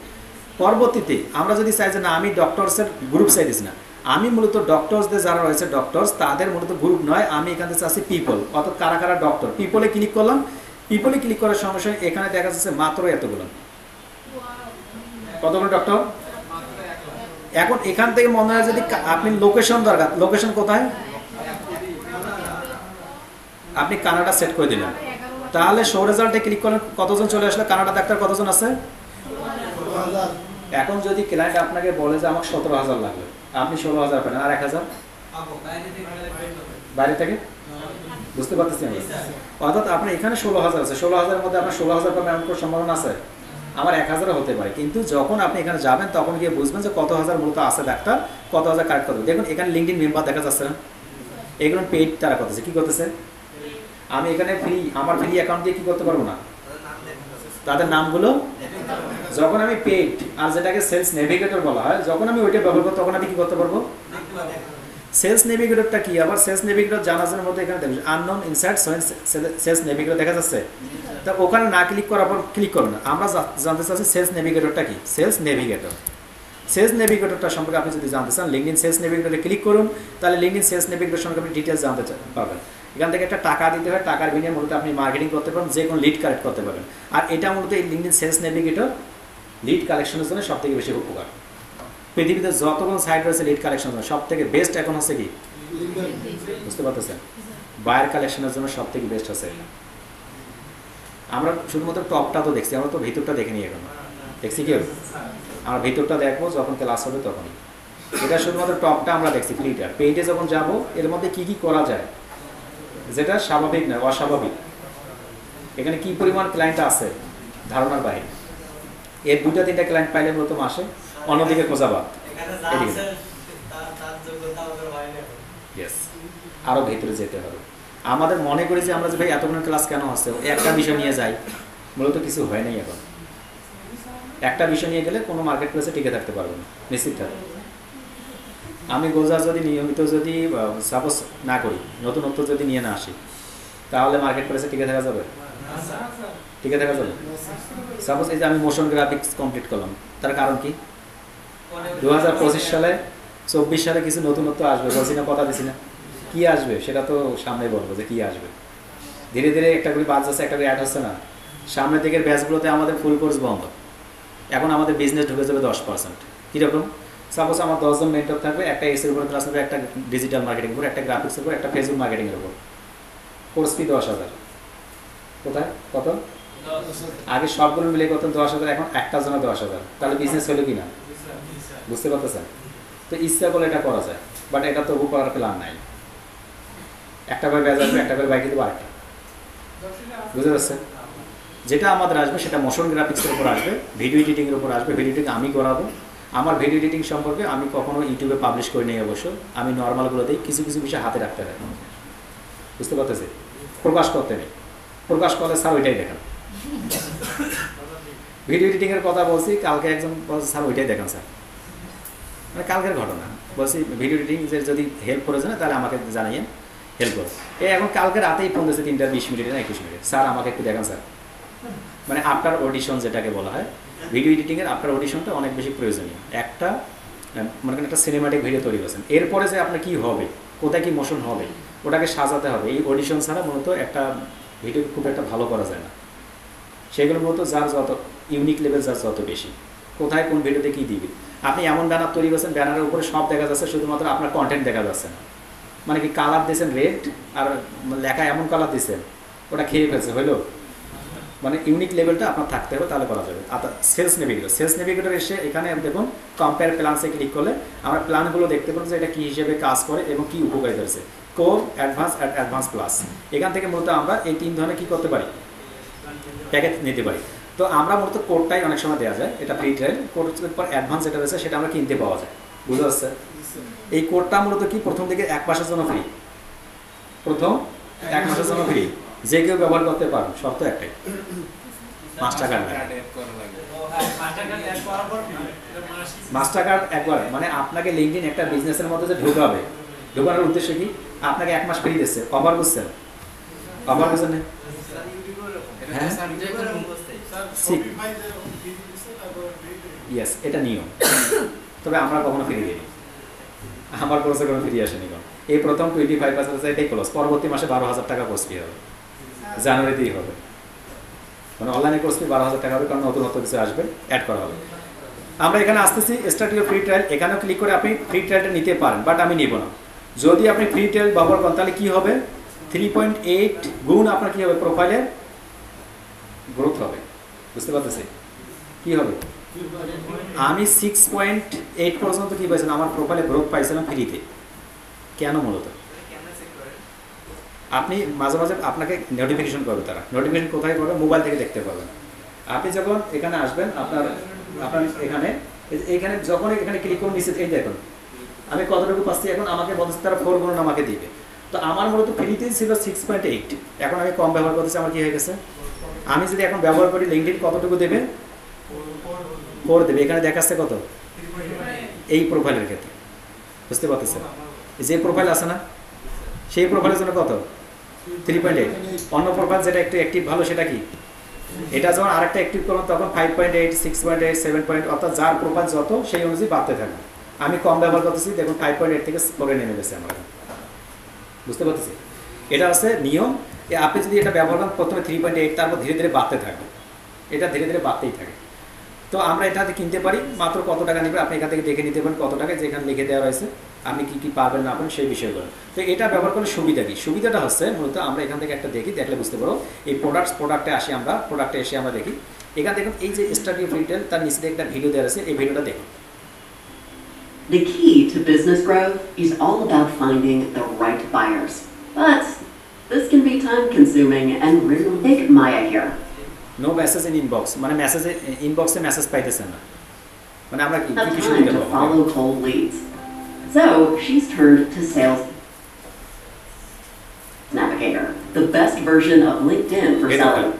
পরবর্তীতে আমরা যদি চাই যে না আমি ডক্টরসের গ্রুপ চাইতেছি না, আমি মূলত ডক্টরসদের যারা রয়েছে ডক্টরস তাদের মূলত গ্রুপ নয়, আমি এখান থেকে চাচ্ছি পিপল, অর্থাৎ কারা কারা ডক্টর। পিপলে ক্লিক করলাম, পিপলে ক্লিক করার সঙ্গে সঙ্গে এখানে দেখা যাচ্ছে মাত্র এতগুলো, কতগুলো ডক্টর। এখন এখান থেকে মনে হয় যদি আপনি লোকেশন দরকার, লোকেশন কোথায়, আপনি কানাডা সেট করে দিলেন, তাহলে শো রেজাল্টে ক্লিক করলেন, কতজন চলে আসলে, কানাডা ডাক্তার কতজন আছে। এখন যদি ক্লায়েন্ট আপনাকে বলে যে আমার 17,000 লাগবে, আপনি 16,000 পেলেন, আর 1,000 বাইরে থেকে, বুঝতে পারতেছি আমি। অর্থাৎ আপনার এখানে 16,000 আছে, 16,000-এর মধ্যে আপনার 16,000 পাবেন এমন কোনো সম্ভাবনা আছে, আমার 1,000 হতে পারে। কিন্তু যখন আপনি এখানে যাবেন তখন গিয়ে বুঝবেন যে কত হাজার মূলত আছে ডাক্তার, কত হাজার কারেক্ট করবে। দেখুন এখানে লিঙ্কডিন মেম্বার দেখা যাচ্ছে না, এগুলো পেইড তারা করতেছে, কি করতেছে, আমি এখানে ফ্রি, আমার ফ্রি অ্যাকাউন্ট দিয়ে কি করতে পারবো না, তাদের নামগুলো। যখন আমি পেইড আর যেটাকে সেলস নেভিগেটর বলা হয়, যখন আমি ওইটা ব্যবহার করবো তখন আমি কি করতে পারবো। সেলস নেভিগেটরটা কি, আবার সেলস নেভিগেটর জানার মধ্যে এখানে দেখবেন আননোন ইনসাইটস সেলস নেভিগেটর দেখা যাচ্ছে, তা ওখানে না ক্লিক করার পর ক্লিক করুন। আমরা জানতে চাচ্ছি সেলস নেভিগেটরটা কি, সেলস নেভিগেটর। সেলস নেভিগেটরটা সম্পর্কে আপনি যদি জানতে চান লিঙ্কডিন সেলস নেভিগেটরে ক্লিক করুন, তাহলে লিঙ্কডিন সেলস নেভিগেটর সম্পর্কে আপনি ডিটেলস জানতে পারবেন। এখান থেকে একটা টাকা দিতে হয়, টাকার বিনিময়ে মূলত আপনি মার্কেটিং করতে পারেন, যে কোনো লিড কালেক্ট করতে পারবেন। আর এটা মূলত এই লিঙ্কডিন সেলস নেভিগেটর লিড কালেকশনের জন্য সব থেকে বেশি উপকার। পৃথিবীতে যতগুলো সাইট রয়েছে লিড কালেকশনের জন্য সব থেকে বেস্ট এখন হচ্ছে কি, বুঝতে পারতেছেন, বায়ার কালেকশনের জন্য সব থেকে বেস্ট হচ্ছে। আমরা শুধুমাত্র টপটা তো দেখছি, আমরা তো ভিতরটা দেখিনি, এখন দেখছি কেউ, আমরা ভিতরটা দেখবো যখন ক্লাস হবে তখনই। এটা শুধুমাত্র টপটা আমরা দেখছি, ফ্লিটার পেজে যখন যাব এর মধ্যে কি কি করা যায়, যেটা স্বাভাবিক নয়, অস্বাভাবিক, এখানে কি পরিমাণ ক্লায়েন্ট আছে ধারণার বাইরে। এর 2-3টা ক্লায়েন্ট পাইলে মূলত মাসে, অন্যদিকে খোঁজাবাদ, আরো ভেতরে যেতে হবে। আমাদের মনে করি যে আমরা যে ভাই এতগুলো ক্লাস কেন হচ্ছে, একটা বিষয় নিয়ে যাই, মূলত কিছু হয় নাই। এখন একটা বিষয় নিয়ে গেলে কোনো মার্কেট প্লেসে টিকে থাকতে পারবে না, নিশ্চিত থাকবে। আমি গোজা যদি নিয়মিত যদি সাপোজ না করি, নতুনত্ব যদি নিয়ে না আসি, তাহলে মার্কেট প্লেসে টিকে থাকা যাবে, টিকে থাকা যাবে। সাপোজ এই যে আমি মোশন গ্রাফিক্স কমপ্লিট করলাম, তার কারণ কি, 2025 সালে 24 সালে কিছু নতুনত্ব আসবে, বলছি না, কথা দিছি না, কি আসবে সেটা তো সামনে বলবো যে কি আসবে। ধীরে ধীরে একটা করে বাজ আছে, একটা করে অ্যাড হচ্ছে না। সামনের দিকের ব্যাচগুলোতে আমাদের ফুল কোর্স বন্ধ, এখন আমাদের বিজনেস ঢুকে যাবে 10%। কীরকম, সাপোজ আমার 10 জন মেন্টর থাকবে, একটা এসের উপর ক্লাস নেবে, একটা ডিজিটাল মার্কেটিং উপর, একটা গ্রাফিক্সের উপর, একটা ফেসবুক মার্কেটিংয়ের উপর। কোর্স ফি 10,000, কোথায় কত, আগে সবগুলো মিলে কত 10,000, এখন একটা জন্য 10,000, তাহলে বিজনেস হলো কি না, বুঝতে পারতেছেন। তো ইচ্ছা করলে এটা করা যায়, বাট এটা তবু করার প্ল্যান নাই। একটা করে ব্যাচ আসবে, একটা করে বাইকে দেবো, আরেকটা, বুঝতে পারছেন। যেটা আমাদের আসবে সেটা মোশন গ্রাফিক্সের উপর আসবে, ভিডিও এডিটিংয়ের উপর আসবে। ভিডিও এডিটিং আমি করাবো। আমার ভিডিও এডিটিং সম্পর্কে আমি কখনো ইউটিউবে পাবলিশ করে নিই, অবশ্য আমি নর্মালগুলোতেই কিছু কিছু বিষয় হাতে রাখতে হয়, বুঝতে পারতেছি, প্রকাশ করতে নেই। প্রকাশ করলে স্যার ওইটাই দেখান। ভিডিও এডিটিংয়ের কথা বলছি, কালকে একজন বলছে স্যার ওইটাই দেখান স্যার, মানে কালকের ঘটনা বলছি, ভিডিও এডিটিং যদি হেল্প করে যায় তাহলে আমাকে জানাইয়েন, হেল্প করো। এখন কালকে রাতেই ফোন দিয়েছে 3টা 20 মিনিটে না 21 মিনিটে, স্যার আমাকে একটু দেখান স্যার। মানে আফটার অডিশন যেটাকে বলা হয়, ভিডিও এডিটিংয়ের আফটার অডিশনটা অনেক বেশি প্রয়োজনীয়। একটা মনে করেন একটা সিনেমাটিক ভিডিও তৈরি করছেন, এরপরে যে আপনার কী হবে, কোথায় কী মোশন হবে, ওটাকে সাজাতে হবে। এই অডিশন ছাড়া মূলত একটা ভিডিও খুব একটা ভালো করা যায় না। সেগুলো মূলত যার যত ইউনিক লেভেল, যার যত বেশি, কোথায় কোন ভিডিওতে কী দিবে। আপনি এমন ব্যানার তৈরি করছেন, ব্যানারের উপরে সব দেখা যাচ্ছে, শুধুমাত্র আপনার কন্টেন্ট দেখা যাচ্ছে না। মানে কি কালার দিয়েছেন রেড, আর লেখা এমন কালার দিয়েছেন ওটা খেয়ে ফেলছে, হইলো। মানে ইউনিক লেভেলটা আপনার থাকতে হবে, তাহলে করা যাবে। আর সেলস নেভিগেটর, সেলস নেভিগেটর এসে এখানে দেখুন কম্পেয়ার প্ল্যানসে ক্লিক করলে আমরা প্ল্যানগুলো দেখতে পাবো যে এটা কী হিসেবে কাজ করে এবং কী উপকারিতা আছে। কোর, অ্যাডভান্স আর অ্যাডভান্স প্লাস, এখান থেকে মূলত আমরা এই 3 ধরনের কী করতে পারি, প্যাকেজ নিতে পারি। তো আমরা মূলত কোডটাই অনেক সময় দেওয়া যায়, এটা ফ্রি ট্রায়াল। কোডের পর অ্যাডভান্স যেটা রয়েছে সেটা আমরা কিনতে পাওয়া যায়, বুঝতে পারছে। এই কোডটা মূলত কি, প্রথম দিকে 1 মাসের জন্য ফ্রি, প্রথম 1 মাসের জন্য ফ্রি, যে কেউ ব্যবহার করতে পারবে, শর্ত একটাই, 5 টাকা মাস্টার কার্ড একবার। মানে আপনাকে লিঙ্কডিন একটা বিজনেসের মধ্যে যে ঢোকাবে, ঢোকানোর উদ্দেশ্য কি, আপনাকে 1 মাস ফ্রি দিচ্ছে, অফার বুঝছেন, অফার বুঝছেন না। হ্যাঁ ইয়েস, এটা নিয়ম। তবে আমরা কখনো ফিরে দিই, আমার কোর্সে কোনো ফিরে আসেনি। এই প্রথম 25% এটাই ক্লোজ, পরবর্তী মাসে 12,000 টাকা কোর্স ফি হবে, জানুয়ারিতেই হবে। মানে অনলাইনে কোর্স ফি 12,000 টাকা হবে, কারণ নতুন কিছু আসবে, অ্যাড করা হবে। আমরা এখানে আসতেছি স্টার্ট ইউর ফ্রি ট্রায়াল, এখানেও ক্লিক করে আপনি ফ্রি ট্রায়ালটা নিতে পারেন, বাট আমি নিব না। যদি আপনি ফ্রি ট্রায়াল ব্যবহার করেন তাহলে কী হবে, 3.8 গুণ আপনার কী হবে, প্রোফাইলের গ্রোথ হবে। বুঝতে পারতেছি কী হবে? আমি 6.8 পর্যন্ত কী পাইছিলাম, আমার প্রোফাইলে গ্রোথ পাইছিলাম ফ্রিতে। কেন? মূলত আপনি মাঝে মাঝে আপনাকে নোটিফিকেশন করবে, তারা নোটিফিকেশন কোথায় করবে, মোবাইল থেকে দেখতে পাবেন। আপনি যখন এখানে আসবেন, আপনার এখানে যখন এখানে ক্লিক করুন, নিচে এই দেখুন আমি কতটুকু পাচ্ছি। এখন আমাকে বলছে তারা 4 গুণ আমাকে দিবে। তো আমার মূলত ফ্রিতেই ছিল 6.8, এখন আমি কম ব্যবহার করতেছি, আমার কি হয়ে গেছে? আমি যদি এখন ব্যবহার করি, লিঙ্কডইন কতটুকু দেবে? 4 দেবে। এখানে দেখাচ্ছে কত এই প্রোফাইলের ক্ষেত্রে, বুঝতে পারতেছেন? যে প্রোফাইল আছে না, সেই প্রোফাইলের জন্য কত? 3.8। অন্য প্রোফাইল যেটা একটু অ্যাক্টিভ ভালো, সেটা কি? এটা যখন আরেকটা অ্যাক্টিভ করুন তখন 5.8, 6.8, 7. অর্থাৎ যার প্রোফাইল যত, সেই অনুযায়ী বাড়তে থাকবে। আমি কম ব্যবহার করতেছি, দেখুন 5.8 থেকে 4 নেমে গেছে আমার। বুঝতে পারতেছি? এটা হচ্ছে নিয়ম। আপনি যদি এটা ব্যবহার করেন, প্রথমে 3.8, তারপর ধীরে ধীরে বাড়তে থাকবে। এটা ধীরে ধীরে বাড়তেই থাকে। তো আমরা এটাতে কিনতে পারি, মাত্র কত টাকা নেবে আপনি এখান থেকে দেখে নিতে পারেন, কত টাকা যেখানে লিখে দেওয়া রয়েছে, আপনি কি কি পাবেন না পাবেন সেই বিষয়গুলো। তো এটা ব্যবহার করলে সুবিধা কি? সুবিধাটা হচ্ছে মূলত আমরা এখান থেকে একটা দেখি, দেখলে বুঝতে পারো। এই প্রোডাক্টে আসি আমরা, প্রোডাক্টে এসে আমরা দেখি, এখান দেখুন এই যে স্টার্ট ইউর ফ্রি ট্রায়াল, তার নিচে একটা ভিডিও দেওয়া আছে, এই ভিডিওটা দেখুন। The key to business growth is all about finding the right buyers. But this can be time consuming and rarely take Maya here. No message in inbox, মানে মেসেজে ইনবক্সে মেসেজ পাইতেছেন না, মানে আমরা কি Have কিছু time দিতে to পারবো। follow cold leads. So she's turned to Sales Navigator, the best version of LinkedIn for selling.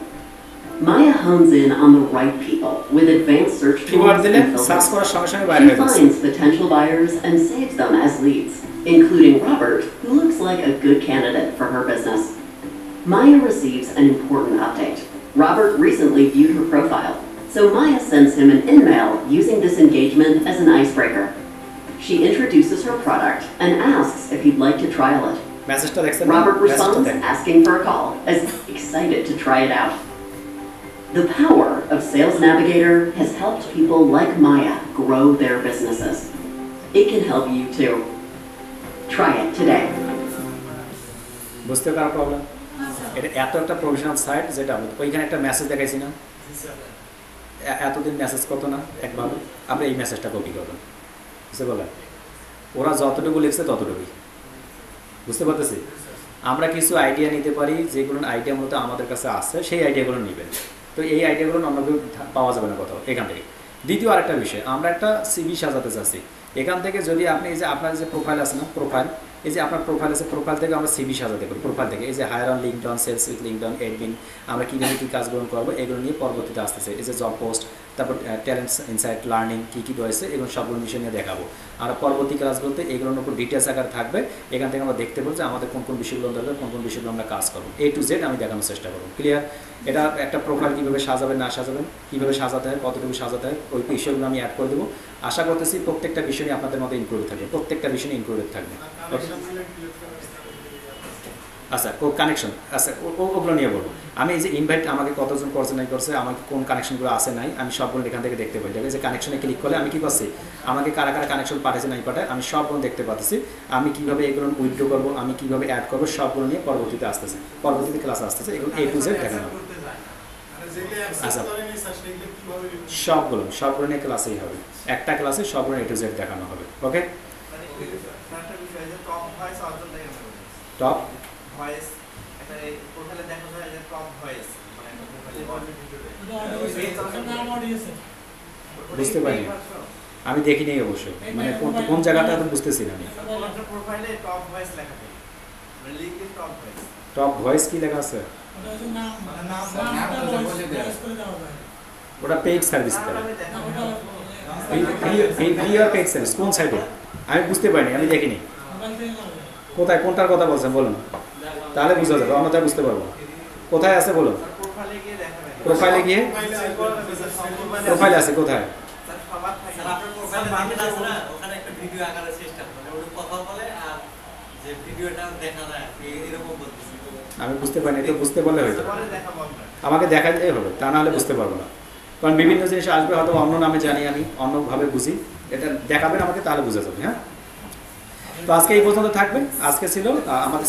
Maya hones in on the right people with advanced search keyword tools দিলে and সার্চ filters. করার সঙ্গে সঙ্গে বাইরে She হয়ে যাচ্ছে। finds potential buyers and saves them as leads, including Robert, who looks like a good candidate for her business. Maya receives an important update. Robert recently viewed her profile, so Maya sends him an email using this engagement as an icebreaker. She introduces her product and asks if he'd like to trial it. মেসেজটা দেখছেন? Robert মেসেজটা responds দেখেন। asking for a call, as excited to try it out. The power of Sales Navigator has helped people like Maya grow their businesses. It can help you too. Try it today. বুঝতে পারার প্রবলেম, এটা এত একটা প্রফেশনাল সাইট, যেটা ওইখানে একটা মেসেজ দেখাইছি না, এতদিন মেসেজ করতো না একভাবে, আপনি এই মেসেজটা কপি করবেন। বুঝতে পারলেন? ওরা যতটুকু লিখছে ততটুকুই। বুঝতে পারতেছি? আমরা কিছু আইডিয়া নিতে পারি, যেগুলো আইডিয়া মূলত আমাদের কাছে আছে, সেই আইডিয়াগুলো নেবেন। তো এই আইডিয়াগুলো অন্য কেউ পাওয়া যাবে না কোথাও এখান থেকে। দ্বিতীয় আরেকটা বিষয়, আমরা একটা সিভি সাজাতে চাচ্ছি। এখান থেকে যদি আপনি এই যে আপনার যে প্রোফাইল আছে না, প্রোফাইল, এই যে আপনার প্রোফাইল আছে, প্রোফাইল থেকে আমরা সিভি সাজাতে পারি। প্রোফাইল থেকে এই যে hire on LinkedIn, sales with LinkedIn, admin, আমরা কীভাবে কী কাজ গ্রহণ করবো, এগুলো নিয়ে পরবর্তীতে আসতেছে। এই যে জব পোস্ট, তারপর ট্যালেন্ট ইনসাইট, লার্নিং কী কী রয়েছে, এগুলো সবগুলো বিষয় নিয়ে দেখাবো। আর পরবর্তী ক্লাসগুলোতে এগুলোর উপর ডিটেলস আকার থাকবে। এখান থেকে আমরা দেখতে পাবো যে আমাদের কোন কোন বিষয়গুলো দরকার, কোন কোন বিষয়গুলো আমরা কাজ করবো, A to Z আমি দেখানোর চেষ্টা করবো। ক্লিয়ার? এটা একটা প্রোফাইল কীভাবে সাজাবেন না সাজাবেন, কীভাবে সাজাতে হয়, কতটুকু সাজাতে হয়, ওই বিষয়গুলো আমি অ্যাড করে দেবো। আশা করতেছি প্রত্যেকটা বিষয় নিয়ে আপনাদের মধ্যে ইনক্লুডেড থাকবে, প্রত্যেকটা বিষয় ইনক্লুডেড থাকবে। আচ্ছা, ও কানেকশন, আচ্ছা ওগুলো নিয়ে বলবো। আমি এই যে ইনভাইট আমাকে কতজন করছে নাই করছে, আমাকে কোন কানেকশনগুলো আছে নাই, আমি সবগুলো এখান থেকে দেখতে পাই। যে কানেকশনে ক্লিক করলে আমি কী পাচ্ছি, আমাকে কারা কারা কানেকশন পাঠাচ্ছে নাই পাঠায়, আমি সবগুলো দেখতে পাচ্ছি। আমি কীভাবে এগুলো উইথড্র করবো, আমি কীভাবে অ্যাড করবো, সবগুলো নিয়ে পরবর্তীতে আসতেছে, পরবর্তীতে ক্লাস আসতেছে। এগুলো A to Z দেখানো হবে। আচ্ছা, সবগুলো নিয়ে ক্লাসেই হবে, একটা ক্লাসে সবগুলো A to Z দেখানো হবে। ওকে? টপ ভয়েস একটা প্রোফাইলে দেখা যায় যে টপ ভয়েস মানে বুঝতে পারিনি, আমি দেখিনি অবশ্যই, মানে কোন জায়গাটা তো বুঝতেছি না আমি। প্রোফাইলে টপ ভয়েস লেখা থাকে, মানে LinkedIn top voice. Top voice কি লেখা আছে? ওটা পেইড সার্ভিস, ফ্রি আর পেইড সার্ভিস কোন সাইডে আমি বুঝতে পারিনি, আমি দেখিনি। কোথায়, কোনটার কথা বলছেন বলুন, তাহলে বুঝা যাবে, অন্যথায় বুঝতে পারবো। কোথায় আছে বলুন? প্রোফাইলে গিয়ে, প্রোফাইল আছে কোথায়? মানুষ আছে না ওখানে একটা ভিডিও আকারের সিস্টেম মানে ওটা কথা বলে আর যে ভিডিওটা দেখা যায় এরকম বলতেছি আমি বুঝতে পারিনি, তো বুঝতে পারলে হয়তো পরে দেখা বলবে আমাকে দেখাতেই হবে, তা না হলে বুঝতে পারবো না। কারণ বিভিন্ন জিনিস আসবে হয়তো অন্য নামে জানি আমি, অন্যভাবে বুঝি, এটা দেখাবেন আমাকে, তাহলে বুঝে যাবে। হ্যাঁ, তো আজকে এই পর্যন্ত থাকবে। আজকে ছিল আমাদের